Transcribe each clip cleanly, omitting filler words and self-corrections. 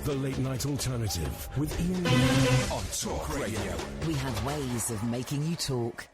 The Late Night Alternative with Iain on Talk Radio. We have ways of making you talk.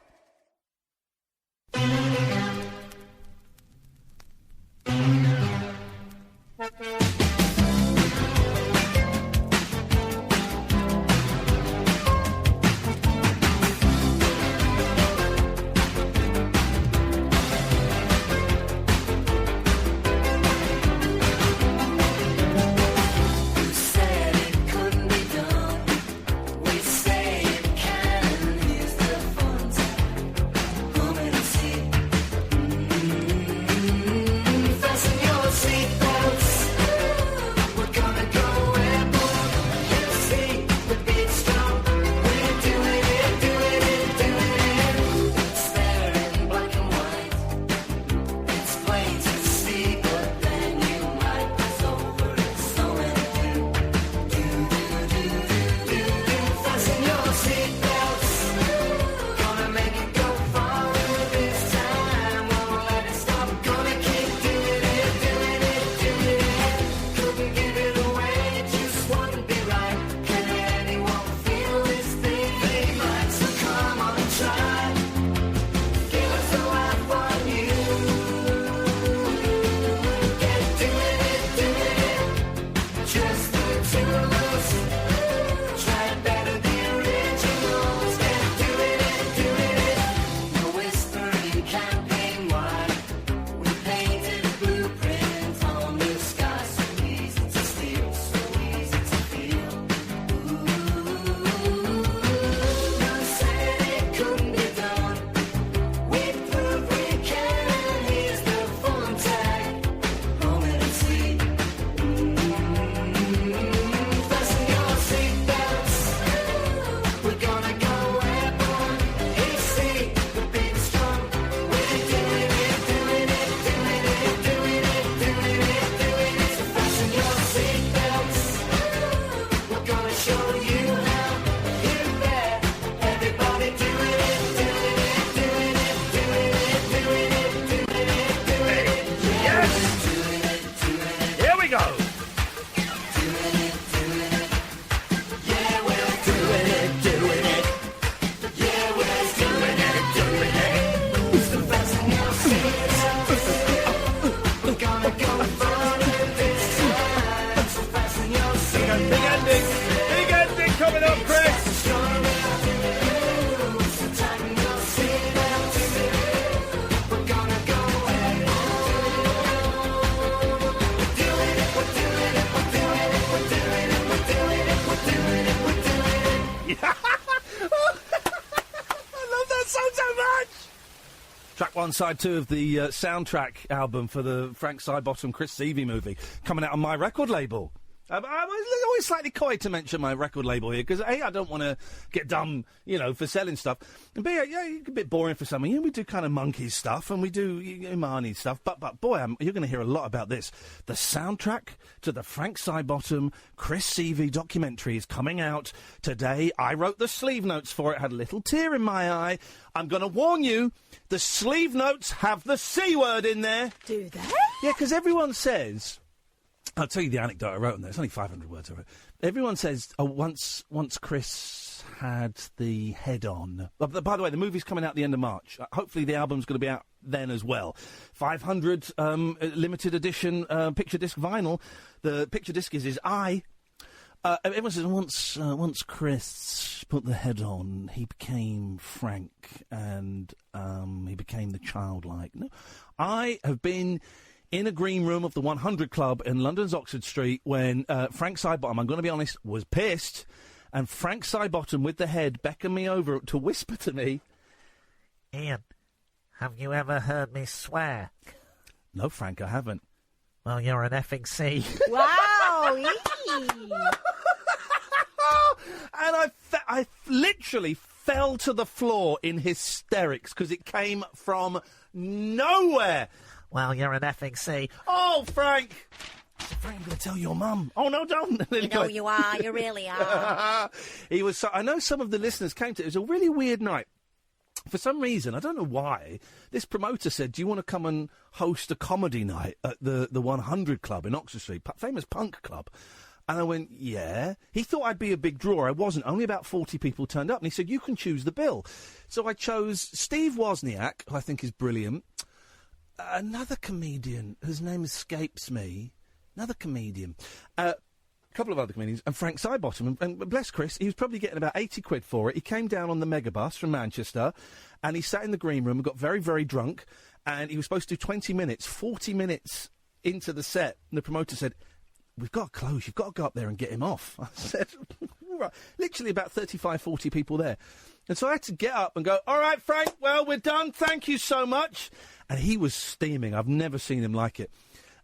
Side 2 of the soundtrack album for the Frank Sidebottom Chris Seavey movie coming out on my record label. I was always slightly coy to mention my record label here because A, I don't want to get dumb, for selling stuff, and B, it's a bit boring for some of you. We do kind of Monkeys stuff and we do Marnie stuff, but boy, you're going to hear a lot about this. The soundtrack to the Frank Sidebottom Chris Seavey documentary is coming out today. I wrote the sleeve notes for it, had a little tear in my eye. I'm going to warn you, the sleeve notes have the C word in there. Do they? Yeah, because everyone says... I'll tell you the anecdote I wrote in there. It's only 500 words of it. Everyone says, once Chris had the head on... By the way, the movie's coming out at the end of March. Hopefully the album's going to be out then as well. 500 limited edition picture disc vinyl. The picture disc is his eye. Everyone says once Chris put the head on, he became Frank and he became the childlike. No, I have been in a green room of the 100 Club in London's Oxford Street when Frank Sidebottom, I'm going to be honest, was pissed, and Frank Sidebottom with the head beckoned me over to whisper to me, Iain, have you ever heard me swear? No, Frank, I haven't. Well, you're an effing C. Wow! And I literally fell to the floor in hysterics because it came from nowhere. Well, you're an effing C. Oh, Frank! Frank, I'm going to tell your mum. Oh, no, don't. You know you are. You really are. He was. I know some of the listeners came to it. It was a really weird night. For some reason, I don't know why, this promoter said, do you want to come and host a comedy night at the 100 Club in Oxford Street, famous punk club? And I went, yeah. He thought I'd be a big draw. I wasn't. Only about 40 people turned up. And he said, you can choose the bill. So I chose Steve Wozniak, who I think is brilliant. Another comedian whose name escapes me. Another comedian. A couple of other comedians. And Frank Sidebottom. And bless Chris, he was probably getting about 80 quid for it. He came down on the megabus from Manchester. And he sat in the green room and got very, very drunk. And he was supposed to do 20 minutes. 40 minutes into the set. And the promoter said, we've got to close. You've got to go up there and get him off. I said, right. Literally about 35, 40 people there. And so I had to get up and go, all right, Frank, well, we're done. Thank you so much. And he was steaming. I've never seen him like it.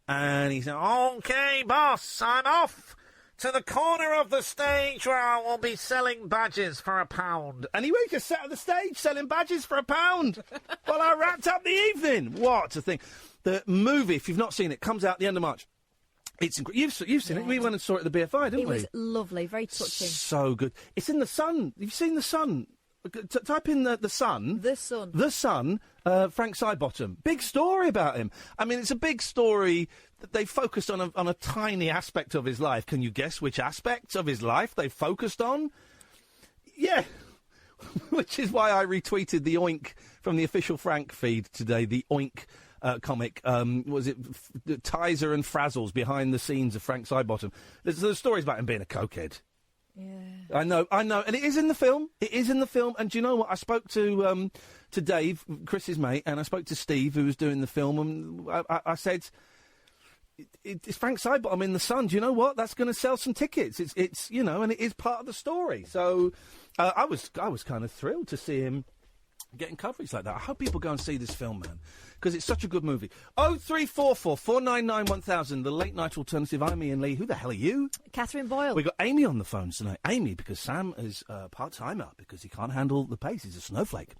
And he said, OK, boss, I'm off to the corner of the stage where I will be selling badges for £1. And he just sat on the stage selling badges for £1 while I wrapped up the evening. What a thing. The movie, if you've not seen it, comes out at the end of March. It's you've seen it. We went and saw it at the BFI, didn't we? It was lovely, very touching. So good. It's in The Sun. You've seen The Sun. Type in The Sun. The Sun. The Sun, Frank Sidebottom. Big story about him. I mean, it's a big story that they focused on a tiny aspect of his life. Can you guess which aspects of his life they focused on? Yeah. Which is why I retweeted the Oink from the official Frank feed today, the Oink comic. Was it Tizer and Frazzles behind the scenes of Frank Sidebottom? There's stories about him being a cokehead. Yeah. I know, and it is in the film. It is in the film, and do you know what? I spoke to Dave, Chris's mate, and I spoke to Steve, who was doing the film, and I said, "It's Frank Sidebottom in The Sun. Do you know what? That's going to sell some tickets. It's you know, and it is part of the story." So I was kind of thrilled to see him getting coverage like that. I hope people go and see this film, man, because it's such a good movie. 0344 499 1000, the late night alternative. I'm Iain Lee. Who the hell are you? Catherine Boyle. We got Amy on the phone tonight. Amy, because Sam is part-timer because he can't handle the pace. He's a snowflake.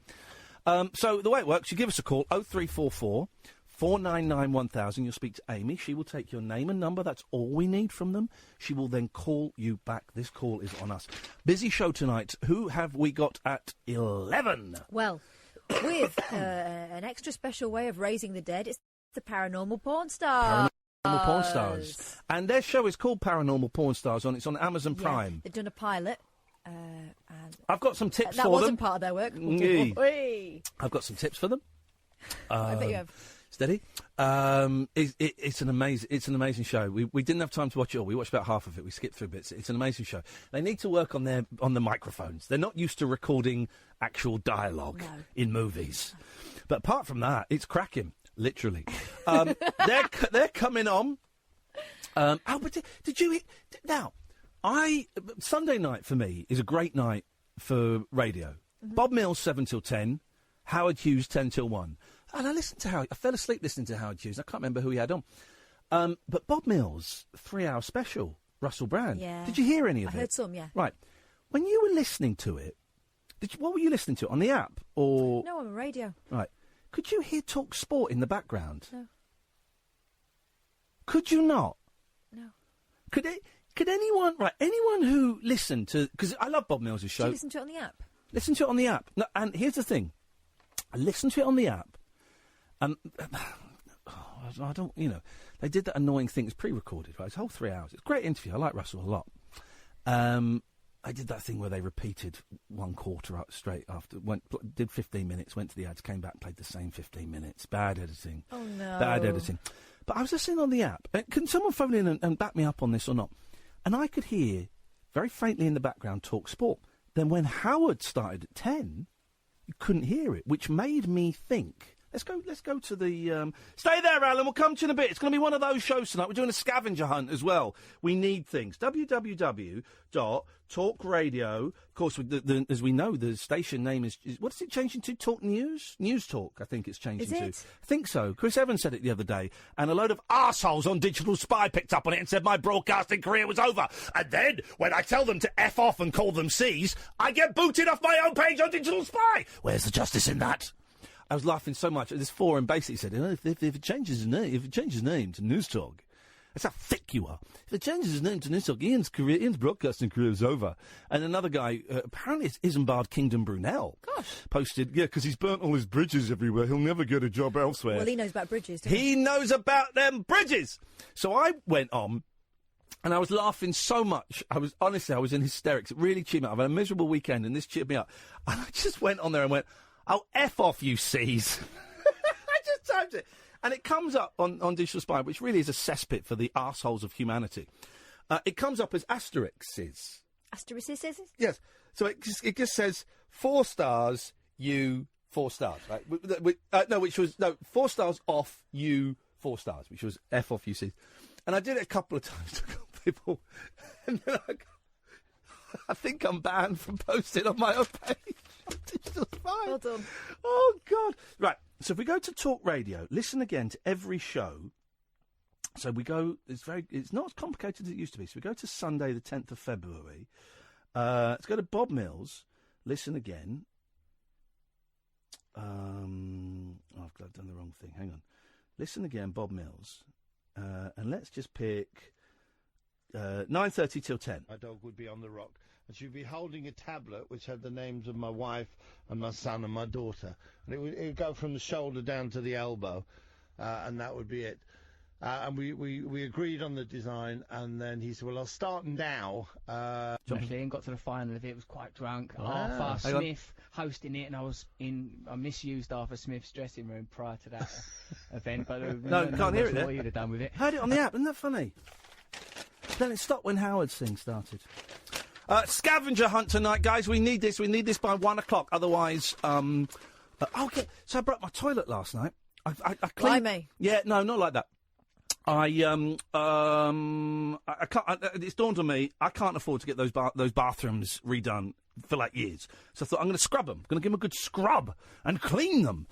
So the way it works, you give us a call, 0344 499 1000. You'll speak to Amy. She will take your name and number. That's all we need from them. She will then call you back. This call is on us. Busy show tonight. Who have we got at 11? Well, with an extra special way of raising the dead, it's the Paranormal Pornstars. Paranormal Pornstars. And their show is called Paranormal Pornstars. It's on Amazon Prime. They've done a pilot. And I've got some tips for them. That wasn't part of their work. I've got some tips for them. I bet you have. Steady. It's an amazing show. We didn't have time to watch it all. We watched about half of it. We skipped through bits. It's an amazing show. They need to work on the microphones. They're not used to recording actual dialogue in movies. But apart from that, it's cracking. Literally. They're coming on. But did you? Now, Sunday night for me is a great night for radio. Mm-hmm. Bob Mills 7 till 10, Howard Hughes 10 till 1. And I fell asleep listening to Howard Hughes. I can't remember who he had on. But Bob Mills, 3-hour special, Russell Brand. Yeah. Did you hear any of it? I heard some, yeah. Right. When you were listening to it, what were you listening to? On the app? Or No, on the radio. Right. Could you hear Talk Sport in the background? No. Could you not? No. Could anyone who listened to... Because I love Bob Mills' show. Did you listen to it on the app? Listen to it on the app. No, and here's the thing. I listened to it on the app. I don't, they did that annoying thing. It's pre-recorded, right? It's a whole 3 hours. It's a great interview. I like Russell a lot. I did that thing where they repeated one quarter up straight after, did 15 minutes, went to the ads, came back, played the same 15 minutes. Bad editing. Oh, no. Bad editing. But I was listening on the app. Can someone phone in and back me up on this or not? And I could hear, very faintly in the background, Talk Sport. Then when Howard started at 10, you couldn't hear it, which made me think... Let's go to the... Stay there, Alan. We'll come to you in a bit. It's going to be one of those shows tonight. We're doing a scavenger hunt as well. We need things. www.talkradio. Of course, as we know, the station name is... What is it changing to? Talk News? News Talk, I think it's changing to. Is it? I think so. Chris Evans said it the other day. And a load of arseholes on Digital Spy picked up on it and said my broadcasting career was over. And then, when I tell them to F off and call them C's, I get booted off my own page on Digital Spy. Where's the justice in that? I was laughing so much. This forum basically said, if it changes his name to News Talk, that's how thick you are. If it changes his name to News Talk, Ian's broadcasting career is over. And another guy, apparently it's Isambard Kingdom Brunel, posted, because he's burnt all his bridges everywhere. He'll never get a job elsewhere. Well, he knows about bridges, doesn't he? He knows about them bridges. So I went on And I was laughing so much. I was in hysterics. It really cheered me up. I've had a miserable weekend, and this cheered me up. And I just went on there and went, "Oh, F off, you C's." I just typed it. And it comes up on Digital Spy, which really is a cesspit for the arseholes of humanity. It comes up as asterisks. Asterisks? Yes. So it just says 4 stars, you 4 stars. Right? Which was 4 stars off, you 4 stars, which was F off, you C's. And I did it a couple of times to people, and then I think I'm banned from posting on my own page. Digital Spy. Well done. Oh, God. Right, so if we go to Talk Radio, listen again to every show. So we go, it's not as complicated as it used to be. So we go to Sunday, the 10th of February. Let's go to Bob Mills, listen again. I've done the wrong thing. Hang on. Listen again, Bob Mills. And let's just pick 9:30 till 10. My dog would be on the rock, and she'd be holding a tablet which had the names of my wife and my son and my daughter. And it would go from the shoulder down to the elbow, and that would be it. And we agreed on the design, and then he said, "Well, I'll start now." Actually, and got to the final of it. Was quite drunk. Arthur Smith hosting it, and I misused Arthur Smith's dressing room prior to that event. But no, can't hear it there. What you'd have done with it? Heard it on the app. Isn't that funny? Then it stopped when Howard's thing started. Scavenger hunt tonight, guys. We need this. We need this by 1 o'clock. Otherwise, okay. So I broke my toilet last night. I cleaned. Blimey. Yeah, no, not like that. I can't. It's dawned on me I can't afford to get those bathrooms redone for like years. So I thought I'm going to scrub them. I'm going to give them a good scrub and clean them.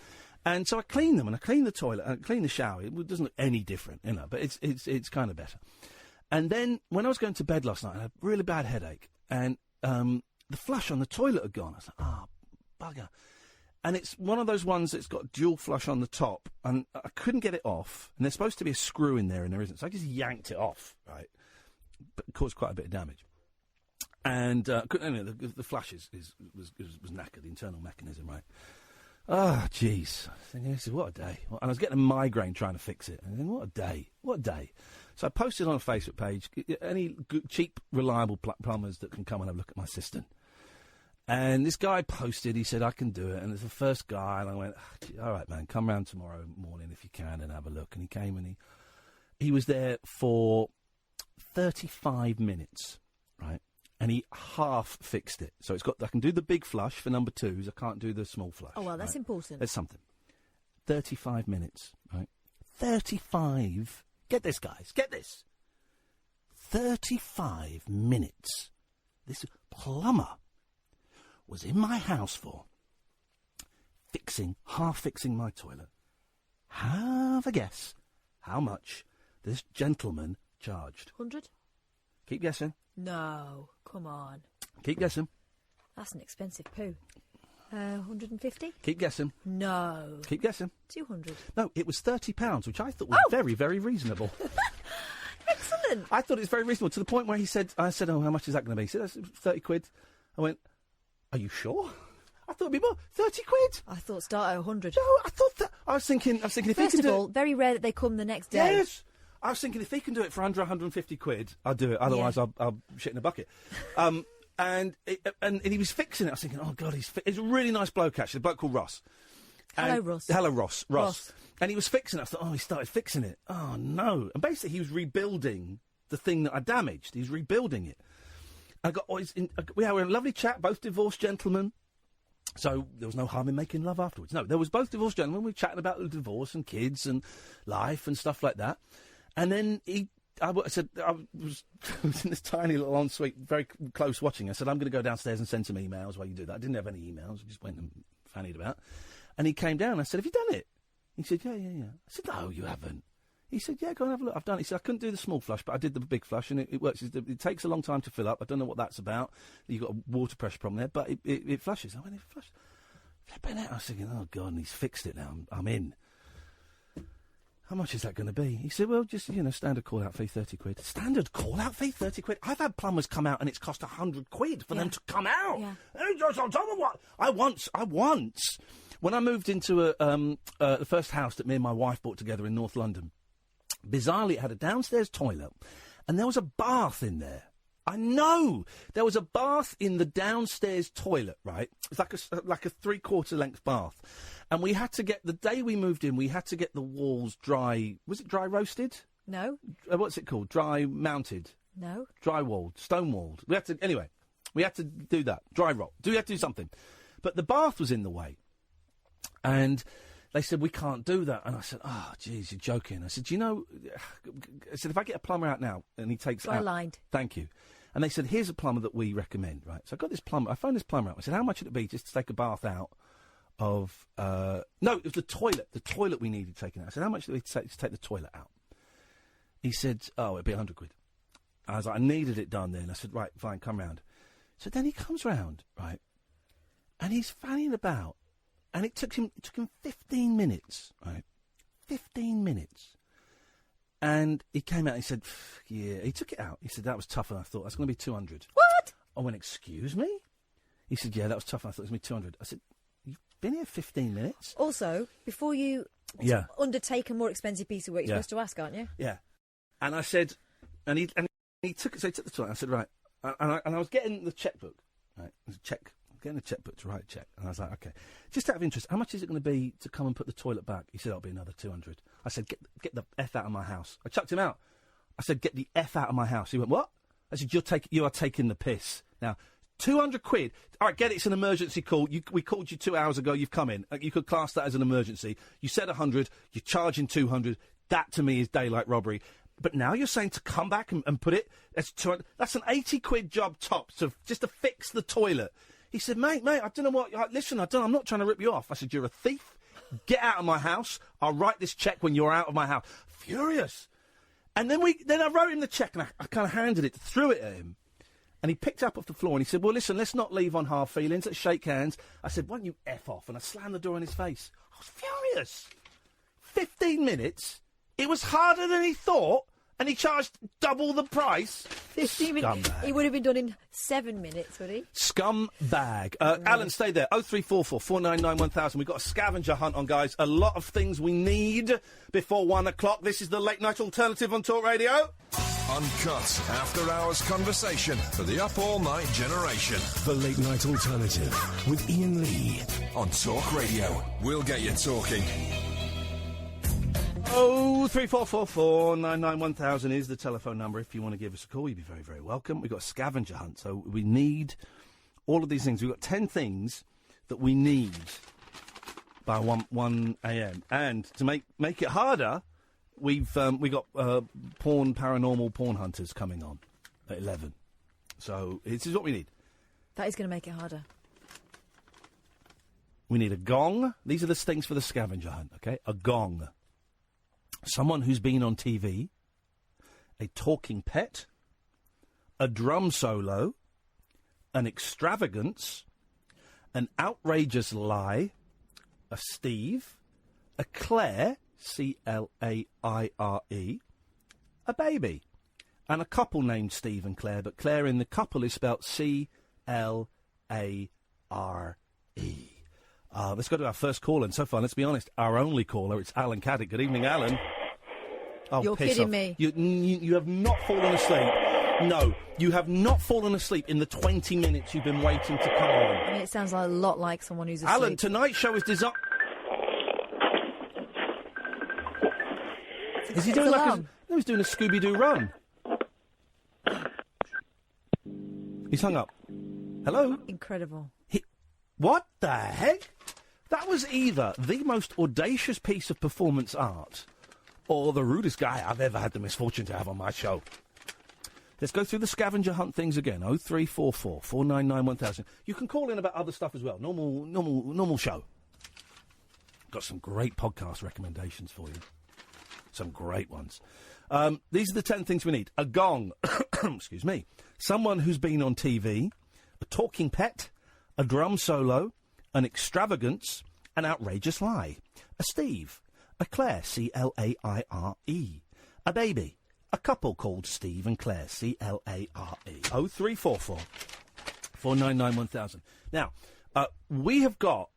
And so I cleaned them, and I cleaned the toilet, and I cleaned the shower. It doesn't look any different, but it's kind of better. And then when I was going to bed last night, I had a really bad headache, and the flush on the toilet had gone. I was like, bugger. And it's one of those ones that's got dual flush on the top, and I couldn't get it off. And there's supposed to be a screw in there, and there isn't. So I just yanked it off, right? But it caused quite a bit of damage. And the flush was knackered, the internal mechanism, right? Oh, jeez. What a day. And I was getting a migraine trying to fix it. And what a day. What a day. So I posted on a Facebook page, any good, cheap, reliable plumbers that can come and have a look at my cistern. And this guy posted, he said, I can do it. And it's the first guy, and I went, all right, man, come round tomorrow morning if you can and have a look. And he came, and he was there for 35 minutes, right? And he half fixed it. So I can do the big flush for number 2s. I can't do the small flush. Oh, well, that's important. There's something. 35 minutes, right? 35. Get this, guys. Get this. 35 minutes. This plumber was in my house for half fixing my toilet. Have a guess how much this gentleman charged. 100? Keep guessing. No, come on. Keep guessing. That's an expensive poo. 150? Keep guessing. No. Keep guessing. 200. No, it was £30, which I thought was very, very reasonable. Excellent. I thought it was very reasonable, to the point where I said, oh, how much is that going to be? He said, that's 30 quid. I went, are you sure? I thought it'd be more. 30 quid? I thought start at 100. No, I thought that. I was thinking if he can do it. First of all, very rare that they come the next day. Yes. I was thinking if he can do it for under 150 quid, I'll do it. Otherwise, I'll shit in a bucket. And he was fixing it. I was thinking, oh, God, he's a really nice bloke, actually. A bloke called Ross. Hello, Ross. Hello, Ross. And he was fixing it. I thought, oh, he started fixing it. Oh, no. And basically, he was rebuilding the thing that I damaged. He's rebuilding it. We had a lovely chat, both divorced gentlemen. So there was no harm in making love afterwards. No, there was both divorced gentlemen. We were chatting about the divorce and kids and life and stuff like that. And then I was in this tiny little ensuite, very close watching. I said, I'm going to go downstairs and send some emails while you do that. I didn't have any emails. I just went and fannied about. And he came down. I said, have you done it? He said, yeah. I said, no, you haven't. He said, yeah, go and have a look. I've done it. He said, I couldn't do the small flush, but I did the big flush, and it works. It takes a long time to fill up. I don't know what that's about. You've got a water pressure problem there, but it flushes. I went, it flushed. Flipping out. I was thinking, oh, God, and he's fixed it now. I'm in. How much is that going to be? He said, well, just, standard call-out fee, 30 quid. Standard call-out fee, 30 quid? I've had plumbers come out and it's cost 100 quid for them to come out. Yeah. And just on top of what? I once, when I moved into the first house that me and my wife bought together in North London, bizarrely, it had a downstairs toilet and there was a bath in there. I know there was a bath in the downstairs toilet, right? It's like a 3/4 length bath, and we had to get the day we moved in. We had to get the walls dry. Was it dry roasted? No. What's it called? Dry mounted. No. Dry walled, stone walled. We had to do that. Dry rock. We had to do something, but the bath was in the way, and they said, we can't do that. And I said, oh, geez, you're joking. I said, I said, if I get a plumber out now and he takes Dry lined. Thank you. And they said, here's a plumber that we recommend, right? So I got this plumber. I phoned this plumber out. I said, how much would it be just to take a bath out of... no, it was the toilet. The toilet we needed taken out. I said, how much would it take to take the toilet out? He said, oh, it'd be 100 quid. I was like, I needed it done then. I said, right, fine, come round. So then he comes round, right? And he's fanning about. And it took him 15 minutes, right? 15 minutes. And he came out and he said, yeah, he took it out. He said, that was tougher than I thought. That's going to be 200. What? I went, excuse me? He said, yeah, that was tougher than I thought. It was going to be 200. I said, you've been here 15 minutes? Also, before you undertake a more expensive piece of work, you're supposed to ask, aren't you? Yeah. And I said, and he took it, so he took the toilet. I said, right. And I was getting the checkbook, right? Getting a checkbook to write a check. And I was like, OK. Just out of interest, how much is it going to be to come and put the toilet back? He said, it'll be another 200. I said, get the F out of my house. I chucked him out. I said, get the F out of my house. He went, what? I said, you are taking the piss. Now, 200 quid. All right, get it. It's an emergency call. We called you 2 hours ago. You've come in. You could class that as an emergency. You said 100. You're charging 200. That, to me, is daylight robbery. But now you're saying to come back and put it, that's an 80 quid job tops just to fix the toilet. He said, mate, I don't know what... Listen, I'm not trying to rip you off. I said, you're a thief. Get out of my house. I'll write this cheque when you're out of my house. Furious. And then I wrote him the cheque and I kind of handed it, threw it at him. And he picked it up off the floor and he said, well, listen, let's not leave on hard feelings. Let's shake hands. I said, why don't you F off? And I slammed the door in his face. I was furious. 15 minutes. It was harder than he thought. And he charged double the price. 15 minutes. He would have been done in 7 minutes, would he? Scumbag. Alan, stay there. 0344 499 1000. We've got a scavenger hunt on, guys. A lot of things we need before 1 o'clock. This is the Late Night Alternative on Talk Radio. Uncut, after-hours conversation for the up-all-night generation. The Late Night Alternative with Iain Lee on Talk Radio. We'll get you talking. 0344 499 1000 is the telephone number. If you want to give us a call, you'd be very, very welcome. We've got a scavenger hunt, so we need all of these things. We've got 10 things that we need by 1 a.m. And to make it harder, we got paranormal porn hunters coming on at 11. So this is what we need. That is going to make it harder. We need a gong. These are the things for the scavenger hunt, okay? A gong. Someone who's been on TV, a talking pet, a drum solo, an extravagance, an outrageous lie, a Steve, a Claire, Claire, a baby, and a couple named Steve and Claire, but Claire in the couple is spelt Clare. Let's go to our first caller, and so far, let's be honest, our only caller, it's Alan Caddick. Good evening, Alan. Oh, you're piss kidding off. me. You have not fallen asleep. No, you have not fallen asleep in the 20 minutes you've been waiting to come on. I mean, it sounds a lot like someone who's asleep. Alan, tonight's show is designed... Is he doing like he's doing a Scooby-Doo run. He's hung up. Hello? Incredible. What the heck? That was either the most audacious piece of performance art or the rudest guy I've ever had the misfortune to have on my show. Let's go through the scavenger hunt things again. 0344 499 1000. You can call in about other stuff as well. Normal show. Got some great podcast recommendations for you. Some great ones. These are the 10 things we need. A gong. Excuse me. Someone who's been on TV. A talking pet. A drum solo. An extravagance. An outrageous lie. A Steve. A Claire, Claire. A baby. A couple called Steve and Claire, Clare. 0344 499 1000. Now, we have got,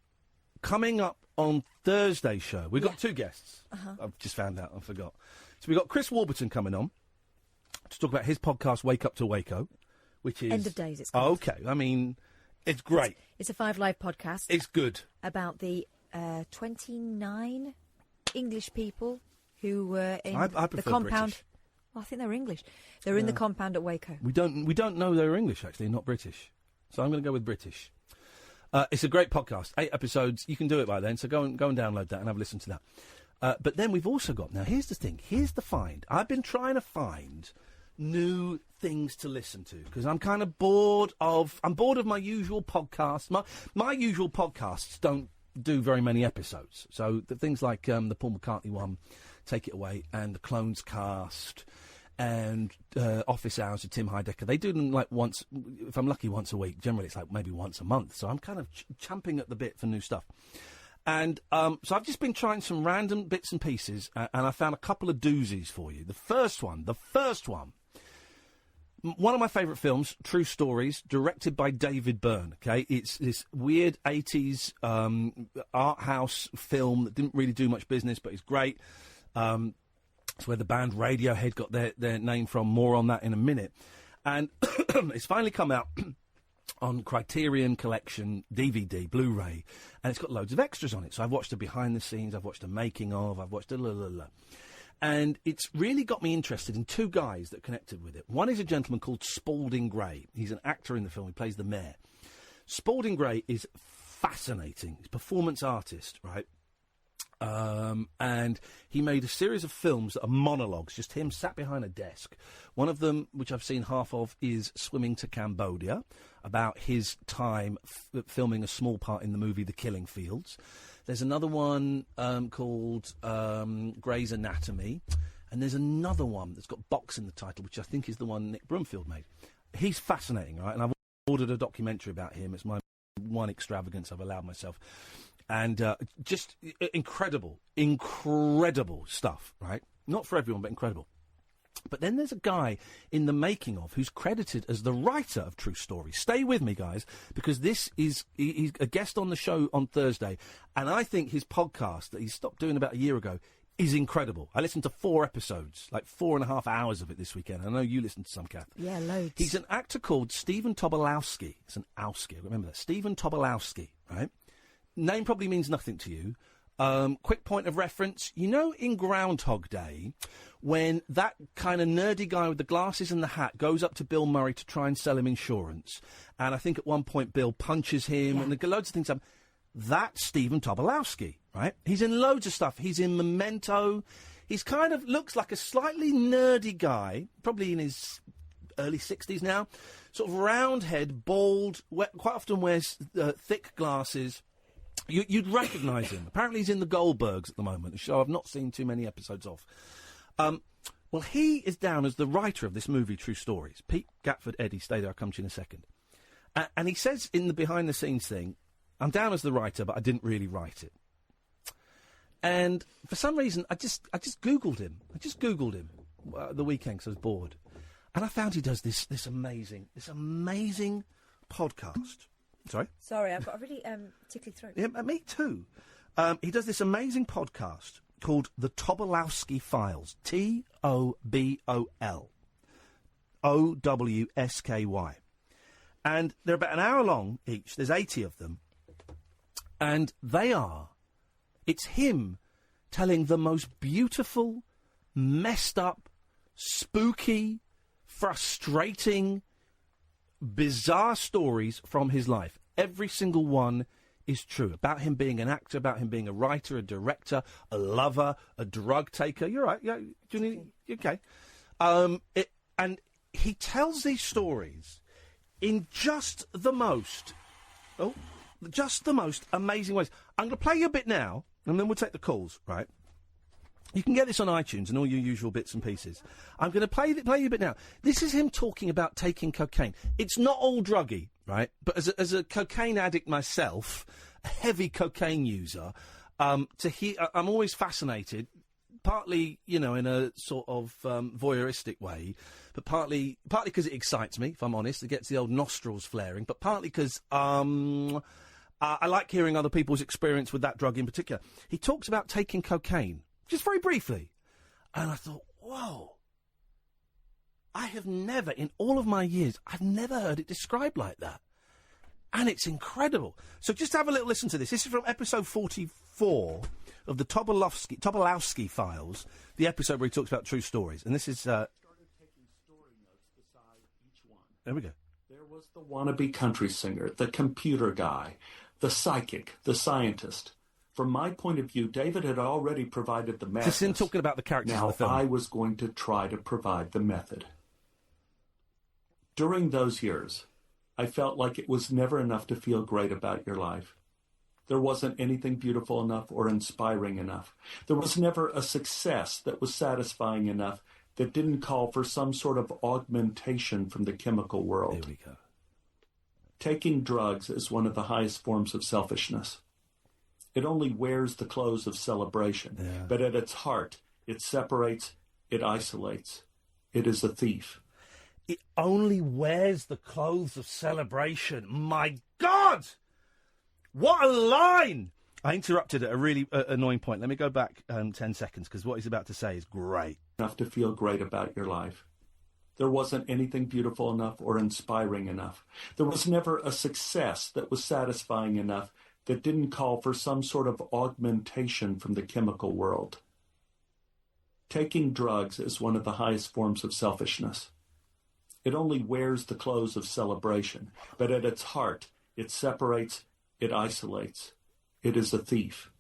coming up on Thursday's show, we've got two guests. I've just found out, I forgot. So we've got Chris Warburton coming on to talk about his podcast, Wake Up to Waco, which is... End of Days, it's called. Okay, I mean, it's great. It's a 5 Live podcast. It's good. About the 29 English people who were in I the prefer compound. British. Well, I think they were English. They were in the compound at Waco. We don't know they were English, actually, not British. So I'm going to go with British. It's a great podcast. 8 episodes. You can do it by then, so go and download that and have a listen to that. But then we've also got... Now, here's the thing. Here's the find. I've been trying to find new things to listen to because I'm kind of bored of... I'm bored of my usual podcasts. My usual podcasts don't do very many episodes. So the things like the Paul McCartney one, Take It Away, and the Clones Cast... and Office Hours with Tim Heidecker. They do them like once, if I'm lucky, once a week. Generally, it's like maybe once a month. So I'm kind of champing at the bit for new stuff. And so I've just been trying some random bits and pieces, and I found a couple of doozies for you. The first one, one of my favourite films, True Stories, directed by David Byrne, okay? It's this weird 80s art house film that didn't really do much business, but it's great. It's where the band Radiohead got their name from. More on that in a minute. And it's finally come out on Criterion Collection, DVD, Blu-ray, and it's got loads of extras on it. So I've watched the behind the scenes, I've watched the making of, I've watched and it's really got me interested in 2 guys that connected with it. One is a gentleman called Spalding Gray. He's an actor in the film. He plays the mayor. Spalding Gray is fascinating. He's a performance artist, right? And he made a series of films that are monologues, just him sat behind a desk. One of them, which I've seen half of, is Swimming to Cambodia, about his time filming a small part in the movie The Killing Fields. There's another one called Grey's Anatomy, and there's another one that's got Box in the title, which I think is the one Nick Broomfield made. He's fascinating, right? And I've ordered a documentary about him. It's my one extravagance I've allowed myself. And just incredible stuff, right? Not for everyone, but incredible. But then there's a guy in the making of who's credited as the writer of True Stories. Stay with me, guys, because this is he's a guest on the show on Thursday, and I think his podcast that he stopped doing about a year ago is incredible. I listened to 4 episodes, like 4.5 hours of it this weekend. I know you listened to some, Kath. Yeah, loads. He's an actor called Stephen Tobolowsky. It's an Owski. I remember that. Stephen Tobolowsky, right? Name probably means nothing to you. Quick point of reference. You know in Groundhog Day, when that kind of nerdy guy with the glasses and the hat goes up to Bill Murray to try and sell him insurance, and I think at one point Bill punches him, and loads of things happen. That's Stephen Tobolowsky, right? He's in loads of stuff. He's in Memento. He's kind of looks like a slightly nerdy guy, probably in his early 60s now. Sort of round head, bald, quite often wears thick glasses. You'd recognise him. Apparently he's in the Goldbergs at the moment, a show I've not seen too many episodes of. Well, he is down as the writer of this movie, True Stories. Pete Gatford, Eddie, stay there, I'll come to you in a second. And he says in the behind-the-scenes thing, I'm down as the writer, but I didn't really write it. And for some reason, I just Googled him. The weekend because I was bored. And I found he does this amazing podcast. Sorry, I've got a really tickly throat. Yeah, me too. He does this amazing podcast called The Tobolowsky Files. TOBOL. And they're about an hour long each. There's 80 of them. And it's him telling the most beautiful, messed up, spooky, frustrating, bizarre stories from his life. Every single one is true. About him being an actor, about him being a writer, a director, a lover, a drug taker. You're right. Yeah, okay. And he tells these stories in just the most amazing ways. I'm going to play you a bit now, and then we'll take the calls, right? You can get this on iTunes and all your usual bits and pieces. I'm going to play you a bit now. This is him talking about taking cocaine. It's not all druggy, right? But as a cocaine addict myself, a heavy cocaine user, I'm always fascinated, partly, in a sort of voyeuristic way, but partly because it excites me, if I'm honest. It gets the old nostrils flaring, but partly because I like hearing other people's experience with that drug in particular. He talks about taking cocaine. Just very briefly. And I thought, whoa, I have never, in all of my years, I've never heard it described like that. And it's incredible. So just have a little listen to this. This is from episode 44 of the Tobolowsky Files, the episode where he talks about true stories. And this is... Started taking story notes beside each one. There we go. There was the wannabe country singer, the computer guy, the psychic, the scientist. From my point of view, David had already provided the method. Just in talking about the characters now in the film. I was going to try to provide the method. During those years, I felt like it was never enough to feel great about your life. There wasn't anything beautiful enough or inspiring enough. There was never a success that was satisfying enough that didn't call for some sort of augmentation from the chemical world. There we go. Taking drugs is one of the highest forms of selfishness. It only wears the clothes of celebration, but at its heart, it separates, it isolates. It is a thief. It only wears the clothes of celebration. My God! What a line! I interrupted at a really annoying point. Let me go back 10 seconds, because what he's about to say is great. Enough to feel great about your life. There wasn't anything beautiful enough or inspiring enough. There was never a success that was satisfying enough that didn't call for some sort of augmentation from the chemical world. Taking drugs is one of the highest forms of selfishness. It only wears the clothes of celebration, but at its heart, it separates, it isolates. It is a thief.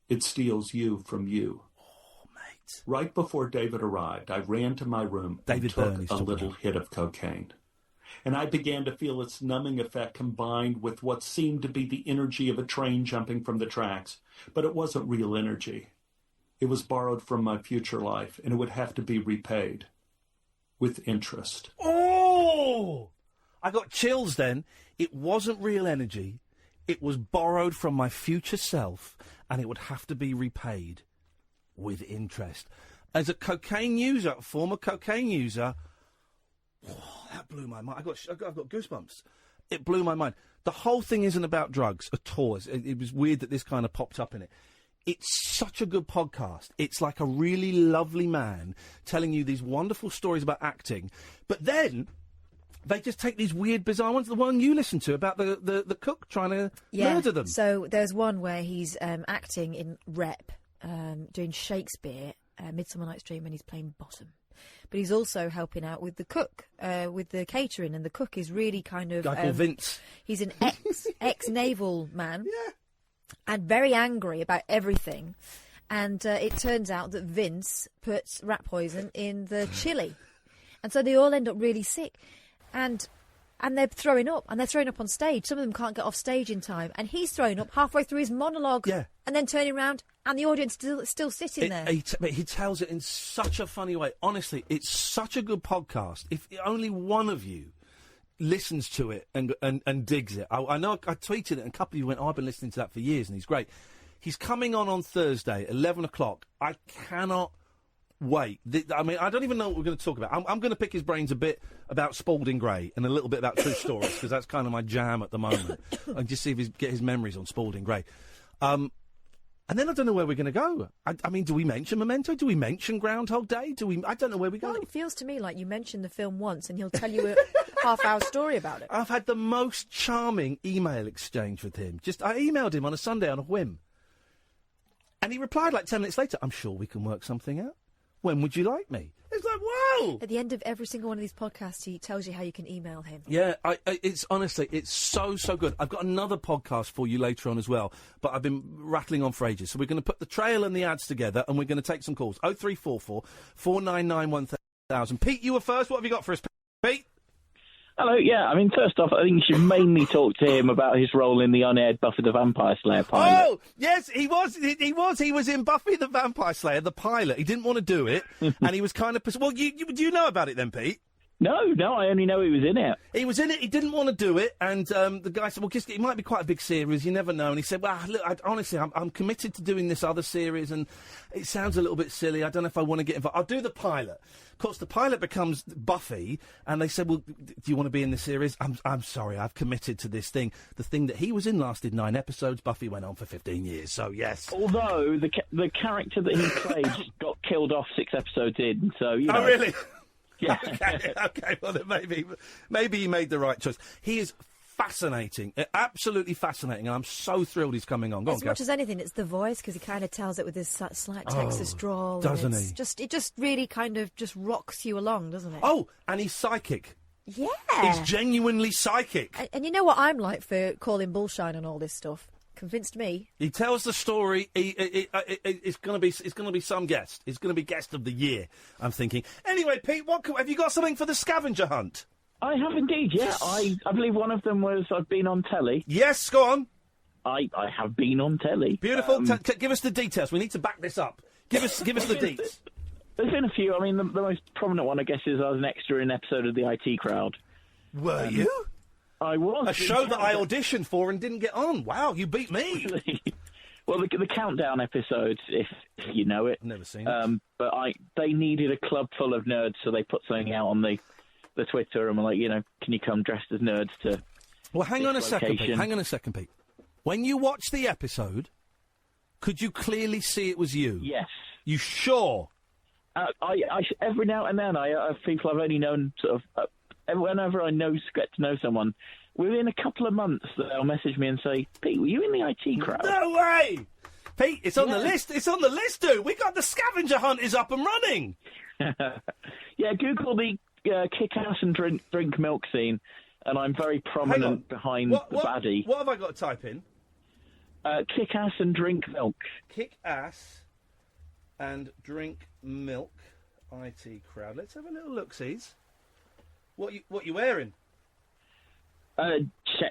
It steals you from you. Oh, mate. Right before David arrived, I ran to my room and took a little hit of cocaine. And I began to feel its numbing effect combined with what seemed to be the energy of a train jumping from the tracks. But it wasn't real energy. It was borrowed from my future life, and it would have to be repaid. With interest. Oh! I got chills then. It wasn't real energy. It was borrowed from my future self, and it would have to be repaid with interest. As a cocaine user, a former cocaine user, that blew my mind. I've got goosebumps. It blew my mind. The whole thing isn't about drugs at all. It was weird that this kind of popped up in it. It's such a good podcast. It's like a really lovely man telling you these wonderful stories about acting, but then they just take these weird, bizarre ones. The one you listened to about the cook trying to murder them. So there's one where he's acting in Rep, doing Shakespeare, Midsummer Night's Dream, and he's playing Bottom. But he's also helping out with the cook, with the catering, and the cook is really kind of... Guy called Vince. He's an ex-naval man. Yeah. And very angry about everything. And it turns out that Vince puts rat poison in the chili. And so they all end up really sick. And they're throwing up. And they're throwing up on stage. Some of them can't get off stage in time. And he's throwing up halfway through his monologue. Yeah. And then turning around, and the audience still sitting there. But he tells it in such a funny way. Honestly, it's such a good podcast. If only one of you listens to it and digs it. I know I tweeted it and a couple of you went, I've been listening to that for years and he's great. He's coming on Thursday, 11 o'clock. I cannot wait. I mean, I don't even know what we're going to talk about. I'm going to pick his brains a bit about Spalding Gray and a little bit about true stories because that's kind of my jam at the moment. And just see if get his memories on Spalding Gray. And then I don't know where we're going to go. I mean, do we mention Memento? Do we mention Groundhog Day? I don't know where we go. Well, it feels to me like you mentioned the film once and he'll tell you a half-hour story about it. I've had the most charming email exchange with him. I emailed him on a Sunday on a whim. And he replied like 10 minutes later, I'm sure we can work something out. When would you like me? It's like, whoa! At the end of every single one of these podcasts, he tells you how you can email him. Yeah, it's honestly, it's so good. I've got another podcast for you later on as well, but I've been rattling on for ages. So we're going to put the trail and the ads together, and we're going to take some calls. 0344 499 1000. Pete, you were first. What have you got for us, Pete? Hello, yeah, I mean, first off, I think you should mainly talk to him about his role in the unaired Buffy the Vampire Slayer pilot. Oh, yes, he was in Buffy the Vampire Slayer, the pilot. He didn't want to do it, and he was kind of... Well, do you know about it then, Pete? No, I only know he was in it. He was in it, he didn't want to do it, and the guy said, well, it might be quite a big series, you never know. And he said, well, look, honestly, I'm committed to doing this other series, and it sounds a little bit silly, I don't know if I want to get involved. I'll do the pilot. Of course, the pilot becomes Buffy, and they said, well, do you want to be in this series? I'm sorry, I've committed to this thing. The thing that he was in lasted 9 episodes, Buffy went on for 15 years, so yes. Although, the character that he played got killed off 6 episodes in, so, you know. Oh, really? Yeah. Okay. Well, then maybe he made the right choice. He is fascinating, absolutely fascinating, and I'm so thrilled he's coming on. Go As on, much as anything, it's the voice, because he kind of tells it with his slight Texas drawl. doesn't he? It just really kind of just rocks you along, doesn't it? Oh, and he's psychic. Yeah. He's genuinely psychic. And you know what I'm like for calling bullshine and all this stuff? Convinced me. He tells the story. It's going to be some guest. It's going to be guest of the year, I'm thinking. Anyway, Pete, have you got something for the scavenger hunt? I have indeed, yeah. I believe one of them was I've been on telly. Yes, go on. I have been on telly. Beautiful. Give us the details. We need to back this up. Give us the deets. There's been a few. I mean, the most prominent one, I guess, is I was an extra in an episode of The IT Crowd. Were you? I was. A show that I auditioned for and didn't get on. Wow, you beat me. Well, the Countdown episodes, if you know it. I've never seen it. But they needed a club full of nerds, so they put something out on the Twitter, and were like, can you come dressed as nerds to... Well, hang on a second, Pete. When you watch the episode, could you clearly see it was you? Yes. You sure? I every now and then, I have people I've only known sort of... whenever I get to know someone, within a couple of months, they'll message me and say, Pete, were you in the IT Crowd? No way! Pete, it's on the list. It's on the list, dude. We got the scavenger hunt is up and running. Yeah, Google the kick-ass and drink milk scene, and I'm very prominent behind the baddie. What have I got to type in? Kick-ass and drink milk. Kick-ass and drink milk. IT Crowd. Let's have a little look-sees. What you wearing?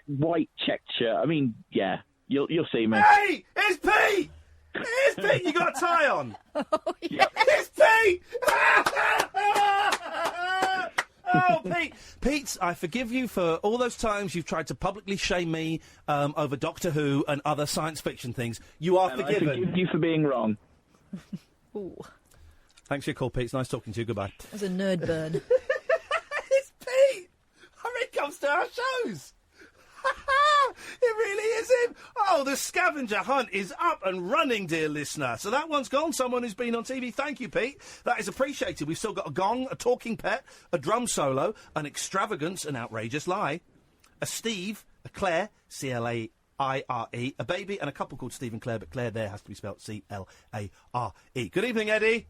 White checked shirt. I mean, yeah, you'll see me. Hey, it's Pete. It's Pete. You got a tie on. Oh, yeah. It's Pete. Oh, Pete, I forgive you for all those times you've tried to publicly shame me over Doctor Who and other science fiction things. You are forgiven. I forgive you for being wrong. Ooh. Thanks for your call, Pete. It's nice talking to you. Goodbye. That's a nerd burn. It's Pete. He comes to our shows. It really is him. Oh, the scavenger hunt is up and running, dear listener. So that one's gone. Someone who's been on TV. Thank you, Pete. That is appreciated. We've still got a gong, a talking pet, a drum solo, an extravagance, an outrageous lie, a Steve, a Claire, CLAIRE, a baby, and a couple called Steve and Claire, but Claire there has to be spelled CLARE. Good evening, Eddie.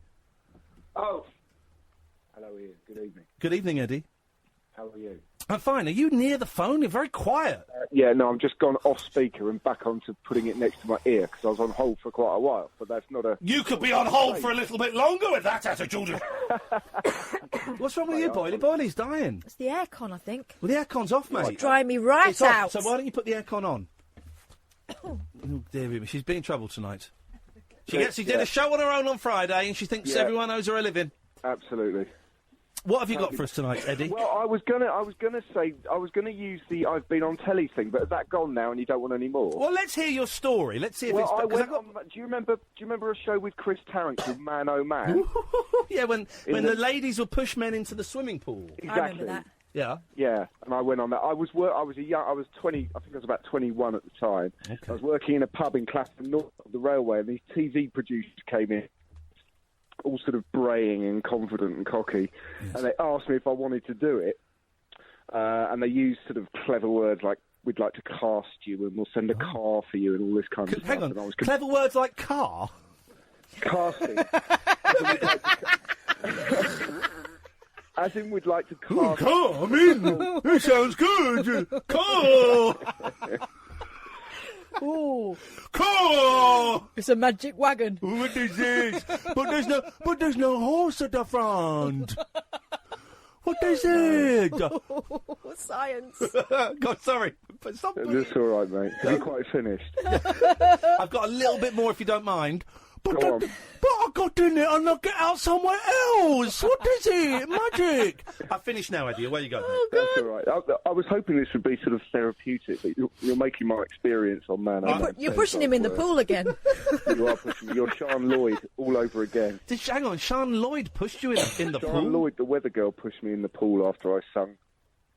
Oh. Hello, Ian. Good evening. Good evening, Eddie. How are you? I'm fine. Are you near the phone? You're very quiet. Yeah, no, I'm just gone off speaker and back onto putting it next to my ear because I was on hold for quite a while, but that's not a... You could be on hold for a little bit longer with that attitude. What's wrong with you, Boily? Boily's dying. It's the aircon, I think. Well, the aircon's off, mate. It's drying me right It's out. off, so why don't you put the aircon on? Oh, dear me. She's being in trouble tonight. She did a show on her own on Friday and she thinks everyone owes her a living. Absolutely. What have you got for us tonight, Eddie? Well, I was gonna use the I've been on telly thing, but is that gone now and you don't want any more? Well, let's hear your story. Let's see if it's... Do you remember a show with Chris Tarrant called Man Oh Man? Yeah, when the ladies would push men into the swimming pool. Exactly. I remember that. Yeah. Yeah, and I went on that. I was 20. I think I was about 21 at the time. Okay. I was working in a pub in Clapham North of the railway, and these TV producers came in, all sort of braying and confident and cocky, and they asked me if I wanted to do it. And they used sort of clever words like, we'd like to cast you and we'll send a car for you and all this kind of stuff. Hang on, clever words like car? Casting. As in, we'd like to cast... Car, I'm in! It sounds good! Car! Ooh. Car! It's a magic wagon. What is this? But there's no horse at the front. What is it? Science. God, sorry. But stop. It's all right, mate. Have you quite finished? I've got a little bit more if you don't mind. But I got in it and I get out somewhere else. What is it? Magic. I've finished now, Eddie. Away you go. Oh, that's all right. I was hoping this would be sort of therapeutic, but you're making my experience on Man. You're pushing him in the pool again. You are pushing me. You're Sean Lloyd all over again. Hang on, Sean Lloyd pushed you in the pool? Sean Lloyd, the weather girl, pushed me in the pool after I sung.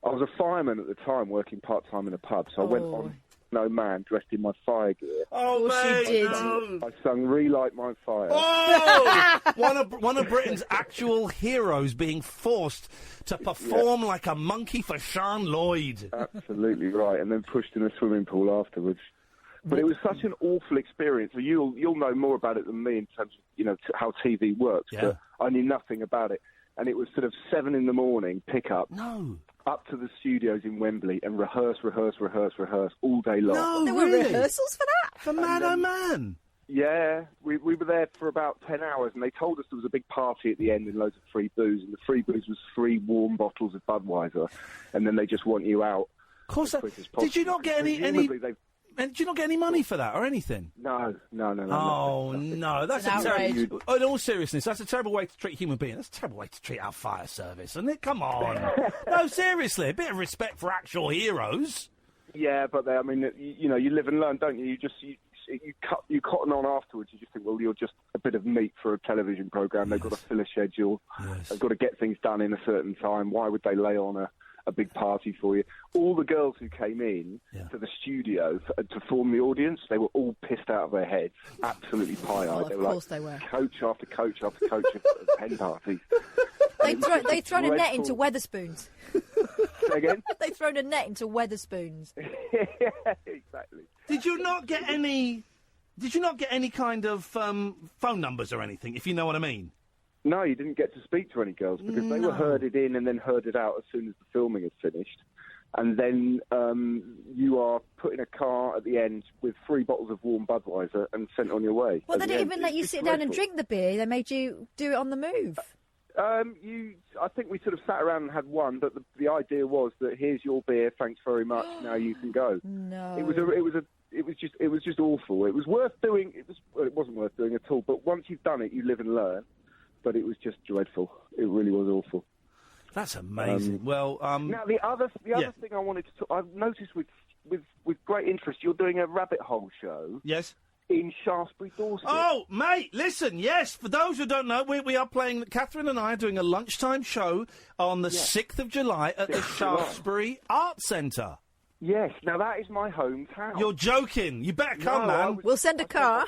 I was a fireman at the time, working part-time in a pub, so I went on No Man dressed in my fire gear. Oh, mate, did. I sung Relight My Fire. Oh! one of Britain's actual heroes being forced to perform like a monkey for Sean Lloyd. Absolutely right, and then pushed in a swimming pool afterwards. But it was such an awful experience. So you'll know more about it than me in terms of how TV works. Yeah. But I knew nothing about it, and it was sort of 7 a.m. pick up. No. Up to the studios in Wembley and rehearse all day long. No, There were rehearsals for that? For Man Oh Man. Yeah, we were there for about 10 hours, and they told us there was a big party at the end and loads of free booze, and the free booze was 3 warm bottles of Budweiser, and then they just want you out. Of course. as quick as Did you possible. not get any? And did you not get any money for that or anything? No. Oh, no. That's It's a an terrible... In all seriousness, that's a terrible way to treat a human being. That's a terrible way to treat our fire service, isn't it? Come on. No, seriously. A bit of respect for actual heroes. Yeah, but you live and learn, don't you? You cotton on afterwards. You just think, well, you're just a bit of meat for a television programme. They've got to fill a schedule. Yes. They've got to get things done in a certain time. Why would they lay on a big party for you? All the girls who came in to the studio to form the audience, they were all pissed out of their heads, absolutely pie-eyed. Well, they of were course they were. Coach after coach after coach of hen parties. They'd thrown a net into Weatherspoons. Say again? They'd thrown a net into Weatherspoons. Yeah, exactly. Did you not get any kind of phone numbers or anything, if you know what I mean? No, you didn't get to speak to any girls because they were herded in and then herded out as soon as the filming had finished. And then you are put in a car at the end with 3 bottles of warm Budweiser and sent on your way. Well, they didn't even let you sit down and drink the beer. They made you do it on the move. I think we sort of sat around and had one, but the idea was that here's your beer, thanks very much. Now you can go. No. It was just awful. It was worth doing. It wasn't worth doing at all. But once you've done it, you live and learn. But it was just dreadful. It really was awful. That's amazing. Now the other thing I wanted to I've noticed with great interest, you're doing a rabbit hole show. Yes. In Shaftesbury, Dorset. Oh, mate, listen, yes, for those who don't know, we are playing, Catherine and I are doing a lunchtime show on the 6th of July at the Shaftesbury Arts Centre. Yes, now that is my hometown. You're joking. You better come, man. We'll send a car.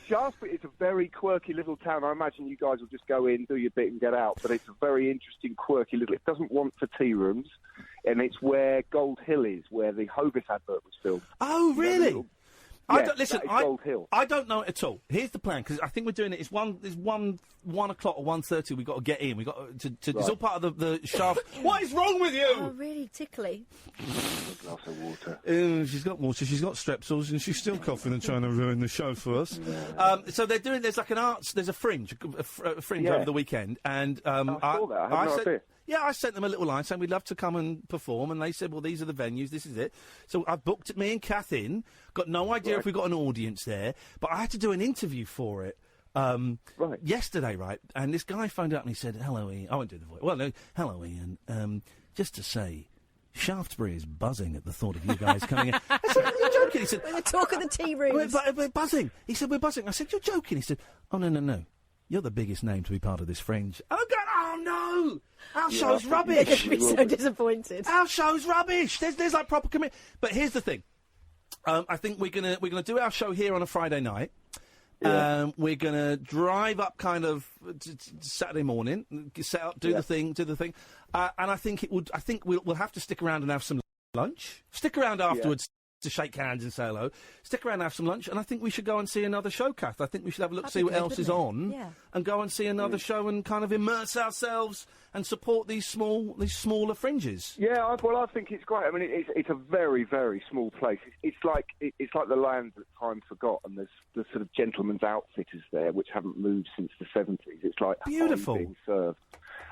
Shaftesbury is a very quirky little town. I imagine you guys will just go in, do your bit and get out, but it's a very interesting, quirky little... It doesn't want for tea rooms, and it's where Gold Hill is, where the Hovis advert was filmed. Oh, really? Listen, Gold Hill. I don't know it at all. Here's the plan, because I think we're doing it. It's 1 o'clock or 1:30. We've got to get in. We've got to It's all part of the shaft. What is wrong with you? Oh, really tickly. A glass of water. She's got water. She's got strepsils, and she's still coughing and trying to ruin the show for us. So they're doing. There's like an arts. There's a fringe over the weekend, and I saw that. I had no idea. Yeah, I sent them a little line saying we'd love to come and perform, and they said, well, these are the venues, this is it. So I booked me and Kath in, got no idea if we got an audience there, but I had to do an interview for it yesterday, right? And this guy phoned up and he said, hello, Ian. I won't do the voice. Well, no, hello, Ian. Just to say, Shaftesbury is buzzing at the thought of you guys coming in. I said, you're joking. He said, we're talking the tea rooms. We're buzzing. He said, we're buzzing. I said, you're joking. He said, oh, no. You're the biggest name to be part of this fringe. And I'm going, oh, no! Our show's rubbish! You're so disappointed. Our show's rubbish! There's like proper commitment. But here's the thing. I think we're gonna do our show here on a Friday night. Yeah. We're gonna drive up kind of Saturday morning, set up, do the thing. And I think we'll have to stick around and have some lunch. Stick around afterwards. To shake hands and say hello. Stick around and have some lunch, and I think we should go and see another show, Kath. I think we should have a look, see what else is on, and go and see another show and kind of immerse ourselves and support these smaller fringes. Yeah, I think it's great. I mean, it's a very, very small place. It's like the land that time forgot, and there's the sort of gentlemen's outfitters there, which haven't moved since the 70s. It's like beautiful being served.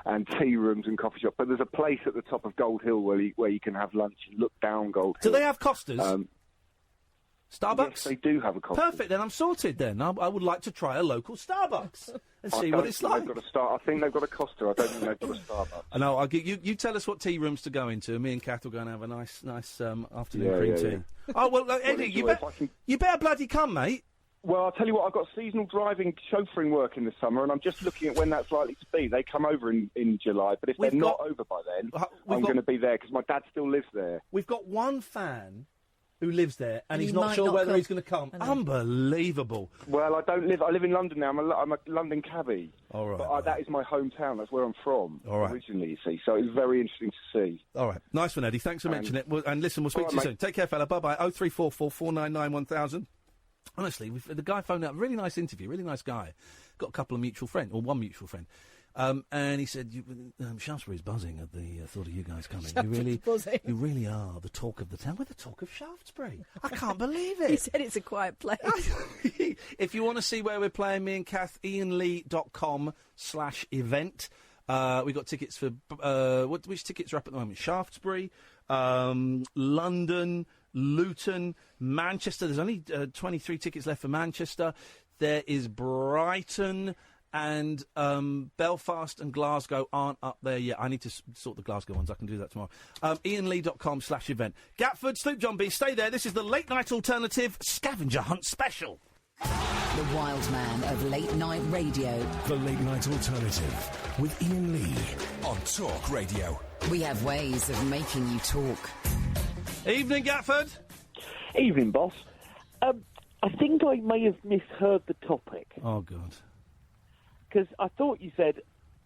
And tea rooms and coffee shops. But there's a place at the top of Gold Hill where you can have lunch and look down Gold Hill. Do they have Costas? Starbucks? Yes, they do have a Costa. Perfect, then I'm sorted then. I would like to try a local Starbucks and see what it's like. I think they've got a Costa. I don't think they've got a Starbucks. I know. I'll give you tell us what tea rooms to go into. Me and Kath will go and have a nice afternoon green tea. Yeah. Oh, well, Eddie, you better bloody come, mate. Well, I'll tell you what, I've got seasonal driving chauffeuring work in the summer, and I'm just looking at when that's likely to be. They come over in July, but if they're not over by then, I'm going to be there because my dad still lives there. We've got one fan who lives there, and he's he not might sure not whether come. he's going to come. Unbelievable. Well, I live in London now. I'm a London cabbie. All right. But that is my hometown. That's where I'm from originally, you see. So it was very interesting to see. All right. Nice one, Eddie. Thanks for mentioning it. And listen, we'll speak to you soon. Take care, fella. Bye-bye. 0344 499 1000. Honestly, the guy phoned up. Really nice interview. Really nice guy. Got a couple of mutual friends, or one mutual friend. And he said, Shaftesbury's buzzing at the thought of you guys coming. You really are the talk of the town. We're the talk of Shaftesbury. I can't believe it. He said it's a quiet place. If you want to see where we're playing, me and Kath, IanLee.com/event. We got tickets for, which tickets are up at the moment? Shaftesbury, London, Luton, Manchester. There's only 23 tickets left for Manchester. There is Brighton. And Belfast and Glasgow aren't up there yet. I need to sort the Glasgow ones. I can do that tomorrow. IanLee.com/event. Gatford, Sloop John B, stay there. This is the Late Night Alternative Scavenger Hunt Special. The wild man of late night radio. The Late Night Alternative with Iain Lee on Talk Radio. We have ways of making you talk. Evening, Gatford. Evening, boss. I think I may have misheard the topic. Oh, God. Because I thought you said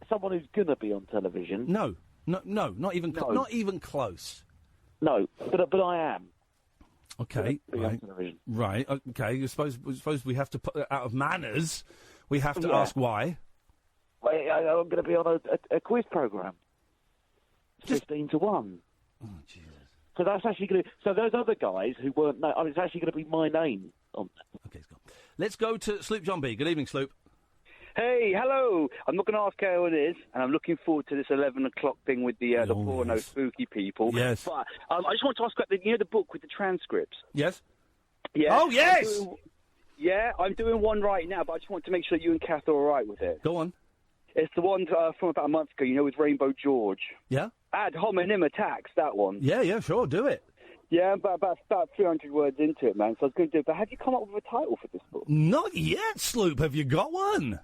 someone who's going to be on television. No, not even close. No, but I am. Okay, right. Okay, I suppose we have to put out of manners. We have to ask why. I'm going to be on a quiz program. 15 to 1. Oh, Jesus. So that's actually going to. So those other guys who weren't. No, it's actually going to be my name on. Okay, it's gone. Let's go to Sloop John B. Good evening, Sloop. Hey, hello. I'm not going to ask how it is, and I'm looking forward to this 11 o'clock thing with the porno spooky people. Yes. But I just want to ask about the book with the transcripts. Yes. Yeah. Oh, yes! I'm doing one right now, but I just want to make sure you and Kath are all right with it. Go on. It's the one from about a month ago, with Rainbow George. Yeah? Ad hominem attacks, that one. Yeah, sure, do it. Yeah, about 300 words into it, man, so I was going to do it. But have you come up with a title for this book? Not yet, Sloop. Have you got one?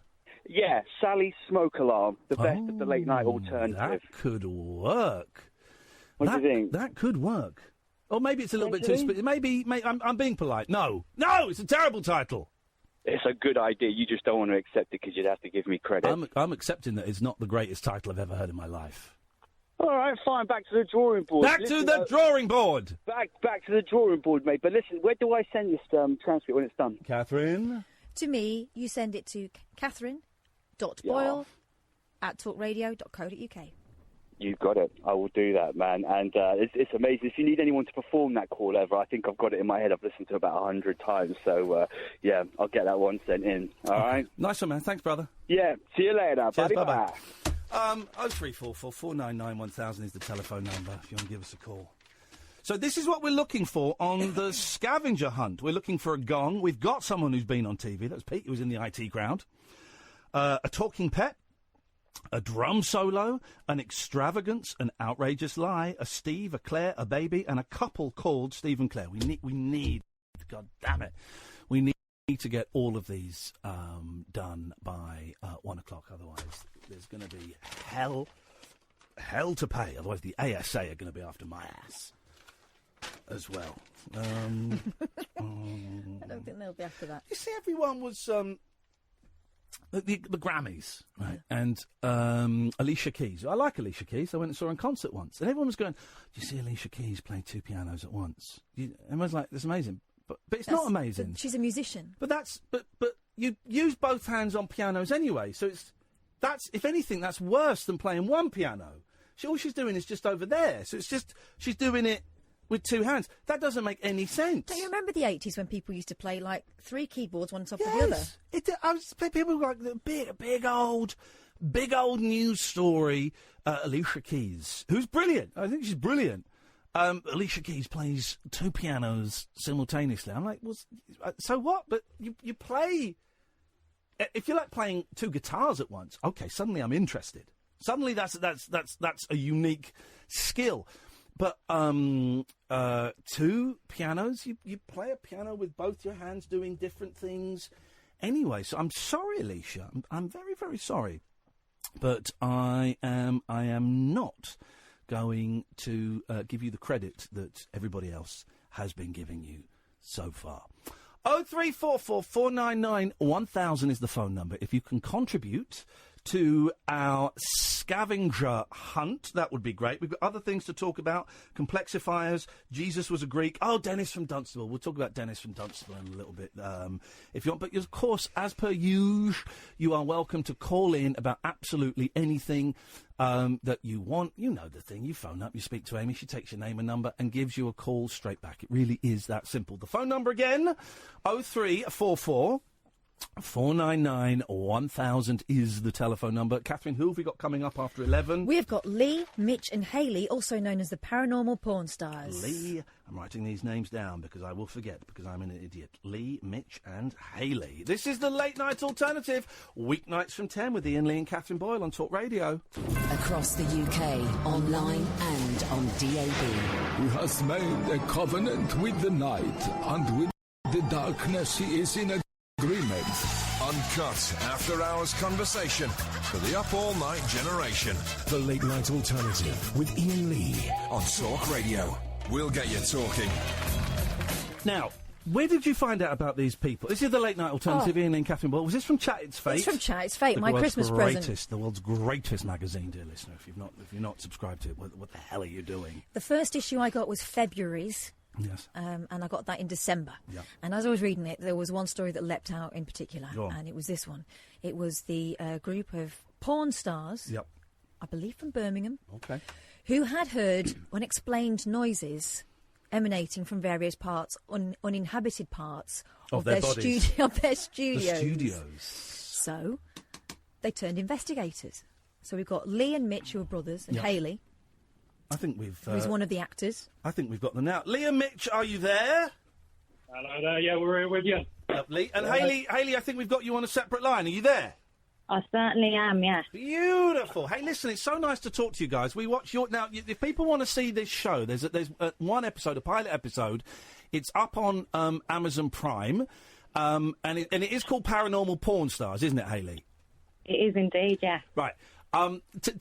Yeah, Sally's Smoke Alarm, the best of the late night alternative. That could work. What do you think? That could work. Or maybe it's a little bit too specific. Maybe I'm being polite. No, it's a terrible title. It's a good idea. You just don't want to accept it because you'd have to give me credit. I'm accepting that it's not the greatest title I've ever heard in my life. All right, fine. Back to the drawing board. Back to the drawing board. Back to the drawing board, mate. But listen, where do I send this transcript when it's done? Catherine? To me, you send it to catherine.boyle@talkradio.co.uk. You've got it. I will do that, man. And it's amazing. If you need anyone to perform that call ever, I think I've got it in my head. I've listened to it about 100 times. So, I'll get that one sent in. All right? Nice one, man. Thanks, brother. Yeah. See you later. Cheers, buddy. bye-bye. 0344 499 1000 is the telephone number if you want to give us a call. So this is what we're looking for on the scavenger hunt. We're looking for a gong. We've got someone who's been on TV. That's Pete, who was in the IT crowd. A talking pet. A drum solo, an extravagance, an outrageous lie, a Steve, a Claire, a baby, and a couple called Steve and Claire. We need, God damn it, we need to get all of these done by 1 o'clock. Otherwise, there's going to be hell to pay. Otherwise, the ASA are going to be after my ass as well. I don't think they'll be after that. You see, everyone was. The Grammys, right? And Alicia Keys. I like Alicia Keys. I went and saw her in concert once. And everyone was going, do you see Alicia Keys play two pianos at once? Everyone's like, that's amazing. But it's not amazing. She's a musician. But you use both hands on pianos anyway. So that's if anything, that's worse than playing one piano. All she's doing is just over there. So it's just, she's doing it with two hands. That doesn't make any sense. Don't you remember the 80s when people used to play, like, three keyboards, one on top of the other? People like the big old news story. Alicia Keys, who's brilliant. I think she's brilliant. Alicia Keys plays two pianos simultaneously. I'm like, well, so what? But you play... If you like playing two guitars at once, okay, suddenly I'm interested. Suddenly that's a unique skill. But two pianos, you play a piano with both your hands doing different things anyway. So I'm sorry, Alicia. I'm very, very sorry. But I am not going to give you the credit that everybody else has been giving you so far. 0344 499 1000 is the phone number. If you can contribute to our scavenger hunt, that would be great. We've got other things to talk about. Complexifiers. Jesus was a Greek. Oh, Denis from Dunstable. We'll talk about Denis from Dunstable in a little bit if you want. But, of course, as per usual, you are welcome to call in about absolutely anything that you want. You know the thing. You phone up, you speak to Amy, she takes your name and number and gives you a call straight back. It really is that simple. The phone number again, 0344 499 1000 is the telephone number. Catherine, who have we got coming up after 11? We have got Lee, Mitch and Hayley, also known as the Paranormal Pornstars. Lee, I'm writing these names down because I will forget, because I'm an idiot. Lee, Mitch and Hayley. This is the Late Night Alternative, weeknights from 10 with Iain Lee and Catherine Boyle on Talk Radio. Across the UK, online and on DAB. He has made a covenant with the night, and with the darkness he is in agreement. Uncut after-hours conversation for the up-all-night generation. The Late Night Alternative with Iain Lee on Talk Radio. We'll get you talking. Now, where did you find out about these people? This is the Late Night Alternative, Iain Lee and Catherine Boyle. Was this from Chat It's Fate? It's from Chat It's Fate, my Christmas present. The world's greatest magazine, dear listener. If you're not subscribed to it, what the hell are you doing? The first issue I got was February's. Yes. And I got that in December. Yeah. And as I was reading it, there was one story that leapt out in particular, and it was this one. It was the group of porn stars, yep, I believe from Birmingham, okay, who had heard unexplained noises emanating from various parts, uninhabited parts of their studios. The studios. So they turned investigators. So we've got Lee and Mitch, who are brothers, and Yep. Hayley, I think who's one of the actors. I think we've got them now. Lee and Mitch, are you there? Hello there, yeah, we're here with you. Lovely. And Hayley, I think we've got you on a separate line. Are you there? I certainly am, yes. Beautiful. Hey, listen, it's so nice to talk to you guys. We watch your... Now, if people want to see this show, there's one episode, a pilot episode. It's up on Amazon Prime, and it is called Paranormal Pornstars, isn't it, Hayley? It is indeed, yeah. Right.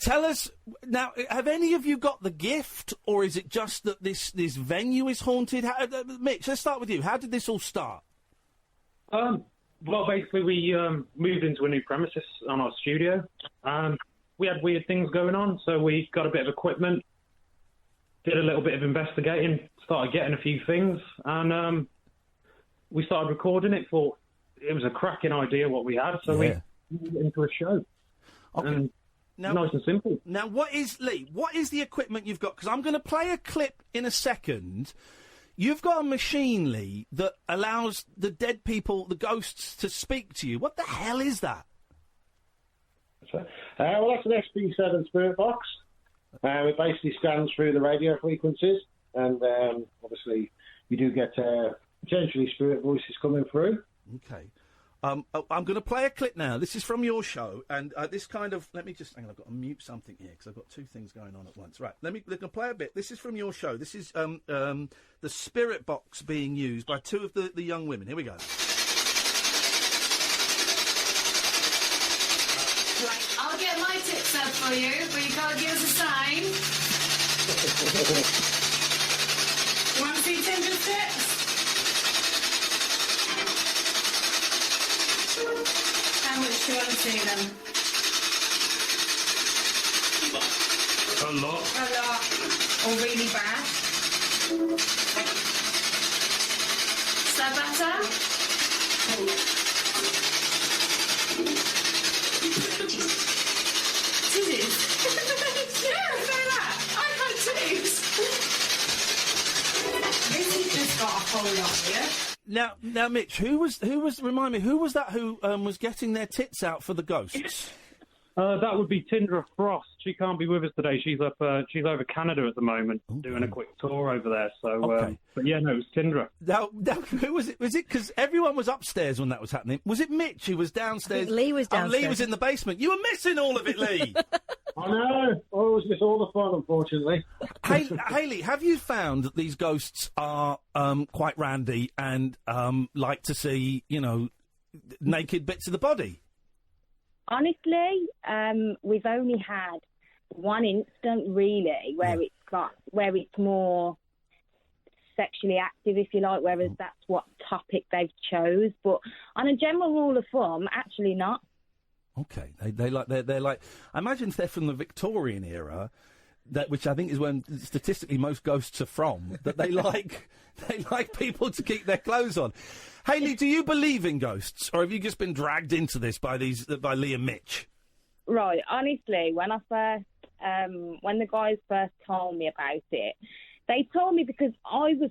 Tell us, now, have any of you got the gift, or is it just that this venue is haunted? Mitch, let's start with you. How did this all start? Well, basically, we moved into a new premises on our studio. We had weird things going on, so we got a bit of equipment, did a little bit of investigating, started getting a few things, and we started recording it. Thought it was a cracking idea what we had, so we moved it into a show. Okay. Now, nice and simple. Now, what is the equipment you've got? Because I'm going to play a clip in a second. You've got a machine, Lee, that allows the dead people, the ghosts, to speak to you. What the hell is that? Well, that's an SB7 spirit box. It basically scans through the radio frequencies, and obviously you do get potentially spirit voices coming through. Okay. I'm going to play a clip now. This is from your show, and this kind of... Let me just... Hang on, I've got to mute something here, because I've got two things going on at once. Right, let me play a bit. This is from your show. This is the spirit box being used by two of the young women. Here we go. Right, I'll get my tips out for you, but you can't give us a sign. You want to see Tinder's tips? How much do you want to see them? A lot. A lot. Or really bad? Is that better? Titties? Yeah, say that. I got titties. This has just got a whole lot here. Now, Mitch, who was? Remind me, who was that? Who was getting their tits out for the ghosts? That would be Tindra Frost. She can't be with us today. She's up. She's over Canada at the moment, doing a quick tour over there. So, but yeah, no, it was Tindra. Now, who was it? Was it because everyone was upstairs when that was happening? Was it Mitch who was downstairs? I think Lee was downstairs. Lee was in the basement. You were missing all of it, Lee. I know. I always miss all the fun, unfortunately. Hayley, have you found that these ghosts are quite randy and like to see, naked bits of the body? Honestly, we've only had one instant, really, where it's more sexually active, if you like, whereas that's what topic they've chose. But on a general rule of thumb, actually not. Okay, they're like. I imagine if they're from the Victorian era, which I think is when statistically most ghosts are from. That they like people to keep their clothes on. Hayley, do you believe in ghosts, or have you just been dragged into this by Lee and Mitch? Right, honestly, when the guys first told me about it, they told me because I was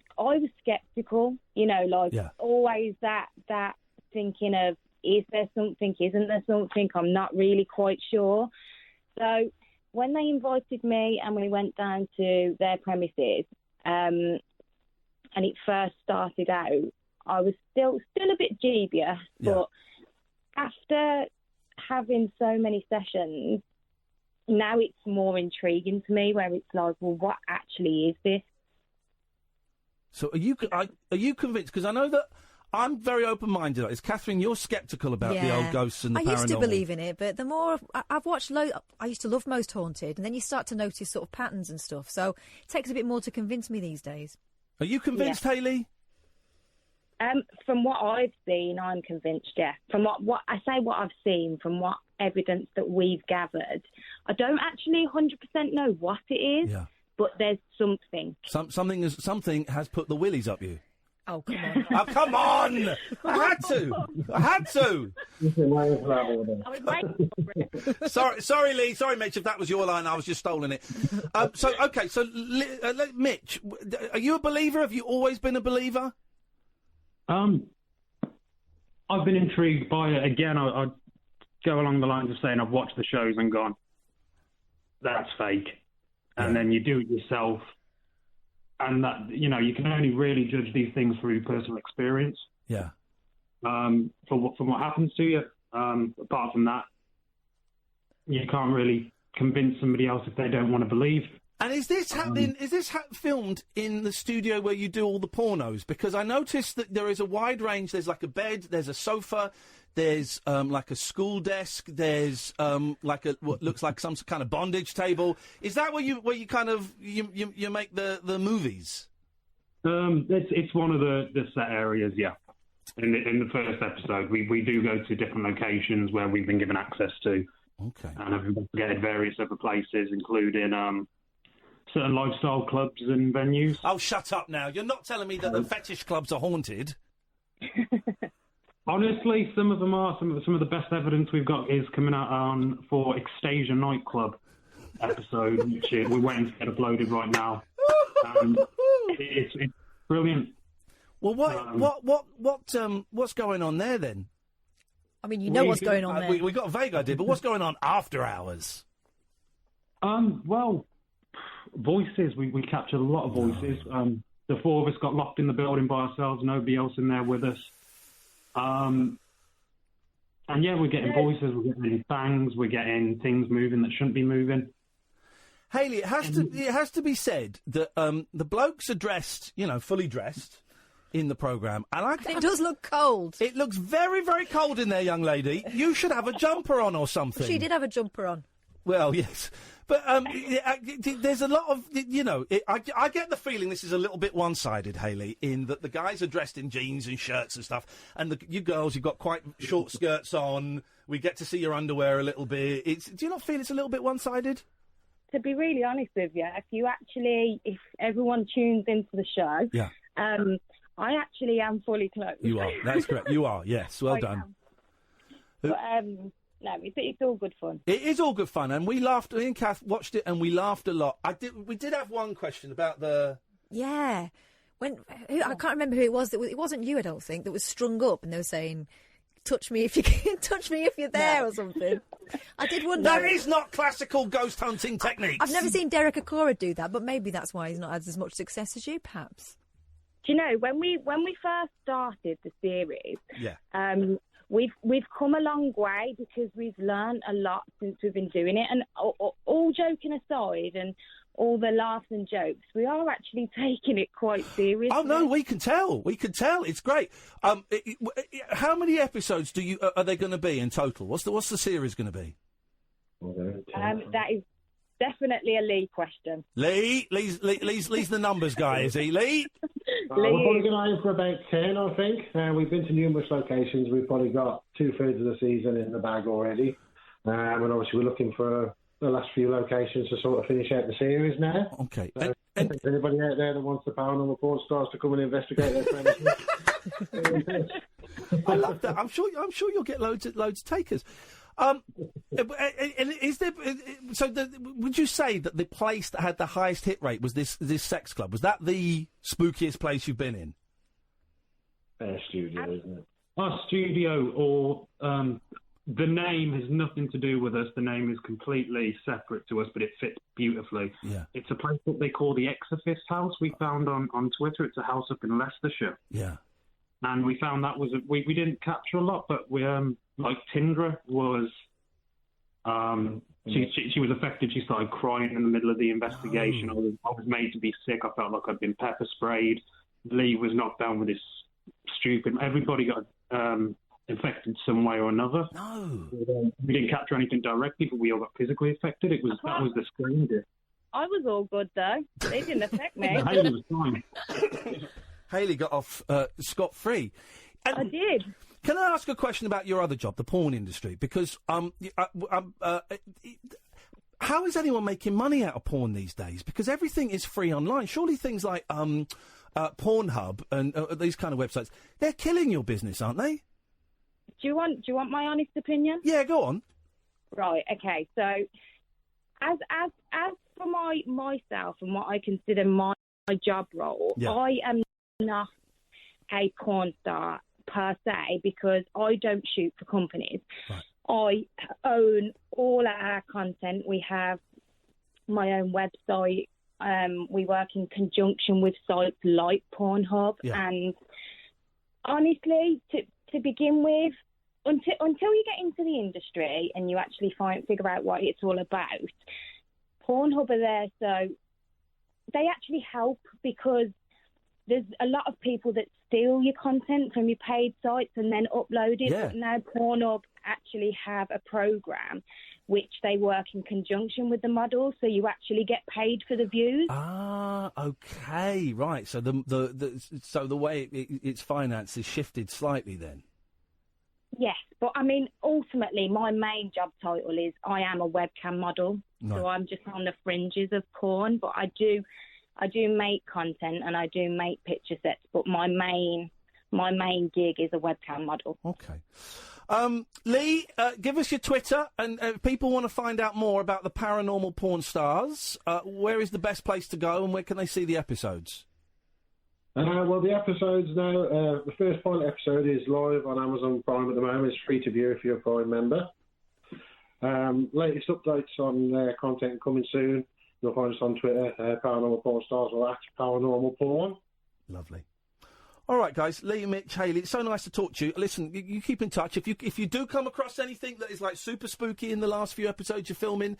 sceptical, always that thinking of, is there something, isn't there something, I'm not really quite sure. So when they invited me and we went down to their premises, and it first started out, I was still a bit dubious, but after having so many sessions, now it's more intriguing to me, where it's like, well, what actually is this? So are you convinced? Because I know that I'm very open-minded. It's Catherine, you're sceptical about the old ghosts and the paranormal. I used to believe in it, but the more I've watched, I used to love Most Haunted, and then you start to notice sort of patterns and stuff. So it takes a bit more to convince me these days. Are you convinced, Hayley? From what I've seen, I'm convinced. Yeah. From what I've seen, from what evidence that we've gathered, I don't actually 100% know what it is, but there's something. Something has put the willies up you. Oh, come on. Oh, come on! I had to! Sorry, Lee. Sorry, Mitch, if that was your line, I was just stolen it. Mitch, are you a believer? Have you always been a believer? I've been intrigued by it. Again, I'd go along the lines of saying I've watched the shows and gone, that's fake. And then you do it yourself. And that, you can only really judge these things through personal experience. Yeah. From what happens to you. Apart from that, you can't really convince somebody else if they don't want to believe. And is this happening? Is this filmed in the studio where you do all the pornos? Because I noticed that there is a wide range. There's like a bed, there's a sofa, there's like a school desk, there's like what looks like some kind of bondage table. Is that where you kind of you make the movies? It's one of the set areas, yeah. In the first episode, we do go to different locations where we've been given access to. Okay. And I've investigated various other places, including certain lifestyle clubs and venues. Oh, shut up now. You're not telling me that the fetish clubs are haunted. Honestly, some of them are. Some of the best evidence we've got is coming out for Extasia nightclub episode, which we're waiting to get uploaded right now. It's brilliant. Well, what's going on there then? I mean, what's going on there. We got a vague idea, but what's going on after hours? Well, voices. We captured a lot of voices. The four of us got locked in the building by ourselves. Nobody else in there with us. And yeah, we're getting voices. We're getting bangs. We're getting things moving that shouldn't be moving. Hayley, it has to be said that the blokes are dressed, fully dressed in the programme, and it does look cold. It looks very, very cold in there, young lady. You should have a jumper on or something. She did have a jumper on. Well, yes. But there's a lot of, I get the feeling this is a little bit one-sided, Hayley, in that the guys are dressed in jeans and shirts and stuff, and you girls, you've got quite short skirts on. We get to see your underwear a little bit. Do you not feel it's a little bit one-sided? To be really honest with you, if everyone tunes into the show, I actually am fully clothed. You are. That's correct. You are. Yes. Well done. But no, it's all good fun. It is all good fun, and we laughed. Me and Kath watched it, and we laughed a lot. We did have one question about the. Yeah, I can't remember who it was. It wasn't you, I don't think. That was strung up, and they were saying, "Touch me if you can, touch me if you're there," or something. I did wonder. That is not classical ghost hunting techniques. I've never seen Derek Acora do that, but maybe that's why he's not had as much success as you, perhaps. Do you know when we first started the series? Yeah. We've come a long way because we've learned a lot since we've been doing it. And all joking aside and all the laughs and jokes, we are actually taking it quite seriously. Oh, no, we can tell. It's great. How many episodes are there going to be in total? What's the series going to be? definitely a Lee question. Lee's the numbers guy, is he? Lee? We're probably going to aim for about 10, I think. We've been to numerous locations. We've probably got 2/3 of the season in the bag already. And obviously we're looking for the last few locations to sort of finish out the series now. Okay. So if there's anybody out there that wants the Paranormal Pornstars to come and investigate their premises. I love that. I'm sure you'll get loads of takers. Is there? Would you say that the place that had the highest hit rate was this sex club? Was that the spookiest place you've been in? Our studio, isn't it? Our studio, or the name has nothing to do with us. The name is completely separate to us, but it fits beautifully. Yeah. It's a place that they call the Exorcist House. We found on Twitter. It's a house up in Leicestershire. Yeah. And we found that was we didn't capture a lot, but we like Tindra was. She was affected. She started crying in the middle of the investigation. I was made to be sick. I felt like I'd been pepper sprayed. Lee was knocked down with this stupid. Everybody got infected some way or another. No, we didn't capture anything directly, but we all got physically affected. That was the stranger. I was all good though. They didn't affect me. Hayley was fine. Hayley got off scot-free. I did. Can I ask a question about your other job, the porn industry? Because how is anyone making money out of porn these days? Because everything is free online. Surely things like Pornhub and these kind of websites, they're killing your business, aren't they? Do you want my honest opinion? Yeah, go on. Right. Okay. So, as for myself and what I consider my job role, Yeah. I am not a porn star per se because I don't shoot for companies. I own all our content. We have my own website. We work in conjunction with sites like Pornhub. Yeah. And honestly, to begin with, until you get into the industry and you actually figure out what it's all about, Pornhub are there, so they actually help because there's a lot of people that steal your content from your paid sites and then upload it. Yeah. But now Pornhub actually have a program which they work in conjunction with the models, so you actually get paid for the views. Ah, okay, right. So the way it's financed is shifted slightly then. Yes, but I mean, ultimately, my main job title is I am a webcam model, so I'm just on the fringes of porn. But I do make content and I do make picture sets. But my main gig is a webcam model. Okay. Lee, give us your Twitter, and if people want to find out more about the Paranormal Pornstars, where is the best place to go, and where can they see the episodes? Well, the episodes now, the first pilot episode is live on Amazon Prime at the moment. It's free to view if you're a Prime member. Latest updates on their content coming soon. You'll find us on Twitter, Paranormal Pornstars, or at Paranormal Porn. Lovely. All right, guys. Lee, Mitch, Hayley, it's so nice to talk to you. Listen, you keep in touch. If you do come across anything that is like super spooky in the last few episodes you're filming,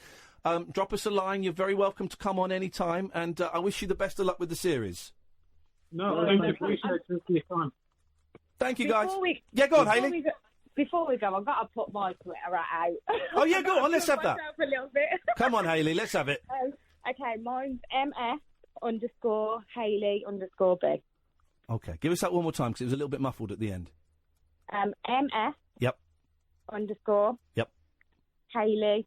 drop us a line. You're very welcome to come on any time, and I wish you the best of luck with the series. No, I appreciate your time. Thank you, guys. Yeah, go on, Hayley. Before we go, I've got to put my Twitter out. Oh, yeah, go on, let's have that. A little bit. Come on, Hayley, let's have it. Okay, mine's ms_Hayley_B. Okay, give us that one more time, because it was a little bit muffled at the end. ms_. Yep. Yep. Hayley_B.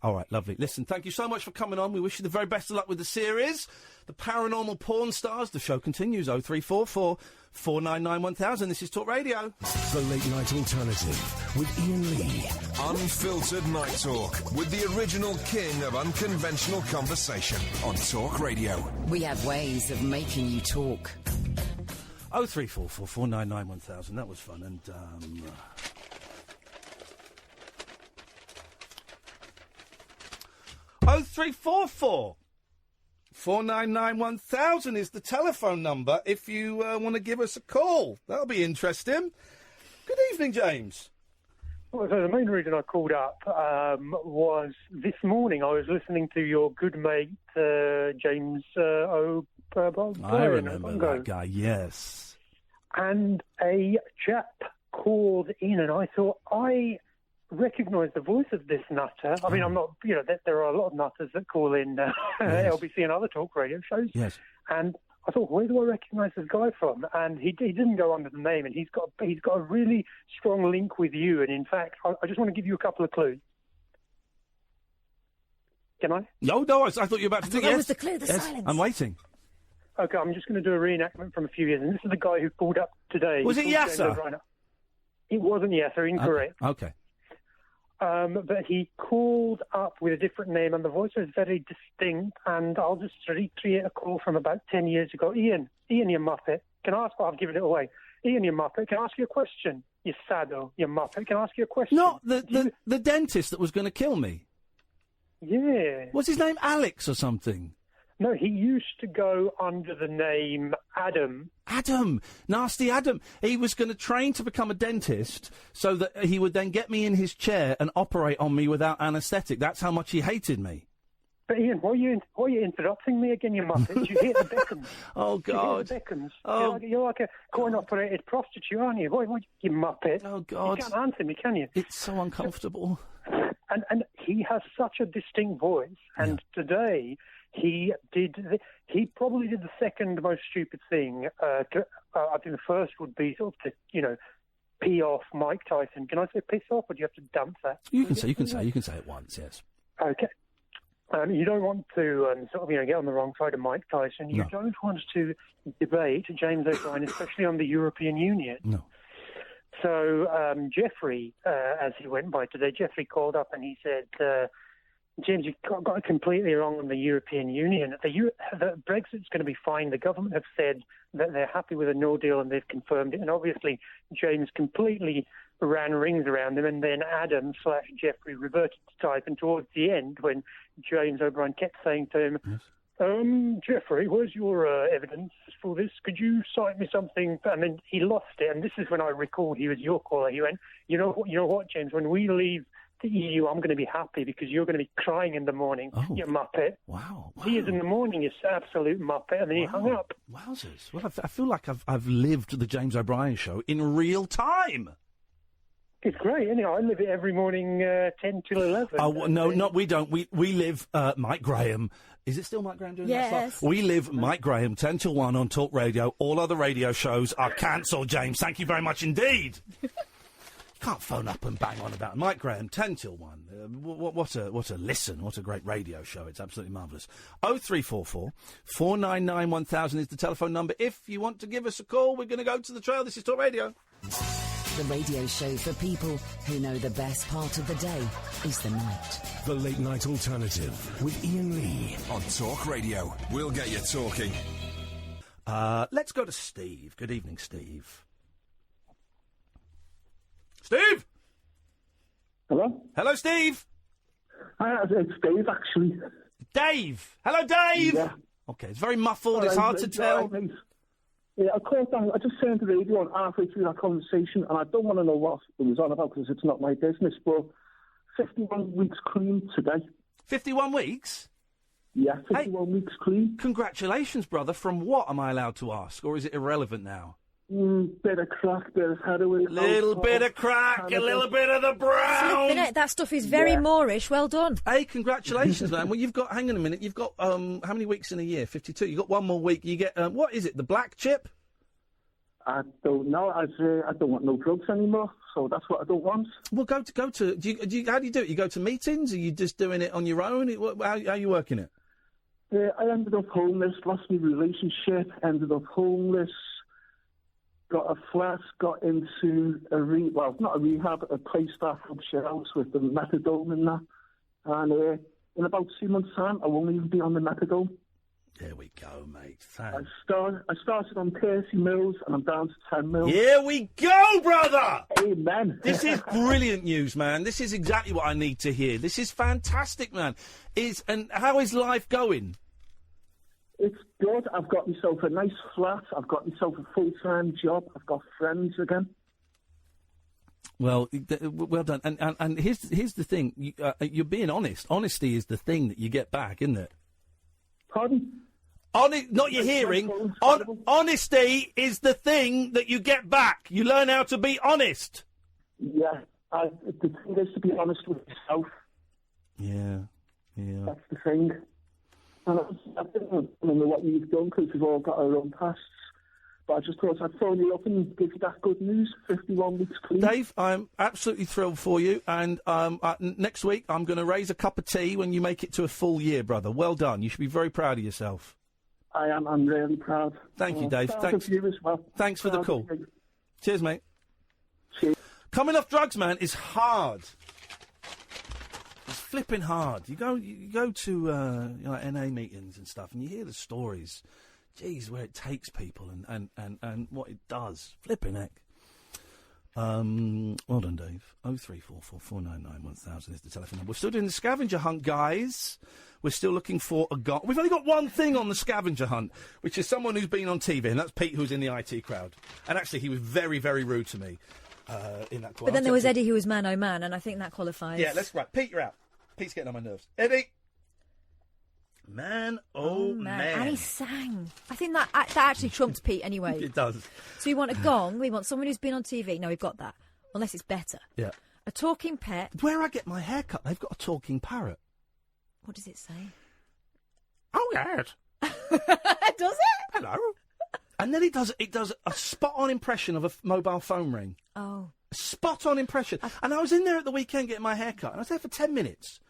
All right, lovely. Listen, thank you so much for coming on. We wish you the very best of luck with the series. The Paranormal Pornstars. The show continues. 0344 499 1000. This is Talk Radio. The Late Night Alternative with Iain Lee. Unfiltered Night Talk with the original king of unconventional conversation on Talk Radio. We have ways of making you talk. 0344 499 1000. That was fun. And, 0344 499 1000 is the telephone number if you want to give us a call. That'll be interesting. Good evening, James. Well, so the main reason I called up was this morning I was listening to your good mate, James O'Brien. I remember that guy, yes. And a chap called in and I thought, I recognise the voice of this nutter. I mean, I'm not, there are a lot of nutters that call in LBC and other talk radio shows. Yes. And I thought, where do I recognise this guy from? And he didn't go under the name, and he's got a really strong link with you. And in fact, I just want to give you a couple of clues. Can I? No, I thought you were about to do That was the clue, the silence. I'm waiting. Okay, I'm just going to do a reenactment from a few years. And this is the guy who called up today. Was it He called Yasser? James O'Brien. It wasn't Yasser, incorrect. Okay. But he called up with a different name, and the voice was very distinct. And I'll just recreate a call from about 10 years ago. Iain, you muppet. Can I ask? I've given it away. Iain, you muppet. Can I ask you a question? You sado, you muppet. Can I ask you a question? Not the dentist that was going to kill me. Yeah. What's his name? Alex or something? No, he used to go under the name Adam. Adam! Nasty Adam. He was going to train to become a dentist so that he would then get me in his chair and operate on me without anaesthetic. That's how much he hated me. But Iain, why are you interrupting me again, you muppet? You hear the beckons. Oh, God. You hear the beckons. Oh. You're like a coin-operated prostitute, aren't you? Why, you muppet? Oh, God. You can't answer me, can you? It's so uncomfortable. And he has such a distinct voice, and today he probably did the second most stupid thing. I think the first would be sort of to, pee off Mike Tyson. Can I say piss off, or do you have to dump that? You can say it once, yes. Okay. You don't want to get on the wrong side of Mike Tyson. You don't want to debate James O'Brien, especially on the European Union. No. So Jeffrey, as he went by today, Jeffrey called up and he said, James, you got it completely wrong on the European Union. The Brexit's going to be fine. The government have said that they're happy with a no deal and they've confirmed it. And obviously, James completely ran rings around him. And then Adam/Jeffrey reverted to type. And towards the end, when James O'Brien kept saying to him, Jeffrey, where's your evidence for this? Could you cite me something? And then he lost it. And this is when I recalled he was your caller. He went, you know what, James, when we leave the EU, I'm going to be happy because you're going to be crying in the morning, you muppet. Wow. He is in the morning, you absolute muppet, and then he hung up. Wowzers. Well, I feel like I've lived the James O'Brien show in real time. It's great, isn't it? I live it every morning, 10 till 11. Oh, no, we don't. We live Mike Graham. Is it still Mike Graham doing that Yes. stuff? We live Mike Graham, 10 till 1 on Talk Radio. All other radio shows are cancelled, James. Thank you very much indeed. Can't phone up and bang on about Mike Graham, 10 till 1. What a listen. What a great radio show. It's absolutely marvellous. 0344 499 1000 is the telephone number. If you want to give us a call, we're going to go to the trail. This is Talk Radio. The radio show for people who know the best part of the day is the night. The Late Night Alternative with Iain Lee on Talk Radio. We'll get you talking. Let's go to Steve. Good evening, Steve. Steve! Hello? Hello, Steve! It's Dave, actually. Dave! Hello, Dave! Yeah. Okay, it's very muffled, it's hard to tell. Yeah, I called down. I just turned the radio on halfway through that conversation, and I don't want to know what it was on about because it's not my business, but 51 weeks clean today. 51 weeks? Yeah, 51 weeks clean. Congratulations, brother. From what, am I allowed to ask, or is it irrelevant now? Bit of crack, bit of heroin. Little bit of crack, a little bit of the brown. Flipping it, that stuff is very Moorish. Well done. Hey, congratulations, man. Well, you've got, hang on a minute, you've got, how many weeks in a year? 52. You've got one more week. You get, what is it, the black chip? I don't know. I don't want no drugs anymore, so that's what I don't want. Well, go to. How do you do it? You go to meetings? Are you just doing it on your own? How are you working it? I ended up homeless, lost my relationship, ended up homeless, got a flat, got into not a rehab, a place that helps your house with the methadone and that. And in about 2 months' time, I won't even be on the methadone. There we go, mate. I started on 30 mils and I'm down to 10 mils. Here we go, brother! Amen. This is brilliant news, man. This is exactly what I need to hear. This is fantastic, man. And how is life going? It's good. I've got myself a nice flat. I've got myself a full-time job. I've got friends again. Well, well done. And here's the thing. You're being honest. Honesty is the thing that you get back, isn't it? Pardon? Not your hearing. Honesty is the thing that you get back. You learn how to be honest. Yeah. The thing is to be honest with yourself. Yeah. That's the thing. And I don't know what you've done because we've all got our own pasts. But I just thought I'd phone you up and give you that good news. 51 weeks clean. Dave, I'm absolutely thrilled for you. And next week, I'm going to raise a cup of tea when you make it to a full year, brother. Well done. You should be very proud of yourself. I am. I'm really proud. Thank you, Dave. Thanks. You as well. Thanks for the call. Cheers, mate. Cheers. Coming off drugs, man, is hard. It's flipping hard. You go to NA meetings and stuff, and you hear the stories. Geez, where it takes people and what it does. Flipping heck. Well done, Dave. 0344 499 1000 is the telephone number. We're still doing the scavenger hunt, guys. We're still looking for a guy. We've only got one thing on the scavenger hunt, which is someone who's been on TV, and that's Pete, who's in the IT crowd. And actually, he was very, very rude to me in that call. But then there was Eddie, who was man oh man, and I think that qualifies. Yeah, right. Pete, you're out. Pete's getting on my nerves. Eddie. Man, oh man. And he sang. I think that actually trumps Pete anyway. It does. So we want a gong, we want someone who's been on TV. No, we've got that. Unless it's better. Yeah. A talking pet. Where I get my hair cut, they've got a talking parrot. What does it say? Oh, yes. Does it? Hello. And then it does a spot-on impression of a mobile phone ring. Oh. A spot-on impression. And I was in there at the weekend getting my hair cut, and I was there for 10 minutes.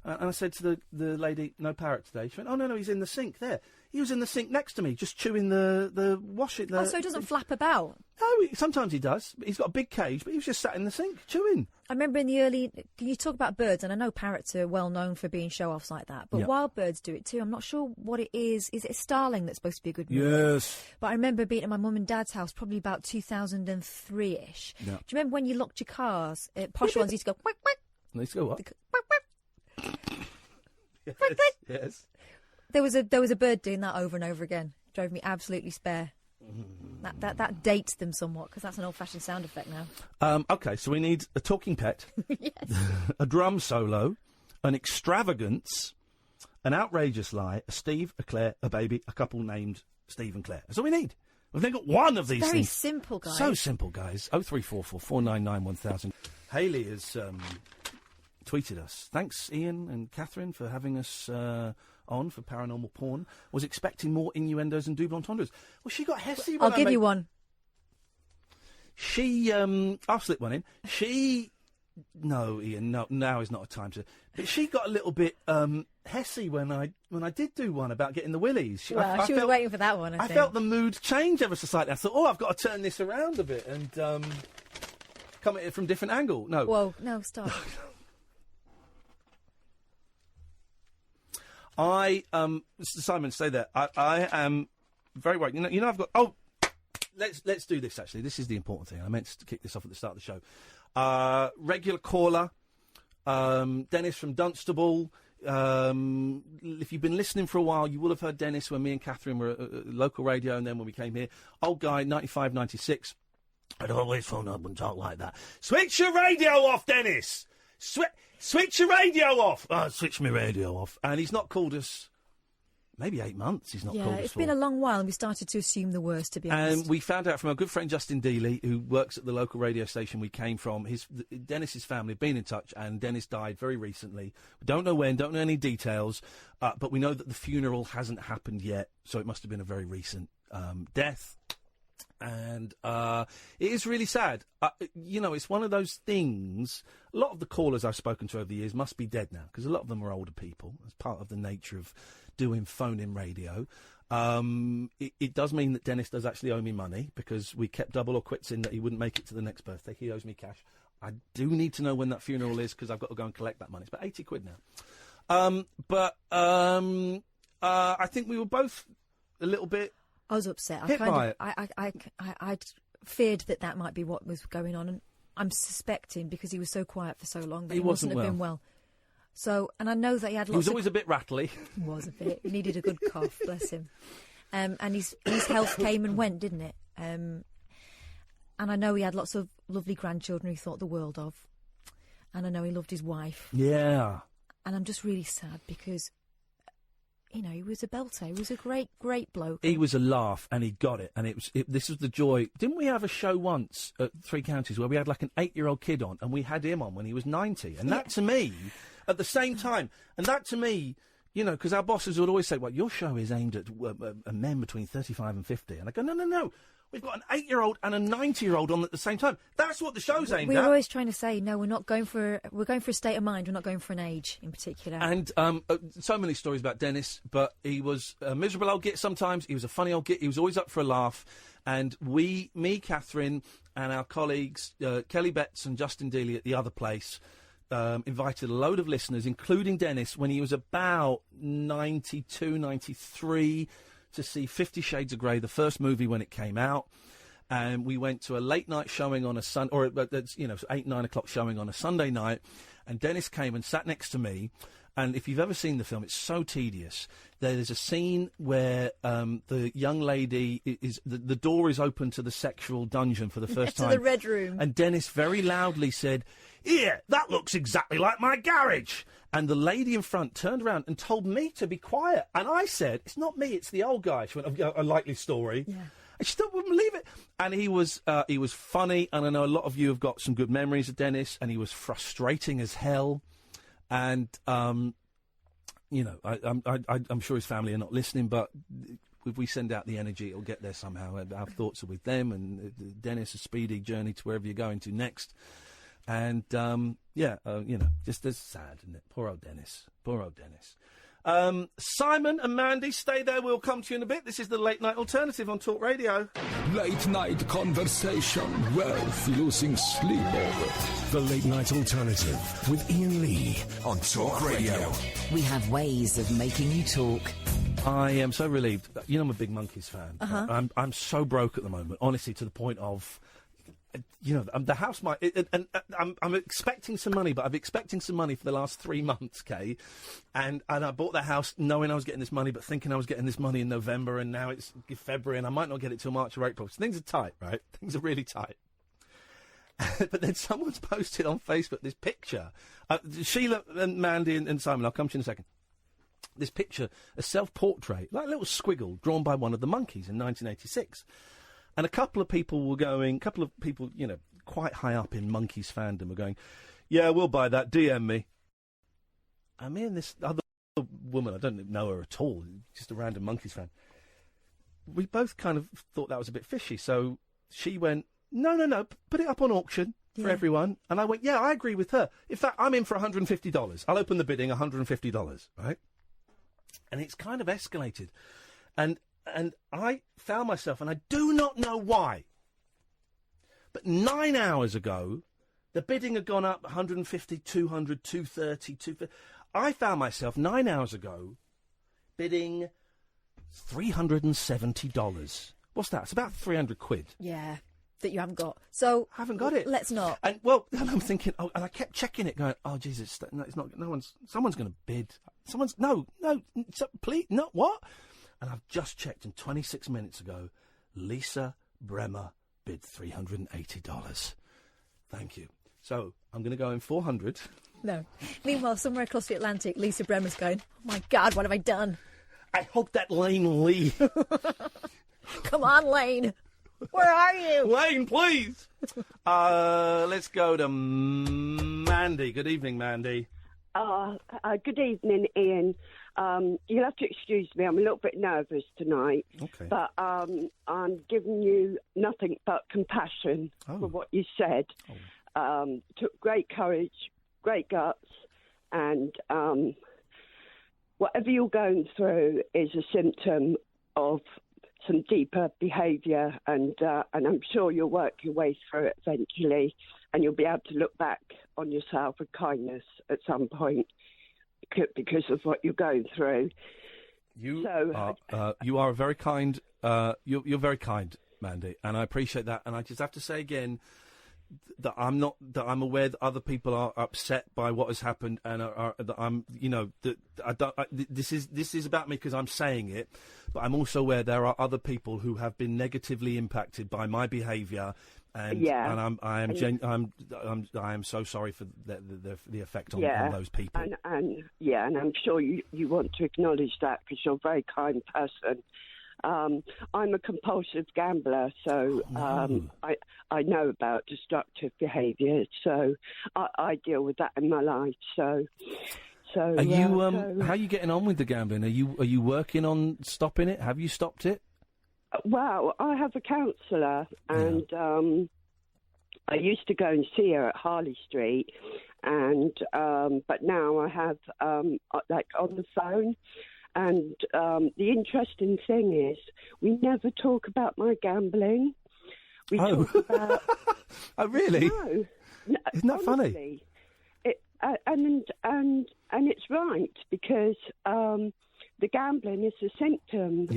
And I said to the lady, no parrot today. She went, oh, no, he's in the sink there. He was in the sink next to me, just chewing the washing. So he doesn't flap about? No, sometimes he does. He's got a big cage, but he was just sat in the sink, chewing. I remember in the early... Can you talk about birds? And I know parrots are well known for being show-offs like that. But wild birds do it too. I'm not sure what it is. Is it a starling that's supposed to be a good bird? Yes. But I remember being at my mum and dad's house probably about 2003-ish. Yeah. Do you remember when you locked your cars? Posh ones used to go... Quack, quack. They used to go what? Quack, quack. Yes. There was a bird doing that over and over again. Drove me absolutely spare. That dates them somewhat because that's an old-fashioned sound effect now. Okay, so we need a talking pet, a drum solo, an extravagance, an outrageous lie, a Steve, a Claire, a baby, a couple named Steve and Claire. That's all we need. We've only got one of these Very things. simple, guys. So simple, guys. 0344 499 1000. Hayley has tweeted us. Thanks, Iain and Catherine, for having us on for Paranormal Porn. Was expecting more innuendos and double entendres. Well, she got Hesse. I'll give you one. She, I'll slip one in. She, no, Iain, no, now is not a time to. But she got a little bit Hesse when I did do one about getting the willies. She was waiting for that one. I think. Felt the mood change ever so slightly. I thought, I've got to turn this around a bit and come at it from a different angle. No. Whoa, no, stop. Simon, stay there. I am very worried. You know, I've got. Oh, let's do this. Actually, this is the important thing. I meant to kick this off at the start of the show. Regular caller, Denis from Dunstable. If you've been listening for a while, you will have heard Denis when me and Catherine were at local radio, and then when we came here. Old guy, 95, 96. I'd always phone up and talk like that. Switch your radio off, Denis. Switch your radio off! Switch my radio off. And he's not called us... Maybe 8 months he's not called us. Yeah, it's been a long while and we started to assume the worst, to be honest. And we found out from our good friend Justin Dealey, who works at the local radio station we came from. Dennis's family have been in touch, and Denis died very recently. We don't know when, don't know any details, but we know that the funeral hasn't happened yet, so it must have been a very recent death. And it is really sad. It's one of those things. A lot of the callers I've spoken to over the years must be dead now, because a lot of them are older people. It's part of the nature of doing phone-in radio. It does mean that Denis does actually owe me money, because we kept double or quits in that he wouldn't make it to the next birthday. He owes me cash. I do need to know when that funeral is, because I've got to go and collect that money. It's about 80 quid now. I think we were both a little bit... I was upset. I feared that might be what was going on, and I'm suspecting because he was so quiet for so long that he wasn't have been well. So, and I know that he had lots. He was always a bit rattly. He was a bit. He needed a good cough, bless him. And his health came and went, didn't it? And I know he had lots of lovely grandchildren he thought the world of, and I know he loved his wife. Yeah. And I'm just really sad because you know, he was a belter. He was a great bloke. He was a laugh, and he got it. And this was the joy. Didn't we have a show once at Three Counties where we had like an 8-year-old kid on, and we had him on when he was 90? And that to me, at the same time, and that to me, you know, because our bosses would always say, well, your show is aimed at men between 35 and 50. And I go, no. We've got an 8-year-old and a 90-year-old on at the same time. That's what the show's aimed at. We're always trying to say, no, we're going for a state of mind. We're not going for an age in particular. And so many stories about Denis, but he was a miserable old git sometimes. He was a funny old git. He was always up for a laugh. And me, Catherine, and our colleagues, Kelly Betts and Justin Dealey at the other place, invited a load of listeners, including Denis, when he was about 92, 93, to see 50 Shades of Grey, the first movie when it came out. And we went to a late night showing on a 8, 9 o'clock showing on a Sunday night. And Denis came and sat next to me. And if you've ever seen the film, it's so tedious. There's a scene where the young lady the door is open to the sexual dungeon for the first time. To the Red Room. And Denis very loudly said, "Yeah, that looks exactly like my garage." And the lady in front turned around and told me to be quiet. And I said, "It's not me, it's the old guy." She went, "A likely story." Yeah. And she still wouldn't believe it. And he was funny, and I know a lot of you have got some good memories of Denis, and he was frustrating as hell. And, you know, I'm sure his family are not listening, but if we send out the energy, it'll get there somehow. Our thoughts are with them, and Denis, a speedy journey to wherever you're going to next. And, you know, just as sad, isn't it? Poor old Denis. Poor old Denis. Simon and Mandy, stay there. We'll come to you in a bit. This is the Late Night Alternative on Talk Radio. Late night conversation worth losing sleep over. The Late Night Alternative with Iain Lee on Talk Radio. We have ways of making you talk. I am so relieved. You know, I'm a big Monkeys fan. Uh-huh. I'm so broke at the moment, honestly, to the point of... You know, the house might... I'm expecting some money, but I've been expecting some money for the last 3 months, Kay. And I bought the house knowing I was getting this money, but thinking I was getting this money in November, and now it's February, and I might not get it till March or April. So things are tight, right? Things are really tight. But then someone's posted on Facebook this picture. Sheila and Mandy and Simon, I'll come to you in a second. This picture, a self-portrait, like a little squiggle drawn by one of the Monkeys in 1986. And a couple of people, you know, quite high up in Monkeys fandom were going, "Yeah, we'll buy that, DM me." And me and this other woman, I don't know her at all, just a random Monkeys fan, we both kind of thought that was a bit fishy. So she went, no, put it up on auction for everyone. And I went, yeah, I agree with her. In fact, I'm in for $150. I'll open the bidding, $150, right? And it's kind of escalated. And I found myself, and I do not know why, but 9 hours ago, the bidding had gone up 150, 200, 230, 250. I found myself 9 hours ago bidding $370. What's that? It's about 300 quid. Yeah, that you haven't got. So I haven't got it. Let's not. And and I'm thinking, and I kept checking it, going, "Oh Jesus, no, it's not. Someone's going to bid. Please, no, what?" And I've just checked, and 26 minutes ago, Lisa Bremer bid $380. Thank you. So I'm going to go in 400. No. Meanwhile, somewhere across the Atlantic, Lisa Bremer's going, "Oh my God, what have I done? I hope that Lane Lee." Come on, Lane. Where are you? Lane, please. Let's go to Mandy. Good evening, Mandy. Good evening, Iain. You'll have to excuse me. I'm a little bit nervous tonight. Okay. But I'm giving you nothing but compassion for what you said. Took great courage, great guts, and whatever you're going through is a symptom of some deeper behaviour, and I'm sure you'll work your way through it eventually, and you'll be able to look back on yourself with kindness at some point because of what you're going through. You are very kind. You're very kind, Mandy, and I appreciate that. And I just have to say again that I'm aware that other people are upset by what has happened, and that I'm, you know, that I don't. This is about me because I'm saying it, but I'm also aware there are other people who have been negatively impacted by my behaviour, And I am so sorry for the effect on those people. And I'm sure you want to acknowledge that because you're a very kind person. I'm a compulsive gambler, so I know about destructive behaviour. So I deal with that in my life. So are you? How are you getting on with the gambling? Are you working on stopping it? Have you stopped it? Well, I have a counsellor, and I used to go and see her at Harley Street, and but now I have like on the phone. And the interesting thing is, we never talk about my gambling. We talk about. Oh, really? No, isn't that honestly, funny? And it's right because. The gambling is a symptom,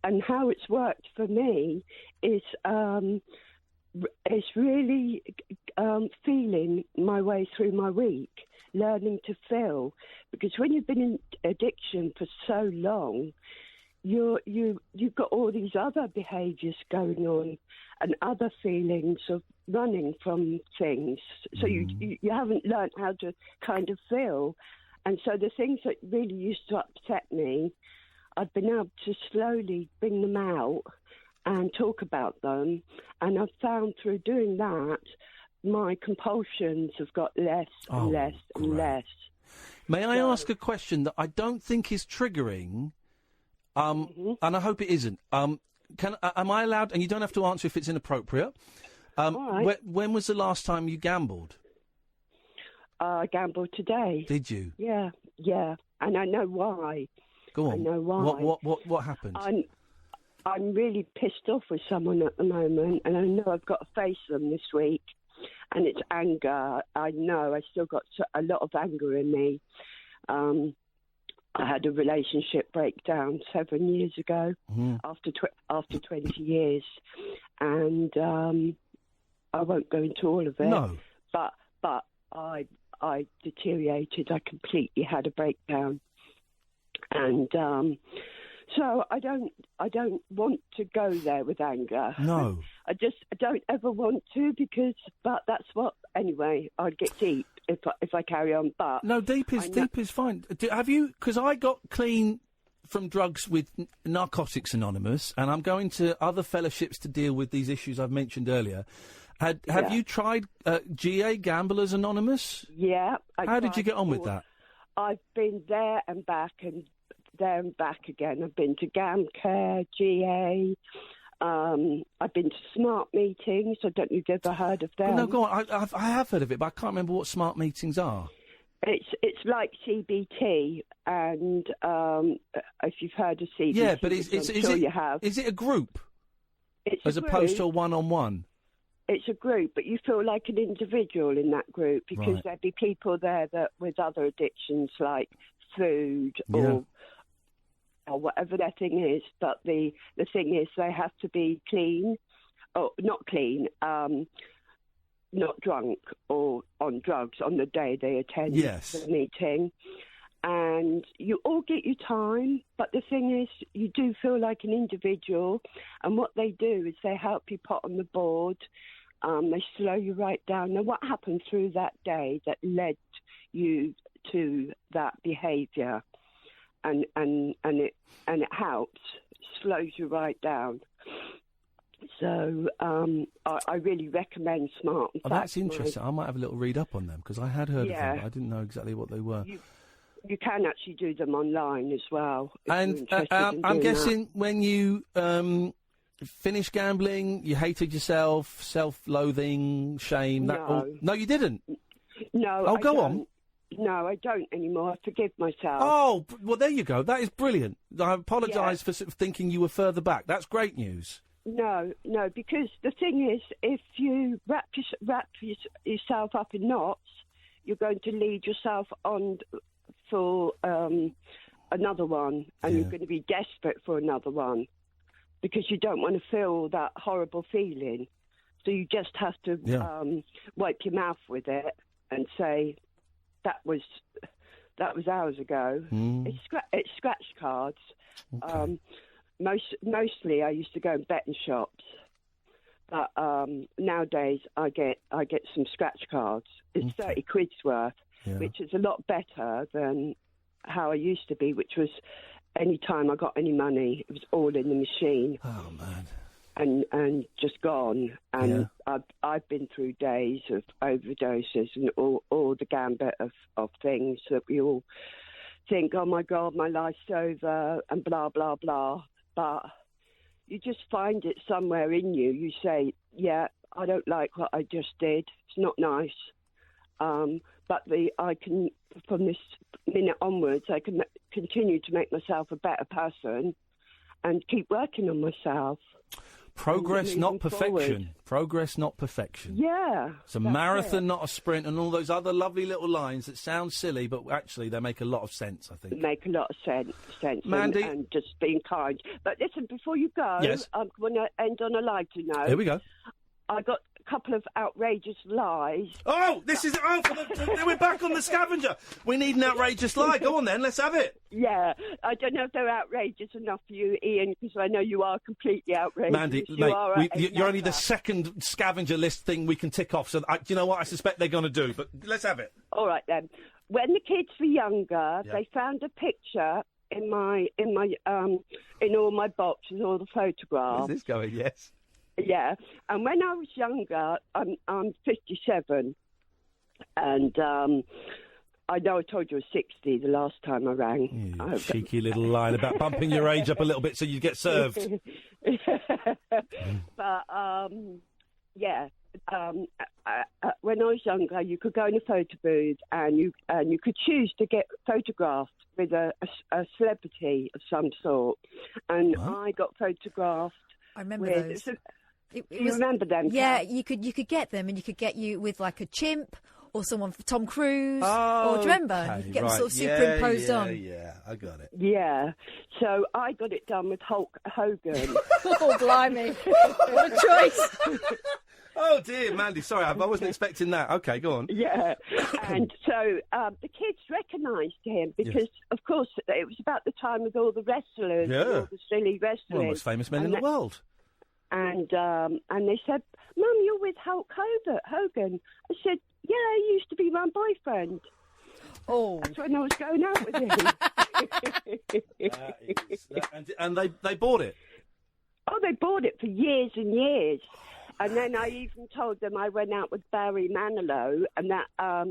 and how it's worked for me is really feeling my way through my week, learning to feel. Because when you've been in addiction for so long, you've got all these other behaviours going on and other feelings of running from things. So you haven't learnt how to kind of feel. And so the things that really used to upset me, I've been able to slowly bring them out and talk about them. And I've found through doing that, my compulsions have got less and less and less. May I ask a question that I don't think is triggering, and I hope it isn't. Am I allowed, and you don't have to answer if it's inappropriate, when was the last time you gambled? I gambled today. Did you? Yeah, and I know why. Go on. I know why. What happened? I'm really pissed off with someone at the moment, and I know I've got to face them this week. And it's anger. I know I still got a lot of anger in me. I had a relationship breakdown 7 years ago after 20 years, and I won't go into all of it. No, but I deteriorated. I completely had a breakdown, and so I don't want to go there with anger. No, I don't ever want to but that's what anyway. I'd get deep if I carry on. But no, deep is fine. Have you? Because I got clean from drugs with Narcotics Anonymous, and I'm going to other fellowships to deal with these issues I've mentioned earlier. Have you tried GA, Gamblers Anonymous? Yeah. How did you get on with that? I've been there and back and there and back again. I've been to GamCare, GA. I've been to Smart Meetings. I don't know if you've ever heard of them. Well, no, go on. I have heard of it, but I can't remember what Smart Meetings are. It's like CBT, and if you've heard of CBT, yeah, but you have. Is it a group? It's as opposed to a one-on-one. It's a group, but you feel like an individual in that group because there'd be people there that with other addictions like food or whatever their thing is. But the thing is, they have to be clean, or not clean, not drunk or on drugs on the day they attend the meeting. And you all get your time, but the thing is, you do feel like an individual. And what they do is they help you put on the board. They slow you right down. Now, what happened through that day that led you to that behaviour? And it helps, slows you right down. So I really recommend Smart. That's interesting. I might have a little read up on them because I had heard of them, but I didn't know exactly what they were. You can actually do them online as well. And I'm guessing when you finished gambling, you hated yourself, self-loathing, shame. No, you didn't. No. Oh, go on. No, I don't anymore. I forgive myself. Oh, well, there you go. That is brilliant. I apologise for sort of thinking you were further back. That's great news. No, because the thing is, if you wrap yourself up in knots, you're going to lead yourself on for another one, and you're going to be desperate for another one because you don't want to feel that horrible feeling. So you just have to wipe your mouth with it and say, that was hours ago. It's scratch cards. Okay. Mostly I used to go in betting shops, But nowadays I get some scratch cards. It's 30 quid's worth, which is a lot better than how I used to be, which was any time I got any money, it was all in the machine. Oh, man. And just gone. And I've been through days of overdoses and all the gambit of things that we all think, oh, my God, my life's over and blah, blah, blah. But you just find it somewhere in you. You say, yeah, I don't like what I just did. It's not nice. But I can, from this minute onwards, I can continue to make myself a better person and keep working on myself. Progress, not perfection. Forward. Progress, not perfection. Yeah. It's a marathon, not a sprint, and all those other lovely little lines that sound silly, but actually they make a lot of sense, I think. They make a lot of sense Mandy? and just being kind. But listen, before you go, Yes. I want to end on a lighter note. Here we go. I got a couple of outrageous lies. Oh, this is... Oh, we're back on the scavenger. We need an outrageous lie. Go on, then. Let's have it. Yeah. I don't know if they're outrageous enough for you, Ian, because I know you are completely outrageous. Mandy, You mate, are you're only the second scavenger list thing we can tick off, so do you know what I suspect they're going to do, but let's have it. All right, then. When the kids were younger, they found a picture in all my boxes, all the photographs. Where's this going? Yes. Yeah, and when I was younger, I'm 57, and I know I told you I was 60 the last time I rang. Cheeky little line about bumping your age up a little bit so you get served. But, when I was younger, you could go in a photo booth and you could choose to get photographed with a celebrity of some sort. And I got photographed. I remember with, those. You remember them? Yeah, you could get them, and you could get you with like a chimp or someone for Tom Cruise. Or do you remember? You could get them sort of superimposed on. Yeah, I got it. Yeah, so I got it done with Hulk Hogan. Oh, blimey! What a choice! Oh dear, Mandy. Sorry, I wasn't expecting that. Okay, go on. Yeah, and so the kids recognised him because, of course, it was about the time with all the wrestlers, and all the silly wrestlers. One of the most famous men in the world. And they said, Mum, you're with Hulk Hogan. I said, yeah, he used to be my boyfriend. Oh. That's when I was going out with him. And they bought it? Oh, they bought it for years and years. And then I even told them I went out with Barry Manilow and that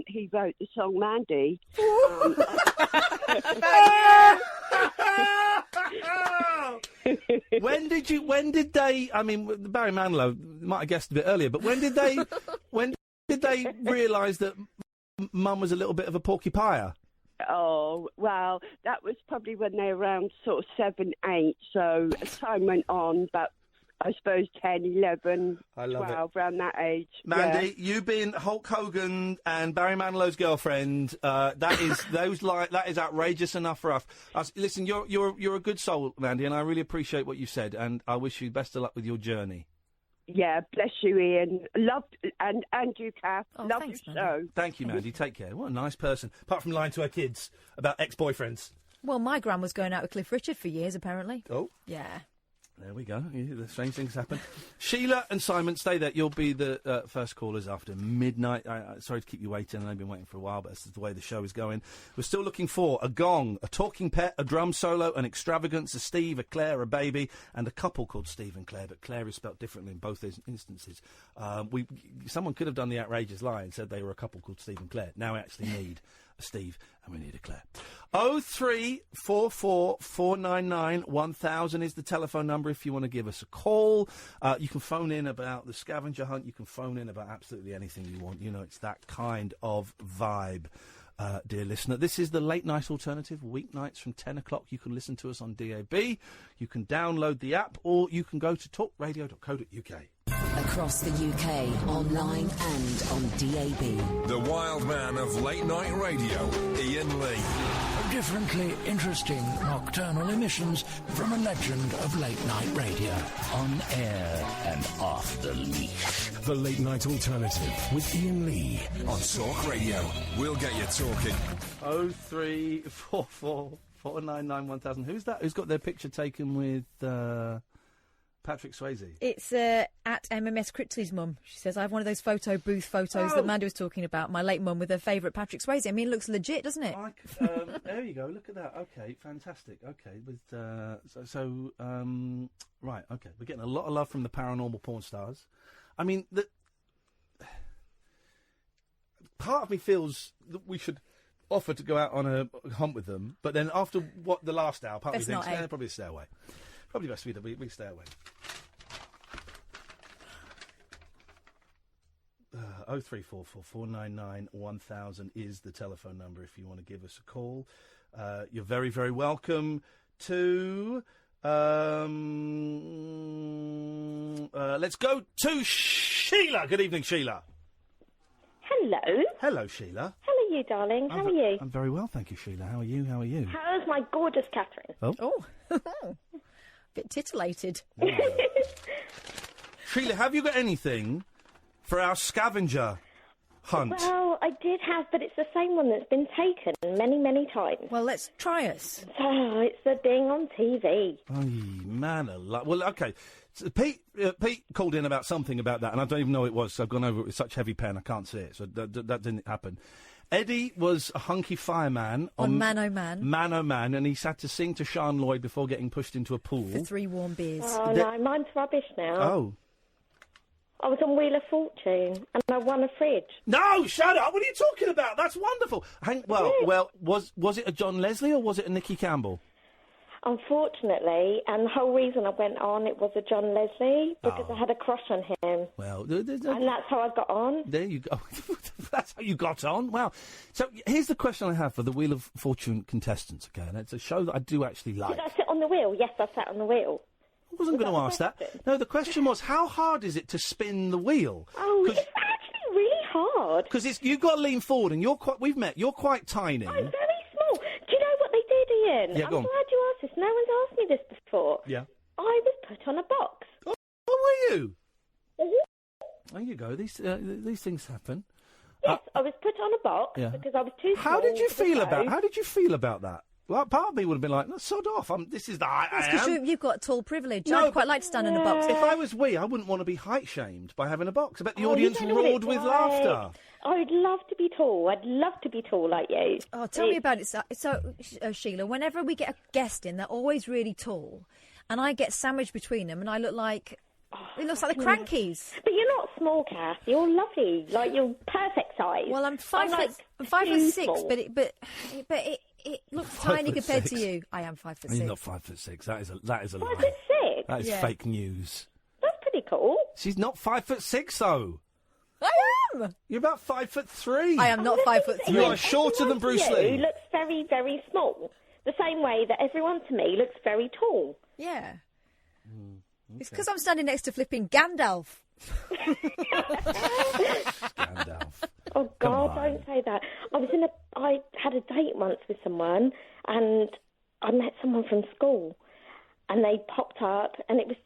he wrote the song Mandy. When did they, I mean, Barry Manilow might have guessed a bit earlier, but when did they realise that Mum was a little bit of a porcupine? Oh, well, that was probably when they were around sort of 7, 8. So as time went on, but I suppose 10, 11, 12, around that age. Mandy, you being Hulk Hogan and Barry Manilow's girlfriend, that is outrageous enough for us. Listen, you're a good soul, Mandy, and I really appreciate what you said, and I wish you best of luck with your journey. Yeah, bless you, Ian. Loved, and you, Kath. Love your show. Thank you, Mandy. Take care. What a nice person. Apart from lying to her kids about ex-boyfriends. Well, my gran was going out with Cliff Richard for years, apparently. Oh. Yeah. There we go. Yeah, the strange things happen. Sheila and Simon, stay there. You'll be the first callers after midnight. Sorry to keep you waiting. I know you've been waiting for a while, but this is the way the show is going. We're still looking for a gong, a talking pet, a drum solo, an extravagance, a Steve, a Claire, a baby, and a couple called Steve and Claire, but Claire is spelt differently in both instances. Someone could have done the outrageous lie and said they were a couple called Steve and Claire. Now we actually need a Steve and we need a Claire. 0344 499 1000 is the telephone number if you want to give us a call. You can phone in about the scavenger hunt. You can phone in about absolutely anything you want. You know, it's that kind of vibe, dear listener. This is the Late Night Alternative, weeknights from 10 o'clock. You can listen to us on DAB. You can download the app, or you can go to talkradio.co.uk. Across the UK, online and on DAB. The wild man of late night radio, Iain Lee. Differently interesting nocturnal emissions from a legend of late night radio. On air and off the leash. The Late Night Alternative with Iain Lee on Talk Radio. We'll get you talking. 0344 499 1000. Who's that? Who's got their picture taken with Patrick Swayze? It's at MMS Critchley's mum. She says, I have one of those photo booth photos that Mandy was talking about, my late mum with her favourite Patrick Swayze. I mean, it looks legit, doesn't it? There you go, look at that. Okay, fantastic. Okay, with right, okay. We're getting a lot of love from the Paranormal Pornstars. I mean, part of me feels that we should offer to go out on a hunt with them, but then after the last hour, part of me thinks, probably stay away. Probably best we stay away. 0344 499 1000 is the telephone number if you want to give us a call. You're very, very welcome to... let's go to Sheila. Good evening, Sheila. Hello. Hello, Sheila. How are you, darling? How are you? I'm very well, thank you, Sheila. How are you? How's my gorgeous Catherine? Oh. Bit titillated. Sheila, have you got anything for our scavenger hunt? Well, I did have, but it's the same one that's been taken many, many times. Well, let's try us. Oh, it's the thing on TV. Oh, man alive. Well, okay. So Pete called in about something about that, and I don't even know what it was, so I've gone over it with such heavy pen I can't see it, so that didn't happen. Eddie was a hunky fireman on Man O' Man. Man O' Man, and he had to sing to Sean Lloyd before getting pushed into a pool. For 3 warm beers. Oh, no, mine's rubbish now. Oh. I was on Wheel of Fortune, and I won a fridge. No, shut up! What are you talking about? That's wonderful. Well, was it a John Leslie or was it a Nicky Campbell? Unfortunately, and the whole reason I went on, it was a John Leslie, because I had a crush on him. Well, and that's how I got on. There you go. That's how you got on. Wow. So here's the question I have for the Wheel of Fortune contestants. Okay, and it's a show that I do actually like. Did I sit on the wheel? Yes, I sat on the wheel. I wasn't going to ask that. No, the question was, how hard is it to spin the wheel? Oh, it's actually really hard. Because you've got to lean forward, and you're quite tiny. I'm very small. Do you know what they did, Ian? Yeah, go on. I'm glad you asked this. No one's asked me this before. Yeah. I was put on a box. Oh, were you? Mm-hmm. There you go. These things happen. Yes, I was put on a box because I was too small. How did you feel about that? Well, part of me would have been like, no, sod off. This is the height I am. Because you've got tall privilege. I'd quite like to stand in a box. If I was I wouldn't want to be height shamed by having a box. I bet the audience roared with laughter. I'd love to be tall. I'd love to be tall like you. Oh, tell me about it. So, Sheila, whenever we get a guest in, they're always really tall. And I get sandwiched between them and I look like... it looks like the Crankies. But you're not small, Kath. You're lovely. Like, you're perfect size. Well, I'm 5'6", but it looks tiny compared to you. I am 5'6". He's not 5'6". That is a lie. 5'6"? That is fake news. That's pretty cool. She's not 5'6", though. I am. You're about 5'3". I am not 5'3". You are shorter than Bruce Lee. You looks very, very small. The same way that everyone to me looks very tall. Yeah. It's because I'm standing next to flipping Gandalf. Gandalf. Oh God! Don't say that. I had a date once with someone, and I met someone from school, and they popped up, and it was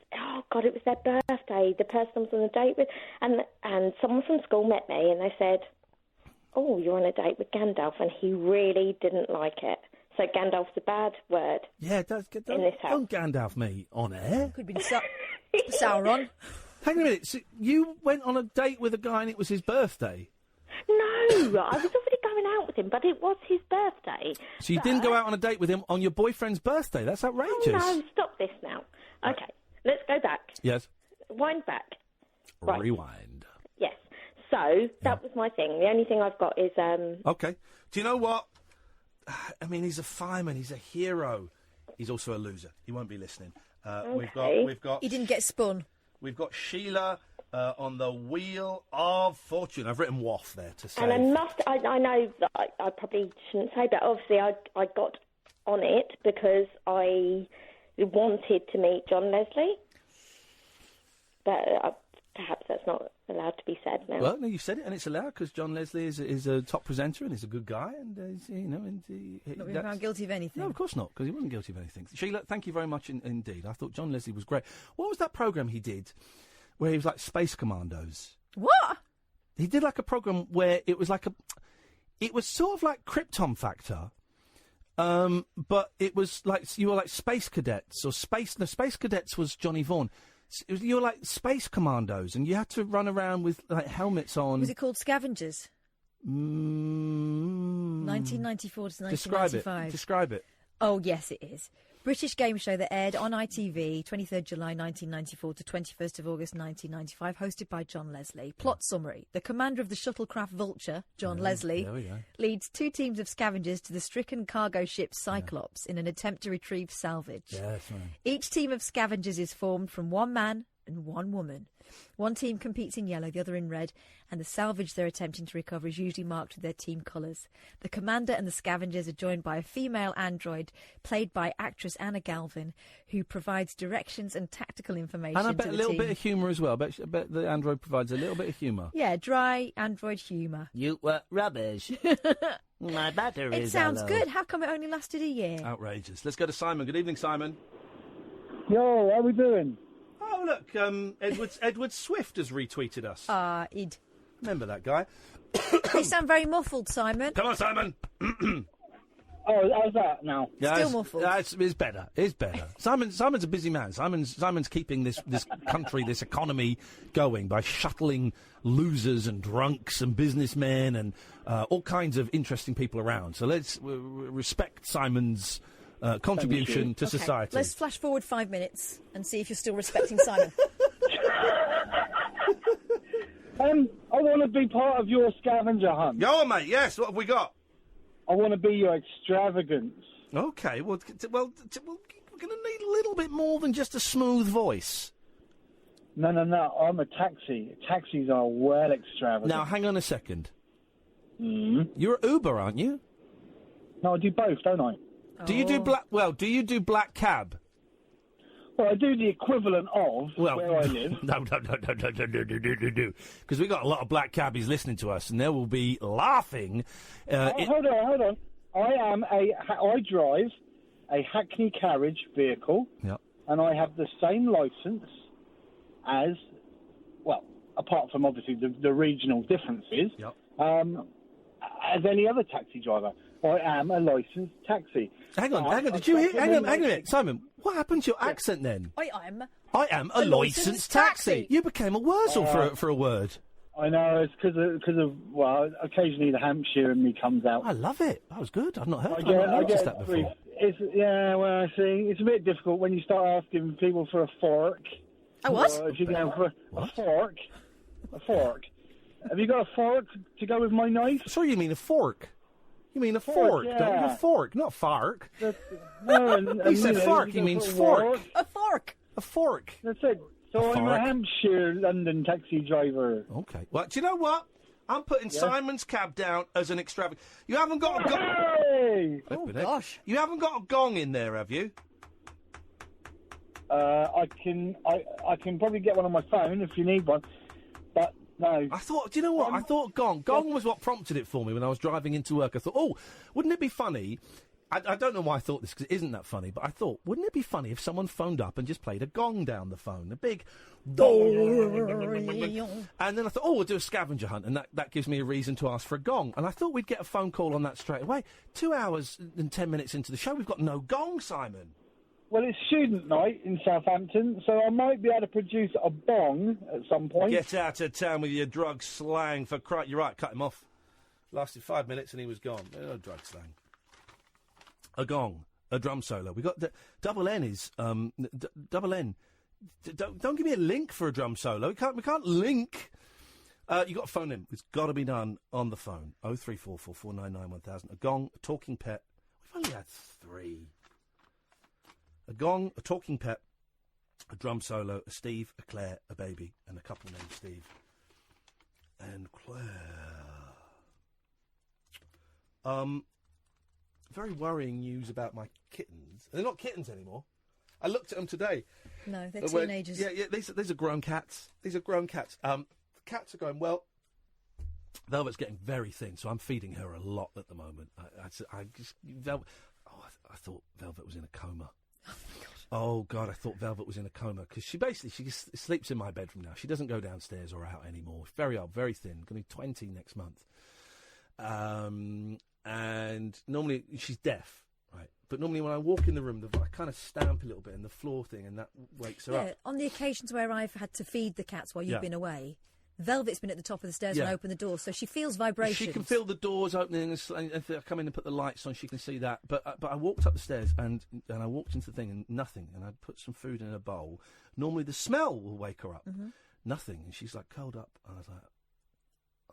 it was their birthday. The person I was on a date with, and someone from school met me, and they said, "Oh, you're on a date with Gandalf," and he really didn't like it. So Gandalf's a bad word. Yeah, don't Gandalf me on air. Could be Sauron. Hang on a minute. So you went on a date with a guy and it was his birthday? No, I was already going out with him, but it was his birthday. So you didn't go out on a date with him on your boyfriend's birthday? That's outrageous. Oh, no, stop this now. Okay, let's go back. Yes. Wind back. Right. Rewind. Yes. So that was my thing. The only thing I've got is... Okay. Do you know what? I mean, he's a fireman. He's a hero. He's also a loser. He won't be listening. Okay. We've got. He didn't get spun. We've got Sheila on the Wheel of Fortune. I've written WAF there to say. And I know that I probably shouldn't say, but obviously I got on it because I wanted to meet John Leslie. But perhaps that's not allowed to be said now. Well, no, you said it, and it's allowed because John Leslie is a top presenter and he's a good guy, and not being found guilty of anything. No, of course not, because he wasn't guilty of anything. Sheila, thank you very much indeed. I thought John Leslie was great. What was that program he did where he was like Space Commandos? What? He did like a program where it was sort of like Krypton Factor. But it was like you were like space cadets or space. No, space cadets was Johnny Vaughan. You were like space commandos, and you had to run around with like helmets on. Was it called Scavengers? 1994 to 1995. Describe it. Oh, yes, it is. British game show that aired on ITV 23rd July 1994 to 21st of August 1995, hosted by John Leslie. Plot summary. The commander of the shuttlecraft Vulture, John Leslie, leads 2 teams of scavengers to the stricken cargo ship Cyclops in an attempt to retrieve salvage. Yes, man. Each team of scavengers is formed from 1 man and 1 woman. One team competes in yellow, the other in red, and the salvage they're attempting to recover is usually marked with their team colours. The commander and the scavengers are joined by a female android, played by actress Anna Galvin, who provides directions and tactical information And I bet to a the little team. bit of humour as well. I bet the android provides a little bit of humour. Yeah, dry android humour. You were rubbish. My battery It sounds good. How come it only lasted a year? Outrageous. Let's go to Simon. Good evening, Simon. Yo, how we doing? Oh, look, Edward Swift has retweeted us. Id. Remember that guy? You sound very muffled, Simon. Come on, Simon. Oh, how's that now? Still muffled. It's better. It's better. Simon's a busy man. Simon's keeping this country, this economy going by shuttling losers and drunks and businessmen and all kinds of interesting people around. So let's respect Simon's contribution to society. Let's flash forward 5 minutes and see if you're still respecting Simon. I want to be part of your scavenger hunt. Go on, mate. Yes, what have we got? I want to be your extravagance. Okay, well, we're going to need a little bit more than just a smooth voice. No, I'm a taxi. Taxis are well extravagant. Now, hang on a second. Mm. You're at Uber, aren't you? No, I do both, don't I? Do you do black? Well, do you do black cab? Well, I do the equivalent of where I live. No. Because we got a lot of black cabbies listening to us, and they will be laughing. Hold on. I drive a Hackney carriage vehicle, and I have the same licence as, well, apart from obviously the regional differences, as any other taxi driver. I am a licensed taxi. Hang on. Did you hear? Hang on a minute, Simon. What happened to your accent then? I am a licensed taxi. You became a Wurzel for a word. I know, it's because of, well, occasionally the Hampshire in me comes out. I love it. That was good. I've not heard that before. I see. It's a bit difficult when you start asking people for a fork. A what? If you're going for a fork. A fork. Have you got a fork to go with my knife? Sorry, you mean a fork? You mean a fork, don't you? A fork, not fark. He said fork, he means fork. A fork. A fork. That's it. So I'm a Hampshire London taxi driver. Okay. Well, do you know what? I'm putting Simon's cab down as an extravagant. You haven't got a gong. Hey! Oh, gosh. You haven't got a gong in there, have you? I can probably get one on my phone if you need one, but no. I thought, do you know what? I thought gong. Gong was what prompted it for me when I was driving into work. I thought, oh, wouldn't it be funny? I don't know why I thought this, because it isn't that funny, but I thought, wouldn't it be funny if someone phoned up and just played a gong down the phone? A big... And then I thought, oh, we'll do a scavenger hunt, and that gives me a reason to ask for a gong. And I thought we'd get a phone call on that straight away. 2 hours and 10 minutes into the show, we've got no gong, Simon. Well, it's student night in Southampton, so I might be able to produce a bong at some point. Get out of town with your drug slang for Christ. You're right, cut him off. Lasted 5 minutes and he was gone. No drug slang. A gong, a drum solo. We got double N is double N. Don't give me a link for a drum solo. We can't link. You got to phone him. It's got to be done on the phone. 03444991000. A gong, a talking pet. We've only had 3. A gong, a talking pet, a drum solo, a Steve, a Claire, a baby, and a couple named Steve and Claire. Very worrying news about my kittens. They're not kittens anymore. I looked at them today. No, they're teenagers. Yeah, these are grown cats. These are grown cats. The cats are going, well, Velvet's getting very thin, so I'm feeding her a lot at the moment. I thought Velvet was in a coma. Oh, God, I thought Velvet was in a coma, because she just sleeps in my bedroom now. She doesn't go downstairs or out anymore. Very old, very thin. Going to be 20 next month. And normally she's deaf. right? But normally when I walk in the room, I kind of stamp a little bit in the floor thing, and that wakes her up. On the occasions where I've had to feed the cats while you've been away, Velvet's been at the top of the stairs when I open the door, so she feels vibrations. She can feel the doors opening, and if I come in and put the lights on, she can see that. But I walked up the stairs, and I walked into the thing, and nothing. And I'd put some food in a bowl. Normally the smell will wake her up. Mm-hmm. Nothing. And she's like curled up. And I was like,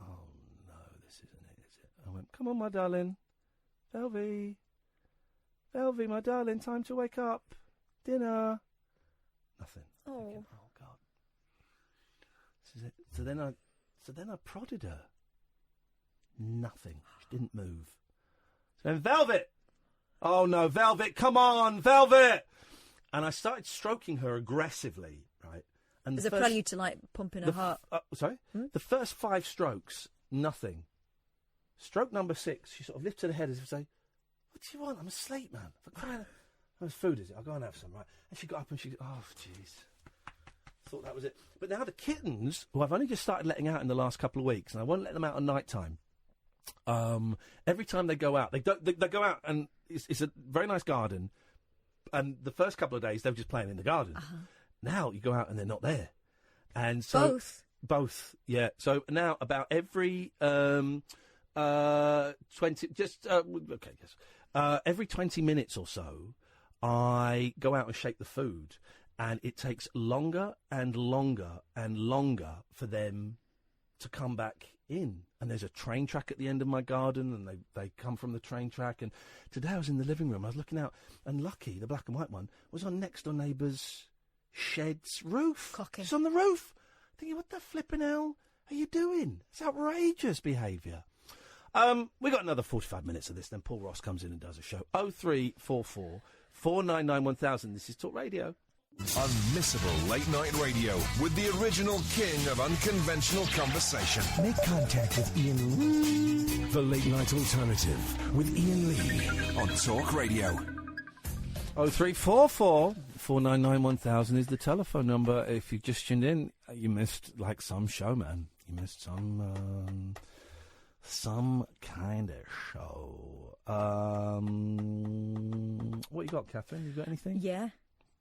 oh, no, this isn't it, is it? I went, come on, my darling. Velvie, my darling, time to wake up. Dinner. Nothing. Oh. Thinking, oh, God. This is it. So then I prodded her. Nothing. She didn't move. So then, Velvet! Oh, no, Velvet, come on, Velvet! And I started stroking her aggressively, right? And As a prelude to, like, pumping her heart. Sorry? The first 5 strokes, nothing. Stroke number 6, she sort of lifted her head as if to say, what do you want? I'm asleep, man. How much food is it? I'll go and have some, right? And she got up and she, oh, jeez. Thought that was it. But now the kittens, who I've only just started letting out in the last couple of weeks, and I won't let them out at night time. Every time they go out, they go out, and it's a very nice garden. And the first couple of days, they were just playing in the garden. Now you go out and they're not there. And so both, yeah. So now about every 20, every 20 minutes or so, I go out and shake the food. And it takes longer and longer and longer for them to come back in. And there's a train track at the end of my garden, and they come from the train track. And today I was in the living room, I was looking out, and Lucky, the black and white one, was on next door neighbour's shed's roof. Cocking. She's on the roof. Thinking, what the flipping hell are you doing? It's outrageous behaviour. We got another 45 minutes of this, then Paul Ross comes in and does a show. 0344 499 1000. This is Talk Radio. Unmissable late night radio with the original king of unconventional conversation. Make contact with Iain Lee. The Late Night Alternative with Iain Lee on Talk Radio. 0344 499 1000 is the telephone number. If you've just tuned in, you missed like some show, man. You missed some kind of show. What you got, Catherine? You got anything? Yeah.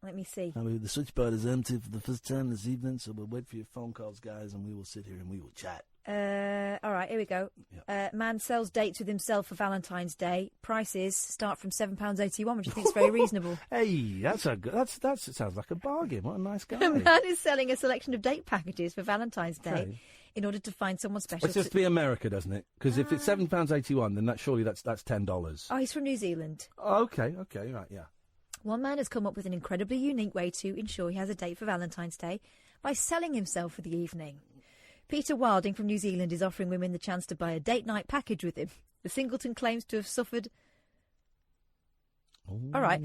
Let me see. The switchboard is empty for the first time this evening, so we'll wait for your phone calls, guys, and we will sit here and we will chat. All right, here we go. Yep. Man sells dates with himself for Valentine's Day. Prices start from £7.81, which I think is very reasonable. Hey, that sounds like a bargain. What a nice guy. A man is selling a selection of date packages for Valentine's Day in order to find someone special. It's just to be America, doesn't it? Because if it's £7.81, then that's $10. Oh, he's from New Zealand. Oh, okay, right, yeah. One man has come up with an incredibly unique way to ensure he has a date for Valentine's Day by selling himself for the evening. Peter Wilding from New Zealand is offering women the chance to buy a date night package with him. The singleton claims to have suffered... a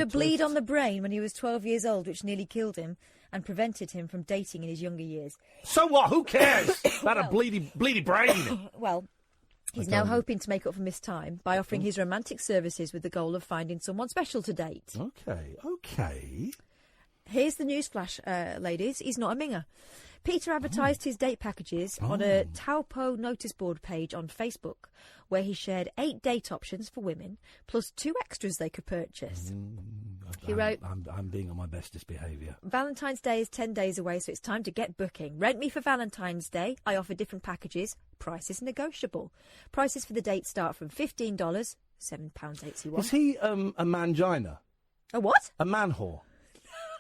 bleed on the brain when he was 12 years old, which nearly killed him and prevented him from dating in his younger years. So what? Who cares about a bleedy brain? Well... He's now hoping to make up for missed time by offering his romantic services with the goal of finding someone special to date. Okay. Here's the news flash, ladies. He's not a minger. Peter advertised his date packages on a Taupo notice board page on Facebook, where he shared 8 date options for women, plus 2 extras they could purchase. He wrote, I'm being on my bestest behaviour. Valentine's Day is 10 days away, so it's time to get booking. Rent me for Valentine's Day. I offer different packages. Price is negotiable. Prices for the date start from $15, £7.81. Is he a mangina? A what? A man whore?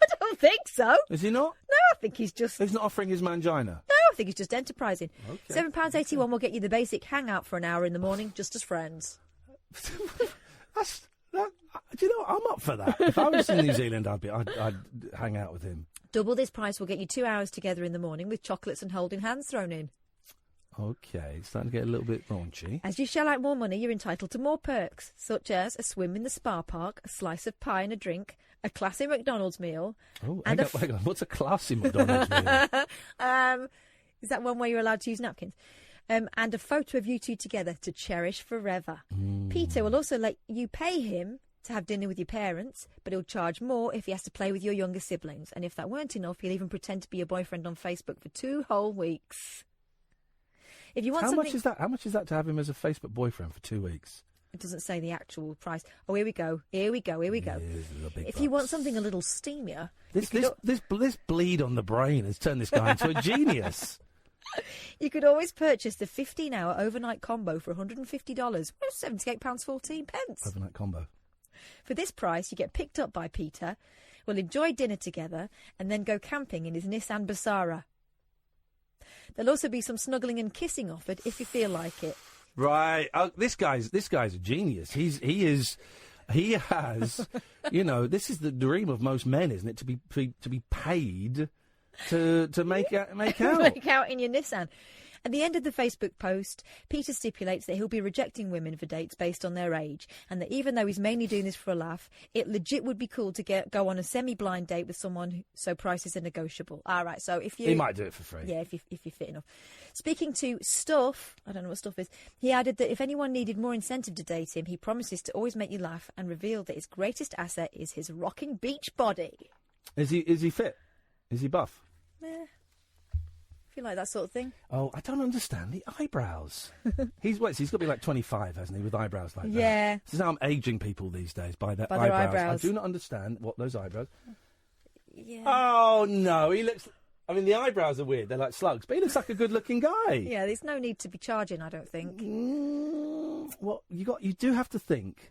I don't think so. Is he not? No, I think he's just... He's not offering his mangina? No, I think he's just enterprising. Okay. £7.81 will get you the basic hangout for an hour in the morning, just as friends. Do you know what? I'm up for that. If I was in New Zealand, I'd hang out with him. Double this price will get you 2 hours together in the morning with chocolates and holding hands thrown in. Okay, it's starting to get a little bit raunchy. As you shell out more money, you're entitled to more perks, such as a swim in the spa park, a slice of pie and a drink, a classy McDonald's meal. Oh, hang on. What's a classy McDonald's meal? Is that one where you're allowed to use napkins? And a photo of you two together to cherish forever. Peter will also let you pay him to have dinner with your parents, but he'll charge more if he has to play with your younger siblings. And if that weren't enough, he'll even pretend to be your boyfriend on Facebook for 2 whole weeks. If you want How much is that to have him as a Facebook boyfriend for 2 weeks? It doesn't say the actual price. Oh, here we go. Here we go. If you want something a little steamier... This bleed on the brain has turned this guy into a genius. You could always purchase the 15-hour overnight combo for $150. That's £78.14. Overnight combo. For this price, you get picked up by Peter, will enjoy dinner together, and then go camping in his Nissan Basara. There'll also be some snuggling and kissing offered if you feel like it. Right. This guy's a genius. He has, this is the dream of most men, isn't it? To be paid to make out. Make out in your Nissan. At the end of the Facebook post, Peter stipulates that he'll be rejecting women for dates based on their age, and that even though he's mainly doing this for a laugh, it legit would be cool to go on a semi-blind date with someone, so prices are negotiable. All right, so if you... He might do it for free. Yeah, if you're fit enough. Speaking to Stuff, I don't know what Stuff is, he added that if anyone needed more incentive to date him, he promises to always make you laugh, and revealed that his greatest asset is his rocking beach body. Is he fit? Is he buff? You like that sort of thing? Oh, I don't understand the eyebrows. He's got to be like 25, hasn't he, with eyebrows like that? Yeah. This is how I'm aging people these days, by their eyebrows. eyebrows. I do not understand what those eyebrows... Yeah. Oh, no, he looks... I mean, the eyebrows are weird. They're like slugs, but he looks like a good-looking guy. Yeah, there's no need to be charging, I don't think. Well, you do have to think,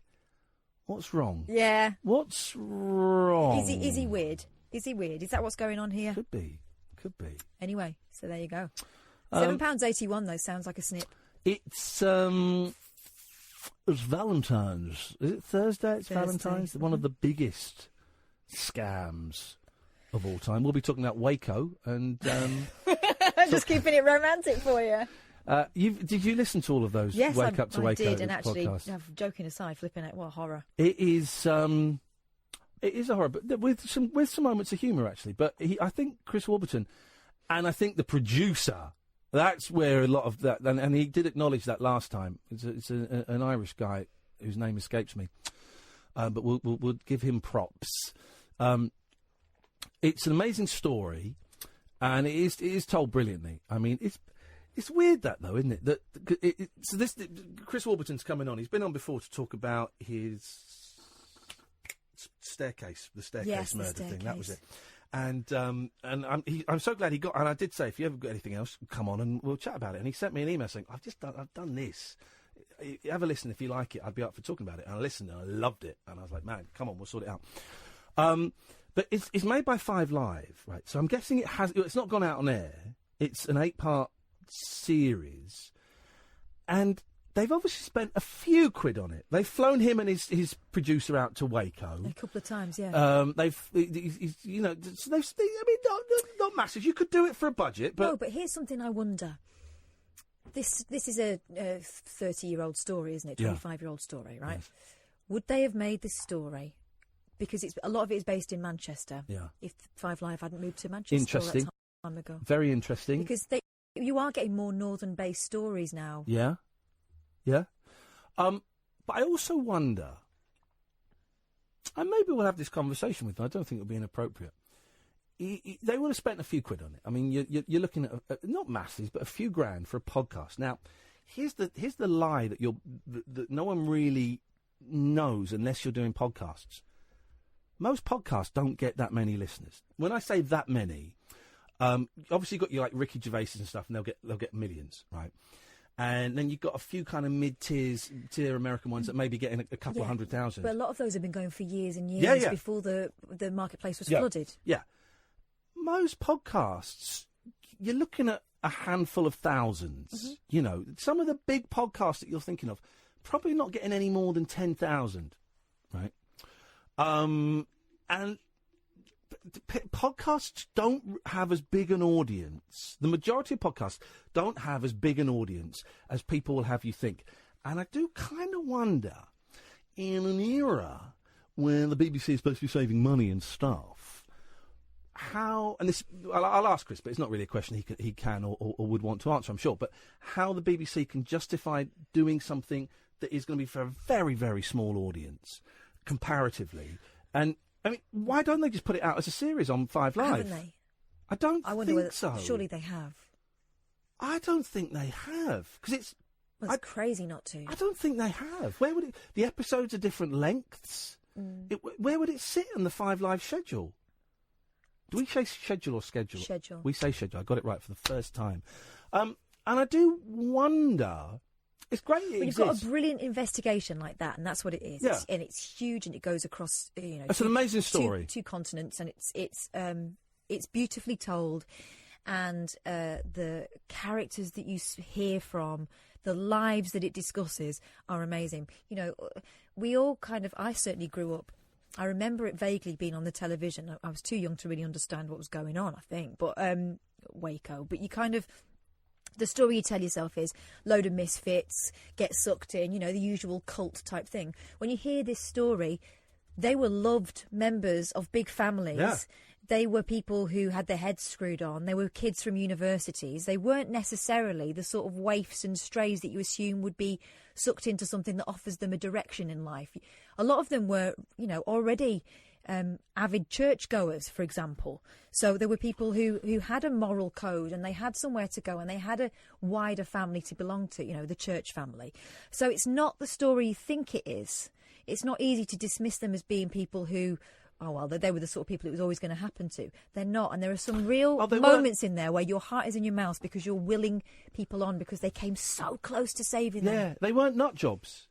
what's wrong? Yeah. What's wrong? Is he weird? Is he weird? Is that what's going on here? Could be. Anyway, so there you go. £7.81 though sounds like a snip. It's Valentine's. Is it Thursday? It's Valentine's. One of the biggest scams of all time. We'll be talking about Waco and. Just keeping it romantic for you. Did you listen to all of those? Yes, Wake Up to Waco. I did, and actually, podcasts? joking aside, flipping out, what a horror! It is a horror, but with some moments of humour actually. But I think Chris Warburton, and I think the producer, that's where a lot of that, and he did acknowledge that last time. It's an Irish guy whose name escapes me, but we'll give him props. It's an amazing story, and it is told brilliantly. I mean, it's weird that though, isn't it? Chris Warburton's coming on. He's been on before to talk about his the staircase murder thing. That was it. And I'm so glad he got. And I did say, if you ever got anything else, come on and we'll chat about it. And he sent me an email saying, I've done this. Have a listen if you like it. I'd be up for talking about it. And I listened and I loved it. And I was like, man, come on, we'll sort it out. But it's made by 5 Live, right? So I'm guessing it's not gone out on air. It's an 8-part series, and they've obviously spent a few quid on it. They've flown him and his producer out to Waco a couple of times, yeah. Not massive. You could do it for a budget, but no. But here's something I wonder. This is a 30-year-old story, isn't it? 25-year-old story, right? Yes. Would they have made this story? Because a lot of it is based in Manchester. Yeah. If 5 Live hadn't moved to Manchester interesting. All that time ago. Very interesting. Because you are getting more northern-based stories now. Yeah. Yeah. But I also wonder, and maybe we'll have this conversation with them, I don't think it'll be inappropriate. They would have spent a few quid on it. I mean, you're looking at, not masses, but a few grand for a podcast. Now, here's the lie that no one really knows unless you're doing podcasts. Most podcasts don't get that many listeners. When I say that many, obviously you've got your like Ricky Gervais and stuff, and they'll get millions, right? And then you've got a few kind of mid-tier American ones that may be getting a couple of 100,000. But a lot of those have been going for years and years before the marketplace was flooded. Yeah. Most podcasts, you're looking at a handful of thousands. Mm-hmm. You know, some of the big podcasts that you're thinking of, probably not getting any more than 10,000, right? And podcasts don't have as big an audience. The majority of podcasts don't have as big an audience as people will have you think. And I do kind of wonder, in an era when the BBC is supposed to be saving money and stuff, how, and this, I'll ask Chris, but it's not really a question he can or would want to answer, I'm sure, but how the BBC can justify doing something that is going to be for a very, very small audience, comparatively. And I mean, why don't they just put it out as a series on 5 Live? Haven't they? I wonder think so. Surely they have. I don't think they have, because Well, it's crazy not to. I don't think they have. Where would it... The episodes are different lengths. Where would it sit on the 5 Live schedule? Do we say schedule or schedule? Schedule. We say schedule. I got it right for the first time. And I do wonder... It's great it When exists. you've got a brilliant investigation like that, and that's what it is. Yeah. And it's huge, and it goes across, It's an amazing story. Two continents, and it's beautifully told, and the characters that you hear from, the lives that it discusses are amazing. We all I certainly grew up. I remember it vaguely being on the television. I was too young to really understand what was going on, I think, but Waco. But you the story you tell yourself is load of misfits, get sucked in, the usual cult type thing. When you hear this story, they were loved members of big families. Yeah. They were people who had their heads screwed on. They were kids from universities. They weren't necessarily the sort of waifs and strays that you assume would be sucked into something that offers them a direction in life. A lot of them were, already avid churchgoers, for example. So there were people who had a moral code, and they had somewhere to go, and they had a wider family to belong to, the church family. So it's not the story you think it is. It's not easy to dismiss them as being people who, they were the sort of people it was always going to happen to. They're not, and there are some real moments in there where your heart is in your mouth because you're willing people on because they came so close to saving them. Yeah, they weren't nut jobs.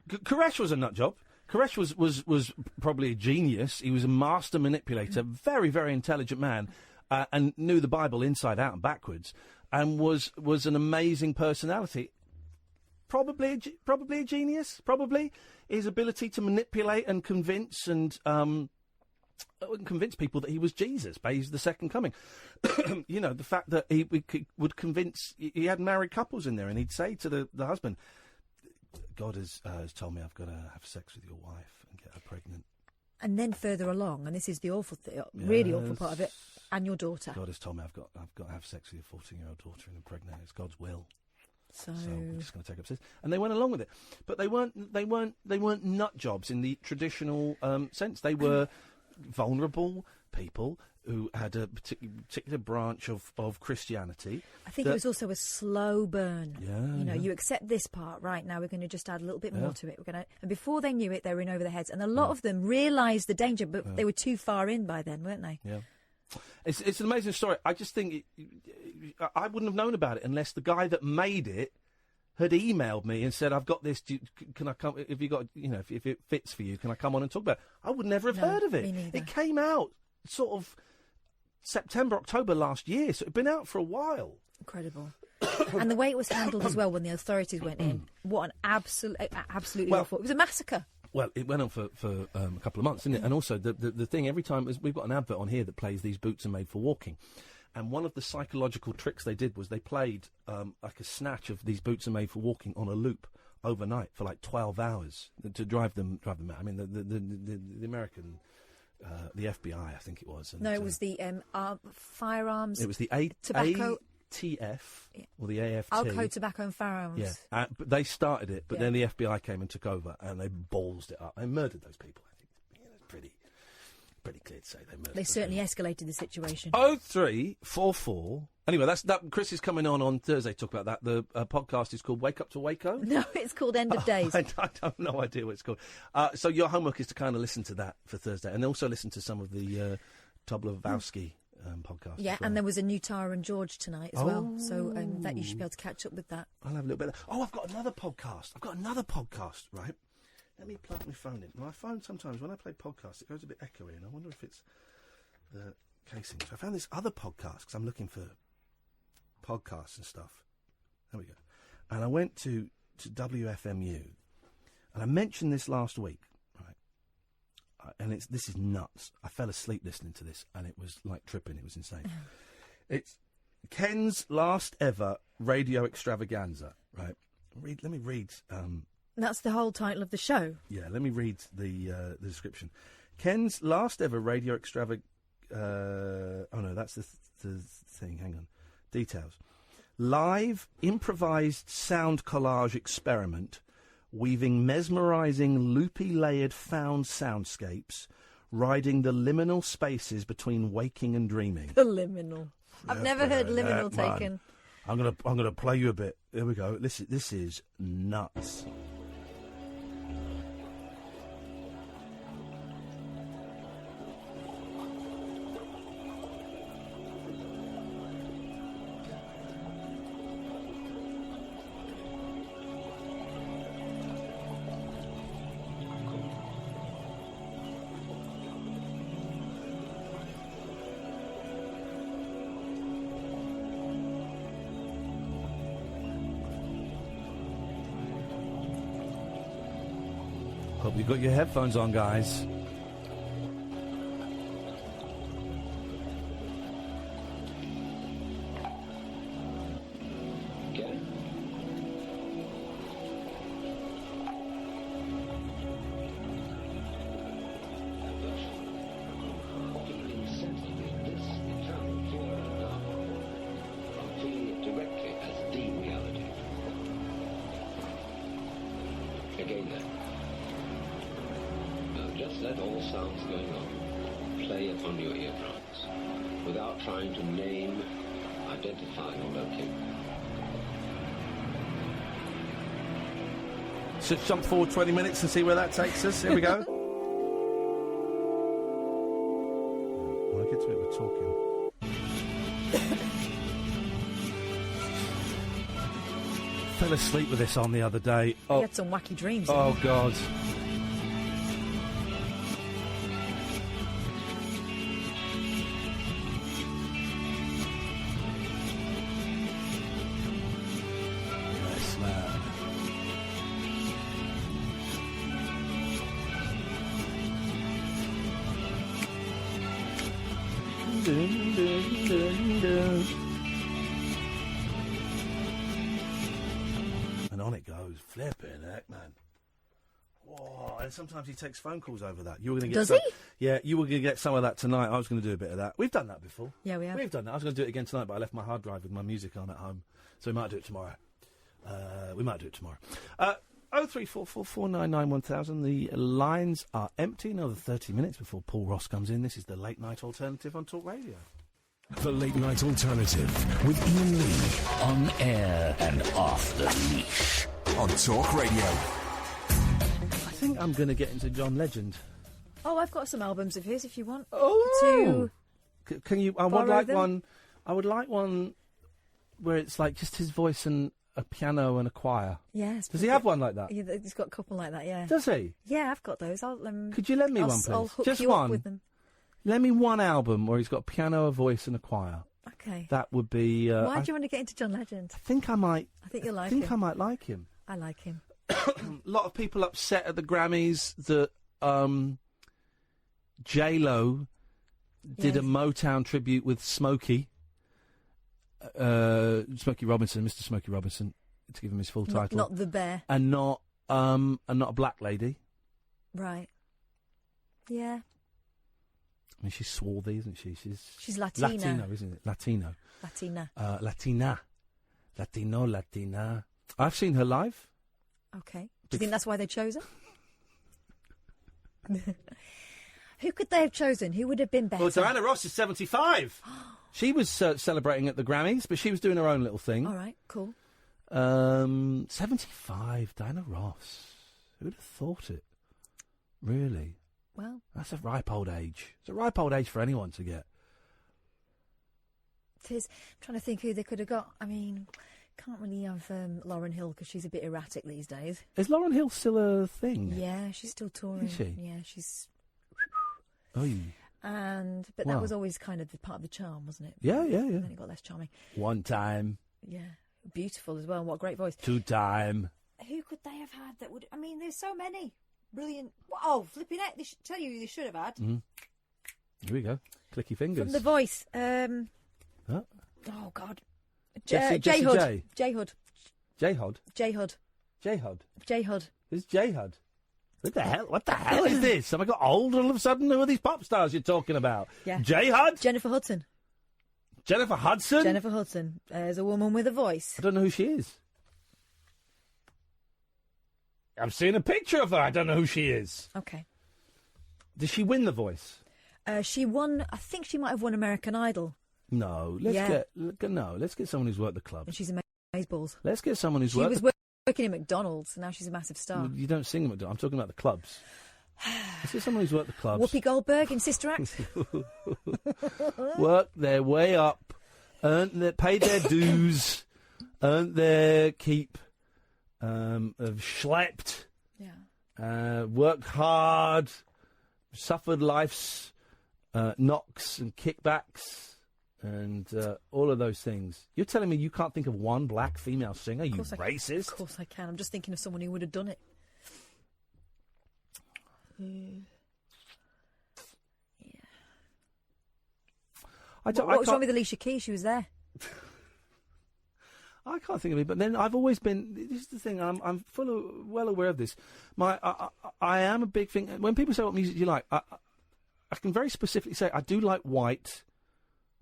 Koresh was a nut job. Koresh was probably a genius. He was a master manipulator, very, very intelligent man, and knew the Bible inside out and backwards, and was an amazing personality. Probably a genius. Probably his ability to manipulate and convince convince people that he was Jesus, but he's the second coming. The fact that he would convince... He had married couples in there, and he'd say to the husband, God has told me I've got to have sex with your wife and get her pregnant. And then further along, and this is the awful, really awful part of it, and your daughter. God has told me I've got to have sex with your 14-year-old daughter and impregnate her. It's God's will. So I'm just going to take up sex. And they went along with it, but they weren't nut jobs in the traditional sense. They were vulnerable people who had a particular branch of Christianity. I think it was also a slow burn. Yeah, you accept this part, right, now we're going to just add a little bit more to it. And before they knew it, they were in over their heads. And a lot of them realised the danger, but they were too far in by then, weren't they? Yeah. It's an amazing story. I just think I wouldn't have known about it unless the guy that made it had emailed me and said, "I've got this. Can I come? If you got, if it fits for you, can I come on and talk about it?" I would never have heard of it. Me neither. It came out sort of September, October last year, so it'd been out for a while. Incredible. And the way it was handled as well when the authorities went in, what an absolutely awful. It was a massacre. Well, it went on for a couple of months, didn't it? And also, the thing, every time, we've got an advert on here that plays these boots are made for walking. And one of the psychological tricks they did was they played like a snatch of these boots are made for walking on a loop overnight for like 12 hours to drive them out. I mean, the American, the FBI, I think it was. And, no, it was the firearms. It was the tobacco. ATF or the AFT. Alcohol, tobacco and firearms. Yeah, but they started it, but then the FBI came and took over, and they ballsed it up. They murdered those people. I think it's pretty clear to say they murdered. They certainly escalated the situation. 0344. Anyway, that. Chris is coming on Thursday to talk about that. The podcast is called Wake Up to Waco. No, it's called End of Days. I have no idea what it's called. So your homework is to kind of listen to that for Thursday, and also listen to some of the Tobolowski podcast. Yeah, well. and there was a new Tara and George tonight as well, so that you should be able to catch up with that. I'll have a little bit. I've got another podcast. Right. Let me plug my phone in. My phone sometimes when I play podcasts it goes a bit echoey, and I wonder if it's the casing. So I found this other podcast because I'm looking for podcasts and stuff. There we go. And I went to WFMU, and I mentioned this last week. And this is nuts. I fell asleep listening to this, and it was like tripping. It was insane. It's Ken's last ever radio extravaganza, right? Let me read. That's the whole title of the show. Yeah, let me read the description. Ken's last ever radio extravaganza. Oh no, that's the thing. Hang on. Details. Live improvised sound collage experiment. Weaving mesmerising, loopy-layered found soundscapes, riding the liminal spaces between waking and dreaming. The liminal. I've never heard liminal taken. I'm gonna play you a bit. Here we go. This is nuts. Hope you've got your headphones on, guys. Again then. Now just let all sounds going on play upon your eardrums without trying to name, identify or locate. So jump forward 20 minutes and see where that takes us. Here we go. When I get to it, we're talking. Fell asleep with this on the other day. You had some wacky dreams. Oh, God. Yes, man. Dun, dun, dun, dun. And on it goes. Flipping heck, man. Whoa. And sometimes he takes phone calls over that. You were going to get Does he? Yeah, you were going to get some of that tonight. I was going to do a bit of that. We've done that before. Yeah, we have. We've done that. I was going to do it again tonight, but I left my hard drive with my music on at home. So we might do it tomorrow. 03444991000. The lines are empty. Another 30 minutes before Paul Ross comes in. This is the Late Night Alternative on Talk Radio. The Late Night Alternative with Iain Lee. On air and off the leash. On Talk Radio. I think I'm going to get into John Legend. Oh, I've got some albums of his if you want. Oh! Can you... I would borrow like them? one... I would like one where it's like just his voice and a piano and a choir. Yes. Does he have one like that? Yeah, he's got a couple like that, yeah. Does he? Yeah, I've got those. Could you lend me I'll one, s- please? I'll hook Just you up one. with them. Lend me one album where he's got a piano, a voice and a choir. Okay. That would be... Why do you want to get into John Legend? I think I might... I think you'll like I think him. I might like him. I like him. A lot of people upset at the Grammys that J-Lo did a Motown tribute with Smokey. Smokey Robinson, Mr. Smokey Robinson, to give him his full title. Not the bear. And not a black lady. Right. Yeah. I mean, she's swarthy, isn't she? She's Latina. Latino, isn't it? Latino. Latina. Latina. Latina. I've seen her live. Okay. Do you think that's why they chose her? Who could they have chosen? Who would have been better? Well, Diana Ross is 75. She was celebrating at the Grammys, but she was doing her own little thing. All right, cool. 75, Diana Ross. Who'd have thought it? Really? Well, that's a ripe old age. It's a ripe old age for anyone to get. it is. I'm trying to think who they could have got. I mean, can't really have Lauren Hill because she's a bit erratic these days. Is Lauren Hill still a thing? Yeah, she's still touring. Is she? Yeah, she's... Oh, But Wow. that was always kind of the part of the charm, wasn't it? Yeah. Then it got less charming. One time. Yeah, beautiful as well. What a great voice. Two time. Who could they have had that would... I mean, there's so many. Brilliant. Oh, flipping heck. They should tell you who they should have had. Mm. Here we go. Clicky fingers. From The Voice. Huh? Oh, God. Jessie J Hood. J. J Hood. J Hod. J Hood. J Hod. J Hood. Who's J Hod? What the hell? What the hell is this? Have I got old all of a sudden? Who are these pop stars you're talking about? Yeah. J Hod? Jennifer Hudson. Jennifer Hudson? Jennifer Hudson. As a woman with a voice. I don't know who she is. I'm seeing a picture of her. I don't know who she is. Okay. Did she win The Voice? She won... I think she might have won American Idol. No, let's get someone who's worked the clubs. And she's amazeballs. Let's get someone who's She worked. was working at McDonald's, and now she's a massive star. You don't sing at McDonald's. I'm talking about the clubs. Let's get someone who's worked the clubs. Whoopi Goldberg in Sister Act. Worked their way up, paid their dues, earned their keep, have schlepped, worked hard, suffered life's knocks and kickbacks, and all of those things. You're telling me you can't think of one black female singer? You racist? Of course I can. I'm just thinking of someone who would have done it. What's wrong with Alicia Keys? She was there. I can't think of it, but then I've always been. This is the thing. I'm well aware of this. I am a big thing. When people say what music do you like, I can very specifically say I do like white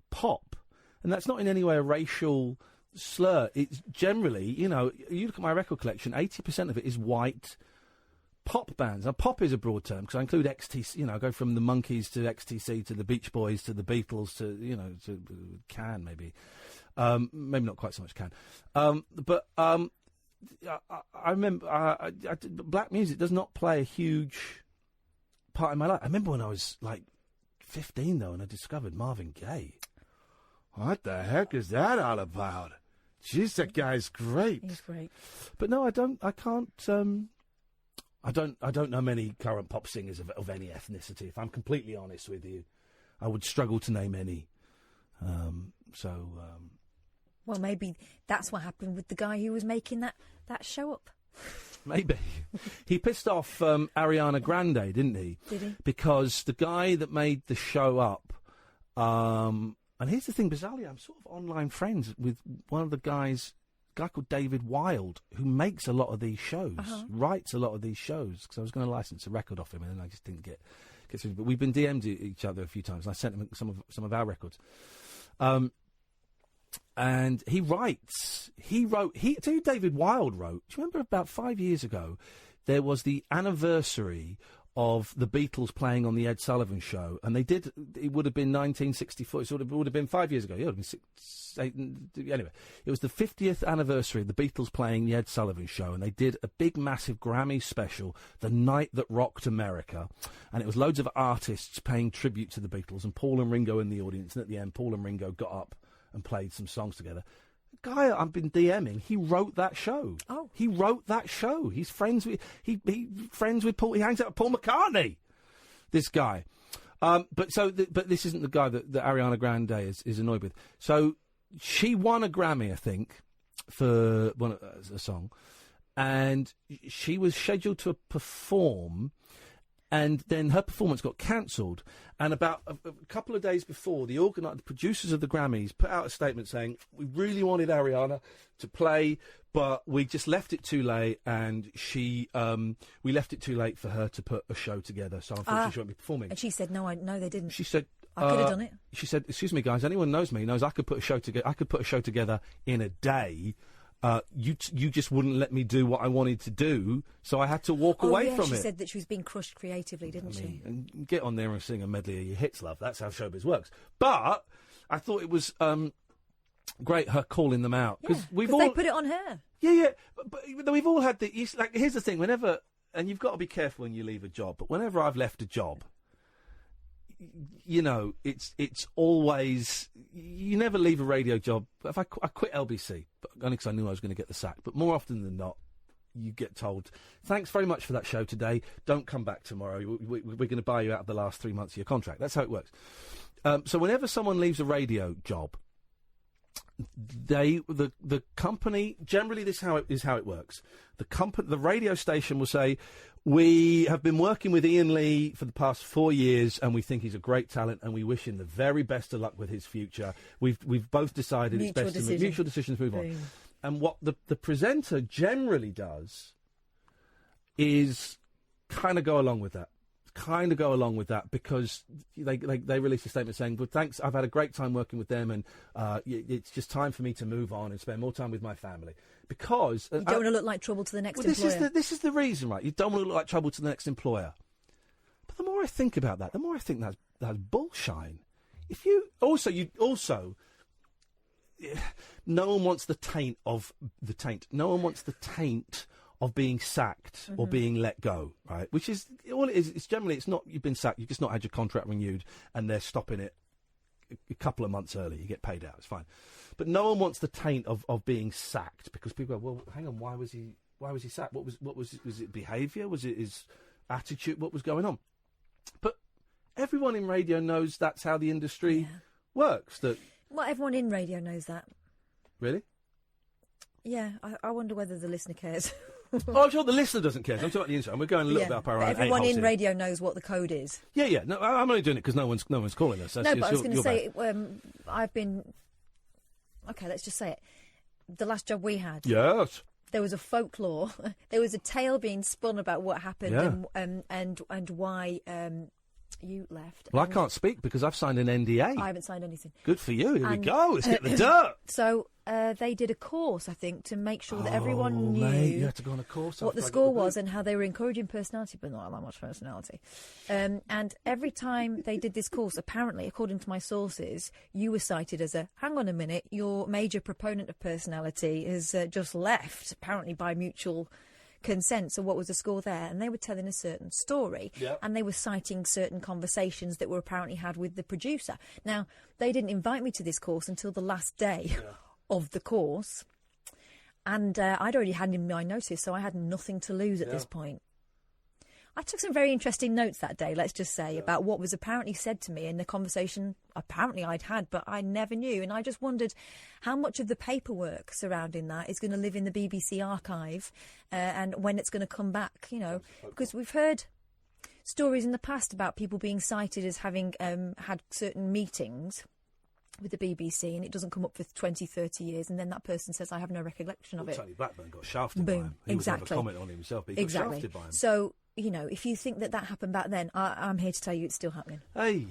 pop, and that's not in any way a racial slur. It's generally, you look at my record collection, 80% of it is white pop bands. Now, pop is a broad term because I include XTC. I go from the Monkees to XTC to the Beach Boys to the Beatles to to Can maybe. Maybe not quite so much Can. But I remember black music does not play a huge part in my life. I remember when I was like 15 though, and I discovered Marvin Gaye. What the heck is that all about? Jeez, that guy's great. He's great. But no, I don't know many current pop singers of any ethnicity. If I'm completely honest with you, I would struggle to name any. Well, maybe that's what happened with the guy who was making that show up. Maybe. He pissed off Ariana Grande, didn't he? Did he? Because the guy that made the show up, and here's the thing, bizarrely, I'm sort of online friends with one of the guys, a guy called David Wilde, who makes a lot of these shows, writes a lot of these shows, because I was going to license a record off him, and then I just didn't get through. But we've been DM'd each other a few times, and I sent him some of our records. And he writes, David Wilde wrote, do you remember about 5 years ago, there was the anniversary of the Beatles playing on the Ed Sullivan Show, and it would have been 1964, so it would have been 5 years ago, it would have been anyway, it was the 50th anniversary of the Beatles playing the Ed Sullivan Show, and they did a big, massive Grammy special, The Night That Rocked America, and it was loads of artists paying tribute to the Beatles, and Paul and Ringo in the audience, and at the end, Paul and Ringo got up and played some songs together. The guy I've been DMing, he wrote that show. Oh. He wrote that show. He's friends with friends with Paul. He hangs out with Paul McCartney. This guy. But this isn't the guy that Ariana Grande is annoyed with. So she won a Grammy, I think, for a song, and she was scheduled to perform. And then her performance got cancelled. And about a couple of days before, the producers of the Grammys put out a statement saying, we really wanted Ariana to play, but we just left it too late, and we left it too late for her to put a show together, so unfortunately she won't be performing. And she said, no, they didn't. She said, I could have done it. She said, excuse me, guys, anyone knows me knows I could put a show together. I could put a show together in a day. You just wouldn't let me do what I wanted to do, so I had to walk away from it. She said that she was being crushed creatively, didn't she? And get on there and sing a medley of your hits, love. That's how showbiz works. But I thought it was great her calling them out, because they put it on her. Yeah. But we've all had here's the thing. Whenever, and you've got to be careful when you leave a job. But whenever I've left a job, it's always, you never leave a radio job. If I quit LBC, but only because I knew I was going to get the sack. But more often than not, you get told, thanks very much for that show today. Don't come back tomorrow. We're going to buy you out of the last 3 months of your contract. That's how it works. So whenever someone leaves a radio job, the company, generally this is how it works. The radio station will say, we have been working with Iain Lee for the past 4 years, and we think he's a great talent, and we wish him the very best of luck with his future. We've both decided it's best to make mutual decisions, move on. And what the presenter generally does is kind of go along with that. Because they release a statement saying, well, thanks, I've had a great time working with them, and it's just time for me to move on and spend more time with my family. Because you don't want to look like trouble to the next employer. This is the reason, right? You don't want to look like trouble to the next employer. But the more I think about that, the more I think that's bullshine. if you also no one wants the taint of No one wants the taint of being sacked or being let go, right? Which is all it is. It's generally, it's not you've been sacked. You've just not had your contract renewed, and they're stopping it a couple of months early. You get paid out. It's fine. But no one wants the taint of being sacked, because people go, well, hang on, why was he sacked? Was it behaviour? Was it his attitude? What was going on? But everyone in radio knows that's how the industry works. That Well, everyone in radio knows that. Really? Yeah, I wonder whether the listener cares. Oh, I'm sure the listener doesn't care. I'm talking about the inside. We're going a little bit up our own. Everyone in radio knows what the code is. Yeah. No, I'm only doing it because no one's calling us. No, but I was going to say, I've been. Okay, let's just say it. The last job we had. Yes. There was a folklore. There was a tale being spun about what happened and why you left. Well, I can't speak because I've signed an NDA. I haven't signed anything. Good for you. Here we go. Let's get the dirt. So they did a course, I think, to make sure that everyone knew you had to go on a course what the score was and how they were encouraging personality, but not that much personality. And every time they did this course, apparently, according to my sources, you were cited as hang on a minute, your major proponent of personality has just left, apparently by mutual consent. So what was the score there? And they were telling a certain story, and they were citing certain conversations that were apparently had with the producer. Now, they didn't invite me to this course until the last day of the course, and I'd already handed in my notice, so I had nothing to lose at this point. I took some very interesting notes that day, let's just say, about what was apparently said to me in the conversation apparently I'd had, but I never knew. And I just wondered how much of the paperwork surrounding that is going to live in the BBC archive and when it's going to come back, you know, because we've heard stories in the past about people being cited as having had certain meetings with the BBC, and it doesn't come up for 20, 30 years, and then that person says, I have no recollection of it. Tony Blackburn got shafted by him. He was never comment on himself, but he got shafted by him. So, you know, if you think that happened back then, I'm here to tell you it's still happening. Ay.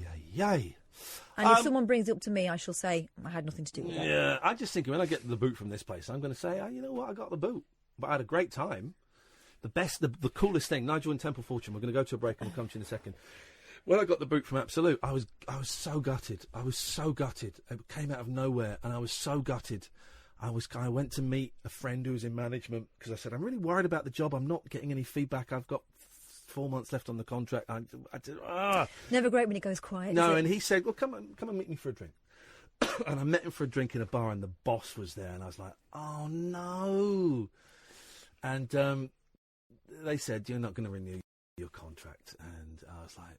And if someone brings it up to me, I shall say, I had nothing to do with that. Yeah, I just think when I get the boot from this place, I'm going to say, you know what, I got the boot. But I had a great time. The coolest thing, Nigel and Temple Fortune, we're going to go to a break and we'll come to you in a second. When I got the boot from Absolute, I was so gutted. I was so gutted. It came out of nowhere, and I was so gutted. I went to meet a friend who was in management because I said, I'm really worried about the job. I'm not getting any feedback. I've got 4 months left on the contract. Never great when it goes quiet. No, and he said, well, come and meet me for a drink. And I met him for a drink in a bar, and the boss was there, and I was like, oh no. And they said, you're not going to renew your contract, and I was like,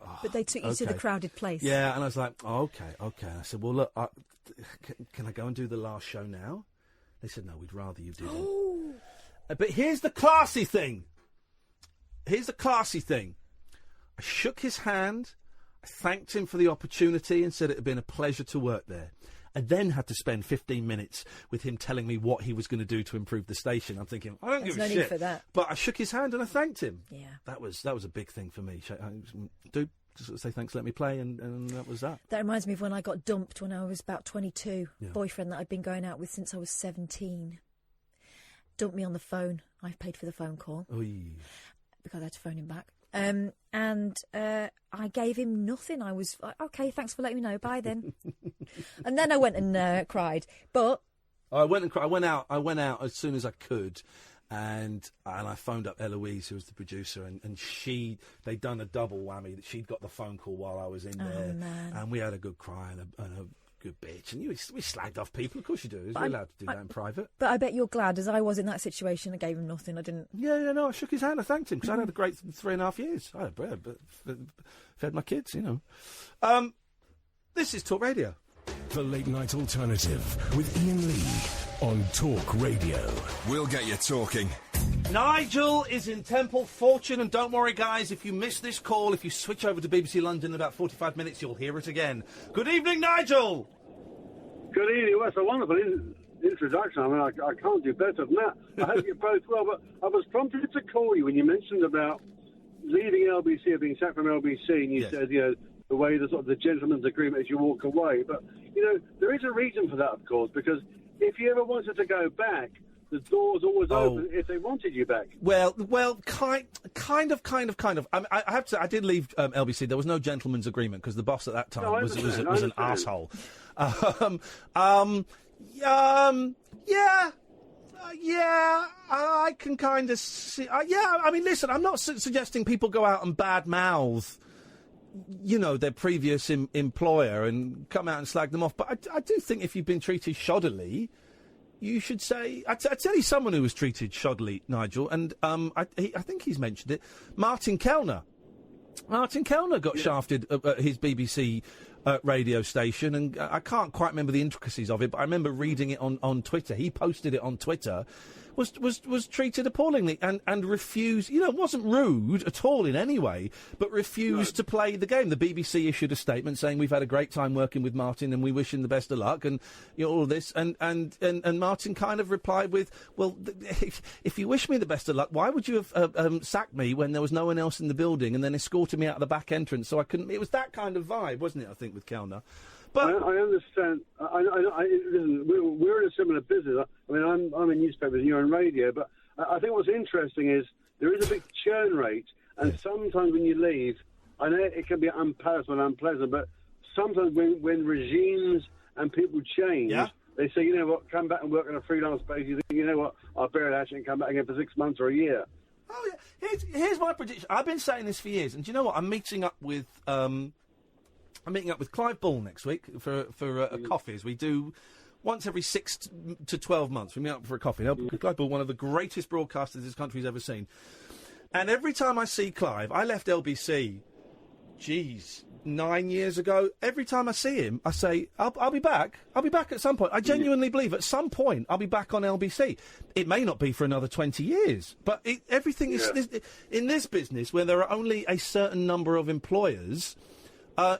oh, but they took you to the crowded place. Yeah, and I was like, oh, okay. And I said, well, look, can I go and do the last show now? They said, no, we'd rather you didn't. But here's the classy thing. I shook his hand, I thanked him for the opportunity and said it had been a pleasure to work there. I then had to spend 15 minutes with him telling me what he was going to do to improve the station. I'm thinking, I don't give a shit. There's no need for that. But I shook his hand and I thanked him. Yeah. That was a big thing for me. Do just say thanks, let me play, and that was that. That reminds me of when I got dumped when I was about 22. Boyfriend that I'd been going out with since I was 17. Dumped me on the phone. I paid for the phone call. Oy. Because I had to phone him back. And I gave him nothing. I was like, okay, thanks for letting me know. Bye then. And then I went and cried. But I went out as soon as I could, and I phoned up Eloise, who was the producer, and they'd done a double whammy. She'd got the phone call while I was in there, man. and we had a good cry and a good bitch. And we slagged off people. Of course you do. You're allowed to do that in private. But I bet you're glad, as I was in that situation. I gave him nothing. I didn't. Yeah, no. I shook his hand. I thanked him because I had a great 3.5 years. I had bread, but fed my kids, you know. This is Talk Radio. The Late Night Alternative with Iain Lee on Talk Radio. We'll get you talking. Nigel is in Temple Fortune, and don't worry, guys, if you miss this call, if you switch over to BBC London in about 45 minutes, you'll hear it again. Good evening, Nigel! Good evening. Well, that's a wonderful introduction. I mean, I can't do better than that. I hope you're both well, but I was prompted to call you when you mentioned about leaving LBC or being sacked from LBC, and you said, you know, the way the sort of the gentleman's agreement is you walk away. But, you know, there is a reason for that, of course, because if you ever wanted to go back, the door's always open if they wanted you back. Well, kind of. I have to say, I did leave LBC. There was no gentleman's agreement because the boss at that time was an arsehole. Yeah, I can kind of see. I mean, listen, I'm not suggesting people go out and badmouth, their previous employer and come out and slag them off. But I do think if you've been treated shoddily, you should say. I tell you someone who was treated shoddily, Nigel, and I think he's mentioned it. Martin Kellner. Martin Kellner got shafted at his BBC radio station, and I can't quite remember the intricacies of it, but I remember reading it on Twitter. He posted it on Twitter. Was treated appallingly and refused. It wasn't rude at all in any way, but refused to play the game. The BBC issued a statement saying we've had a great time working with Martin and we wish him the best of luck and all of this. And Martin kind of replied with, well, if you wish me the best of luck, why would you have sacked me when there was no one else in the building and then escorted me out of the back entrance so I couldn't? It was that kind of vibe, wasn't it? I think with Kellner. But I understand. Listen, we're in a similar business. I mean, I'm in newspapers and you're in radio, but I think what's interesting is there is a big churn rate, and sometimes when you leave, I know it can be unpalatable and unpleasant, but sometimes when regimes and people change, they say, you know what, come back and work on a freelance basis. You think, you know what, I'll bury that shit and come back again for 6 months or a year. Oh, yeah. Here's my prediction. I've been saying this for years, and do you know what? I'm meeting up with Clive Ball next week for a coffee, as we do once every 6 to 12 months. We meet up for a coffee. Now, Clive Ball, one of the greatest broadcasters this country's ever seen. And every time I see Clive, I left LBC, 9 years ago. Every time I see him, I say, I'll be back. I'll be back at some point. I genuinely believe at some point I'll be back on LBC. It may not be for another 20 years, but everything is... In this business, where there are only a certain number of employers...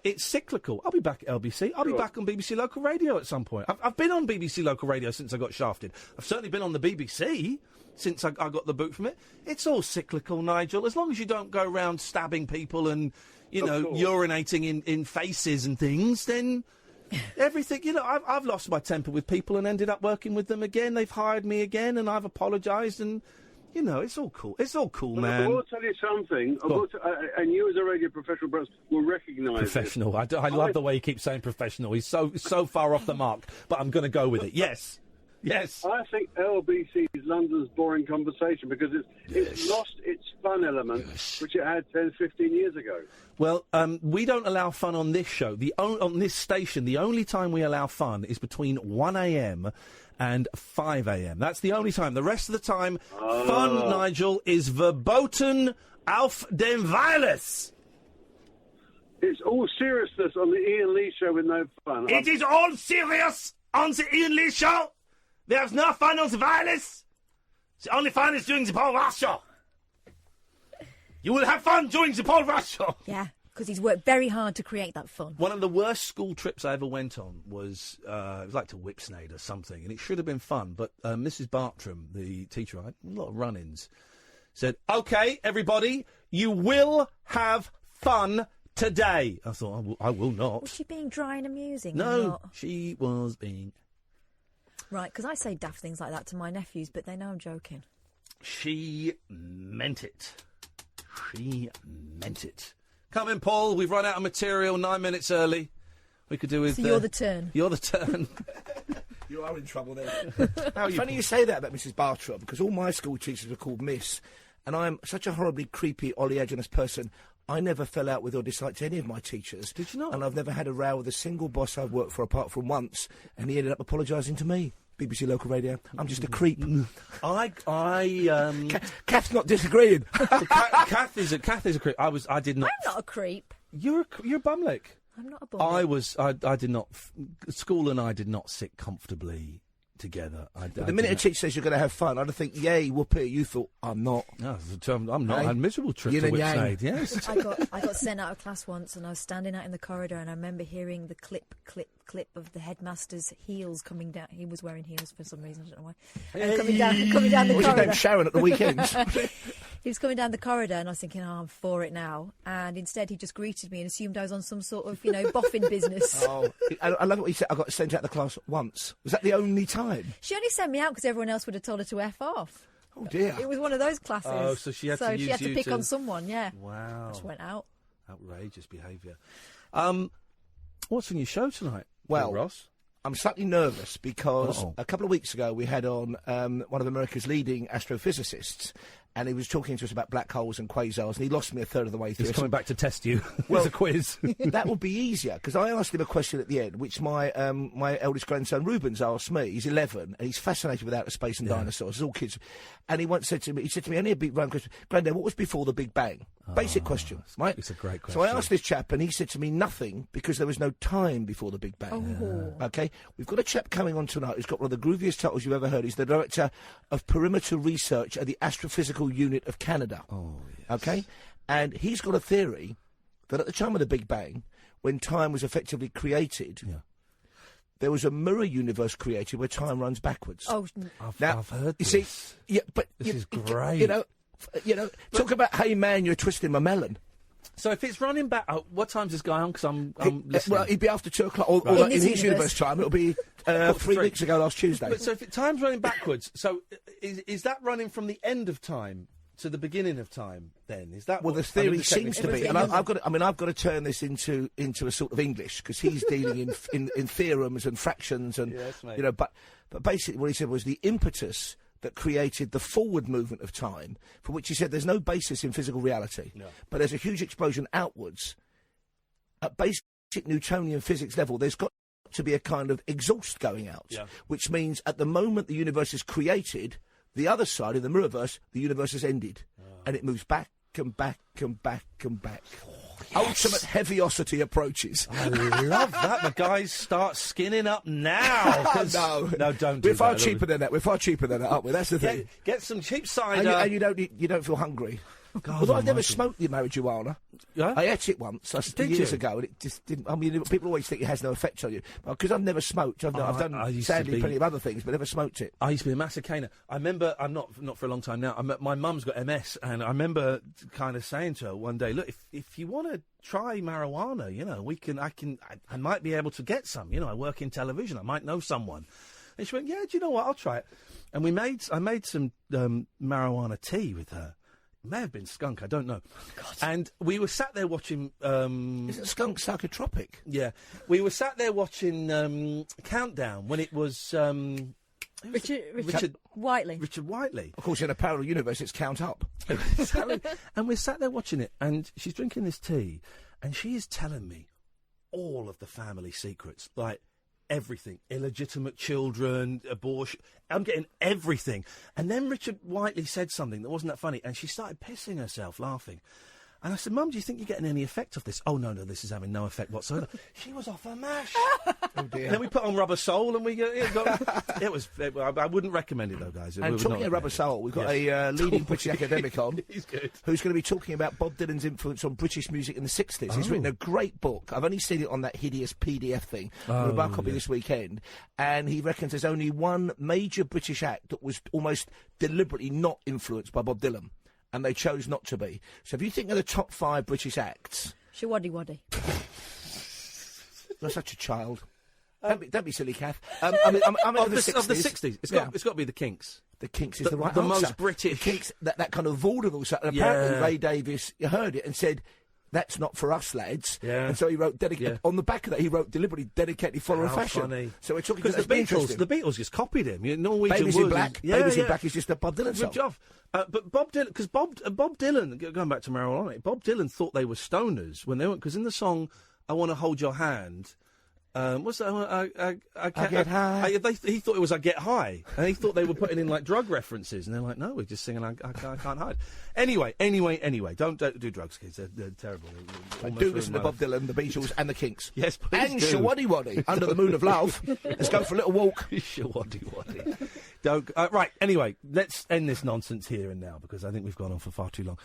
it's cyclical. I'll be back at LBC. I'll be back on BBC Local Radio at some point. I've been on BBC Local Radio since I got shafted. I've certainly been on the BBC since I got the boot from it. It's all cyclical, Nigel. As long as you don't go around stabbing people and, urinating in faces and things, then everything... I've lost my temper with people and ended up working with them again. They've hired me again and I've apologised and... it's all cool. It's all cool, man. I will tell you something, and you as a radio professional perhaps will recognise professional. I love the way you keep saying professional. He's so far off the mark, but I'm going to go with it. Yes. I think LBC is London's boring conversation because it's lost its fun element, which it had 10, 15 years ago. Well, we don't allow fun on this show. On this station, the only time we allow fun is between 1 a.m. and 5 a.m. That's the only time. The rest of the time, fun, Nigel, is verboten auf dem Wireless. It's all seriousness on the Iain Lee show with no fun. It is all serious on the Iain Lee show. There's no fun on the wireless. The only fun is during the Paul Ross show. You will have fun during the Paul Ross show. Yeah, because he's worked very hard to create that fun. One of the worst school trips I ever went on was, it was like to Whipsnade or something, and it should have been fun, but Mrs. Bartram, the teacher, I had a lot of run-ins, said, OK, everybody, you will have fun today. I thought, I will not. Was she being dry and amusing? No, she was being... Right, because I say daft things like that to my nephews, but they know I'm joking. She meant it. She meant it. Come in, Paul. We've run out of material 9 minutes early. We could do with... So you're the turn. You're the turn. You are in trouble there. Funny you say that about Mrs. Bartram, because all my school teachers were called Miss, and I'm such a horribly creepy, oleaginous person. I never fell out with or disliked any of my teachers. Did you not? And I've never had a row with a single boss I've worked for apart from once, and he ended up apologising to me. BBC Local Radio. I'm just a creep. Kath's not disagreeing. Kath is a creep. I did not. I'm not a creep. You're a bumlick. I'm not a bumlick. I did not. School and I did not sit comfortably together. But the minute a teacher says you're going to have fun, I'd think, yay, whoopee. You thought, I'm not. No, I'm not. I had a miserable trip to Whipsnade, yes. I got sent out of class once and I was standing out in the corridor and I remember hearing the clip of the headmaster's heels coming down. He was wearing heels for some reason, I don't know why. Hey. Coming down the corridor. Was your name Sharon at the weekends? He was coming down the corridor, and I was thinking, I'm for it now. And instead, he just greeted me and assumed I was on some sort of, boffin business. Oh, I love what he said. I got sent out of the class once. Was that the only time? She only sent me out because everyone else would have told her to F off. Oh, dear. It was one of those classes. Oh, so she had to use she had to you pick to- on someone, yeah. Wow. Just went out. Outrageous behaviour. What's on your show tonight? Well, Ross? I'm slightly nervous because Uh-oh. a couple of weeks ago we had on one of America's leading astrophysicists, and he was talking to us about black holes and quasars, and he lost me a third of the way through. He's coming back to test you. Well, It's a quiz. That would be easier, because I asked him a question at the end, which my my eldest grandson Ruben's asked me. He's 11, and he's fascinated with outer space and dinosaurs. It's all kids. And he once said to me, only a big round question, Grandad, what was before the Big Bang? Basic question, right? It's a great question. So I asked this chap, and he said to me, nothing, because there was no time before the Big Bang. Oh. Okay? We've got a chap coming on tonight who's got one of the grooviest titles you've ever heard. He's the director of Perimeter Research at the Astrophysical Unit of Canada. Oh, yes. Okay? And he's got a theory that at the time of the Big Bang, when time was effectively created, there was a mirror universe created where time runs backwards. Oh, I've heard you this. see, yeah, but This is great. Talk about, hey man, you're twisting my melon. So if it's running back, what time's this guy on? Because I'm listening. Well, he'd be after 2 o'clock, or Right. in his universe time, it'll be 3 weeks ago last Tuesday. But so if time's running backwards, so is that running from the end of time to the beginning of time? Then is that? Well, the theory seems to be, and I've got to turn this into a sort of English, because he's dealing in theorems and fractions and Yes, mate. but basically what he said was the impetus that created the forward movement of time, for which he said there's no basis in physical reality, but there's a huge explosion outwards. At basic Newtonian physics level, there's got to be a kind of exhaust going out, which means at the moment the universe is created, the other side, in the mirrorverse, the universe has ended, and it moves back and back and back and back. Ultimate heaviosity approaches. I love that. The guys start skinning up now. 'cause- no, don't do We're far that. cheaper than that. We're far cheaper than that, aren't we? That's the thing. Get some cheap cider. And you don't feel hungry. God Although I've never almighty. smoked the marijuana. Yeah? I ate it once Did years you? ago, and it just didn't. I mean, people always think it has no effect on you, because I've never smoked. I've I done used to sadly be- plenty of other things, but never smoked it. I used to be a massive caner. I remember, I'm not for a long time now. My mum's got MS, and I remember kind of saying to her one day, "Look, if you want to try marijuana, I might be able to get some. I work in television. I might know someone." And she went, "Yeah, do you know what? I'll try it." And I made some marijuana tea with her. It may have been skunk, I don't know. And we were sat there watching. Isn't skunk psychotropic? Yeah, we were sat there watching Countdown when it was. Richard Whiteley. Richard Whiteley. Of course, in a parallel universe, it's Count Up. Exactly. And we're sat there watching it, and she's drinking this tea, and she is telling me all of the family secrets, like everything. Illegitimate children, abortion. I'm getting everything. And then Richard Whiteley said something that wasn't that funny, and she started pissing herself laughing. And I said, "Mum, do you think you're getting any effect off this?" "Oh, no, this is having no effect whatsoever." She was off her mash. Oh, dear. And then we put on Rubber Soul, and we got... I wouldn't recommend it, though, guys. And talking of Rubber Soul, we've got a leading British academic on. He's good. Who's going to be talking about Bob Dylan's influence on British music in the 60s. He's written a great book. I've only seen it on that hideous PDF thing. I'm going to buy a copy this weekend. And he reckons there's only one major British act that was almost deliberately not influenced by Bob Dylan. And they chose not to be. So if you think of the top 5 British acts... Shawaddy Waddy. You're such a child. Don't be silly, Kath. I'm of the 60s. It's got to be the Kinks. The Kinks is the right the answer. most British. The Kinks, that kind of vaudeville stuff. And apparently Ray Davies heard it and said, "That's not for us, lads." Yeah. And so he wrote on the back of that. He wrote deliberately dedicated follow fashion. Funny. So we're talking because that's the Beatles just copied him. Norwegian Babies Wood in Black. Babies in Black is just a Bob Dylan song. Good job. But Bob Dylan, because Bob Dylan, going back to marijuana, Bob Dylan thought they were stoners when they weren't. Because in the song "I Want to Hold Your Hand," what's that? I get high. He thought it was "I Get High," and he thought they were putting in like drug references, and they're like, "No, we're just singing I Can't Hide." Anyway, don't do drugs, kids. They're terrible. I do listen to Bob Dylan, the Beatles, and the Kinks. Yes, please and do. Shawaddy Waddy, Under the Moon of Love. Let's go for a little walk. Shawaddy Waddy. Don't. Right. Anyway, let's end this nonsense here and now because I think we've gone on for far too long.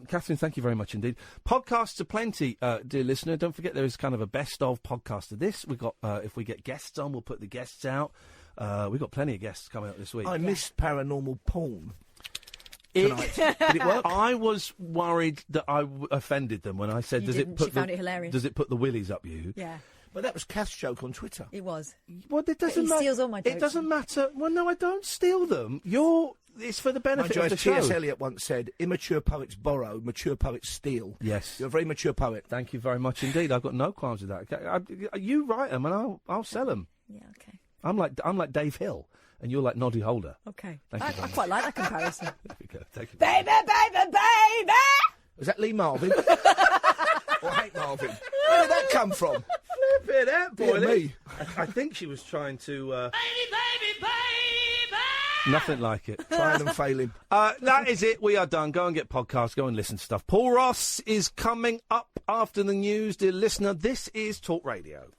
Catherine, thank you very much indeed. Podcasts are plenty, dear listener. Don't forget there is kind of a best of podcast of this. We've got if we get guests on, we'll put the guests out. We've got plenty of guests coming up this week. I missed paranormal porn. tonight. Did it work? I was worried that I offended them when I said, You "Does didn't. it put She found it hilarious. Does it put the willies up you?" Yeah. But that was Kath's joke on Twitter. It was. Well, it doesn't He matter. steals all my jokes. It doesn't matter. Well, no, I don't steal them. It's for the benefit My of the judge, show. T.S. Eliot once said, immature poets borrow, mature poets steal. Yes. You're a very mature poet. Thank you very much indeed. I've got no qualms with that. You write them and I'll sell them. Yeah, okay. I'm like Dave Hill and you're like Noddy Holder. Okay. Thank you I very much. quite like that comparison. There we go. Thank you. Baby, baby, baby! Was that Lee Marvin? Or Hank Marvin? Where did that come from? Flip it out, boy. Dear me. I think she was trying to... Nothing like it. Trying and failing. That is it. We are done. Go and get podcasts. Go and listen to stuff. Paul Ross is coming up after the news. Dear listener, this is Talk Radio.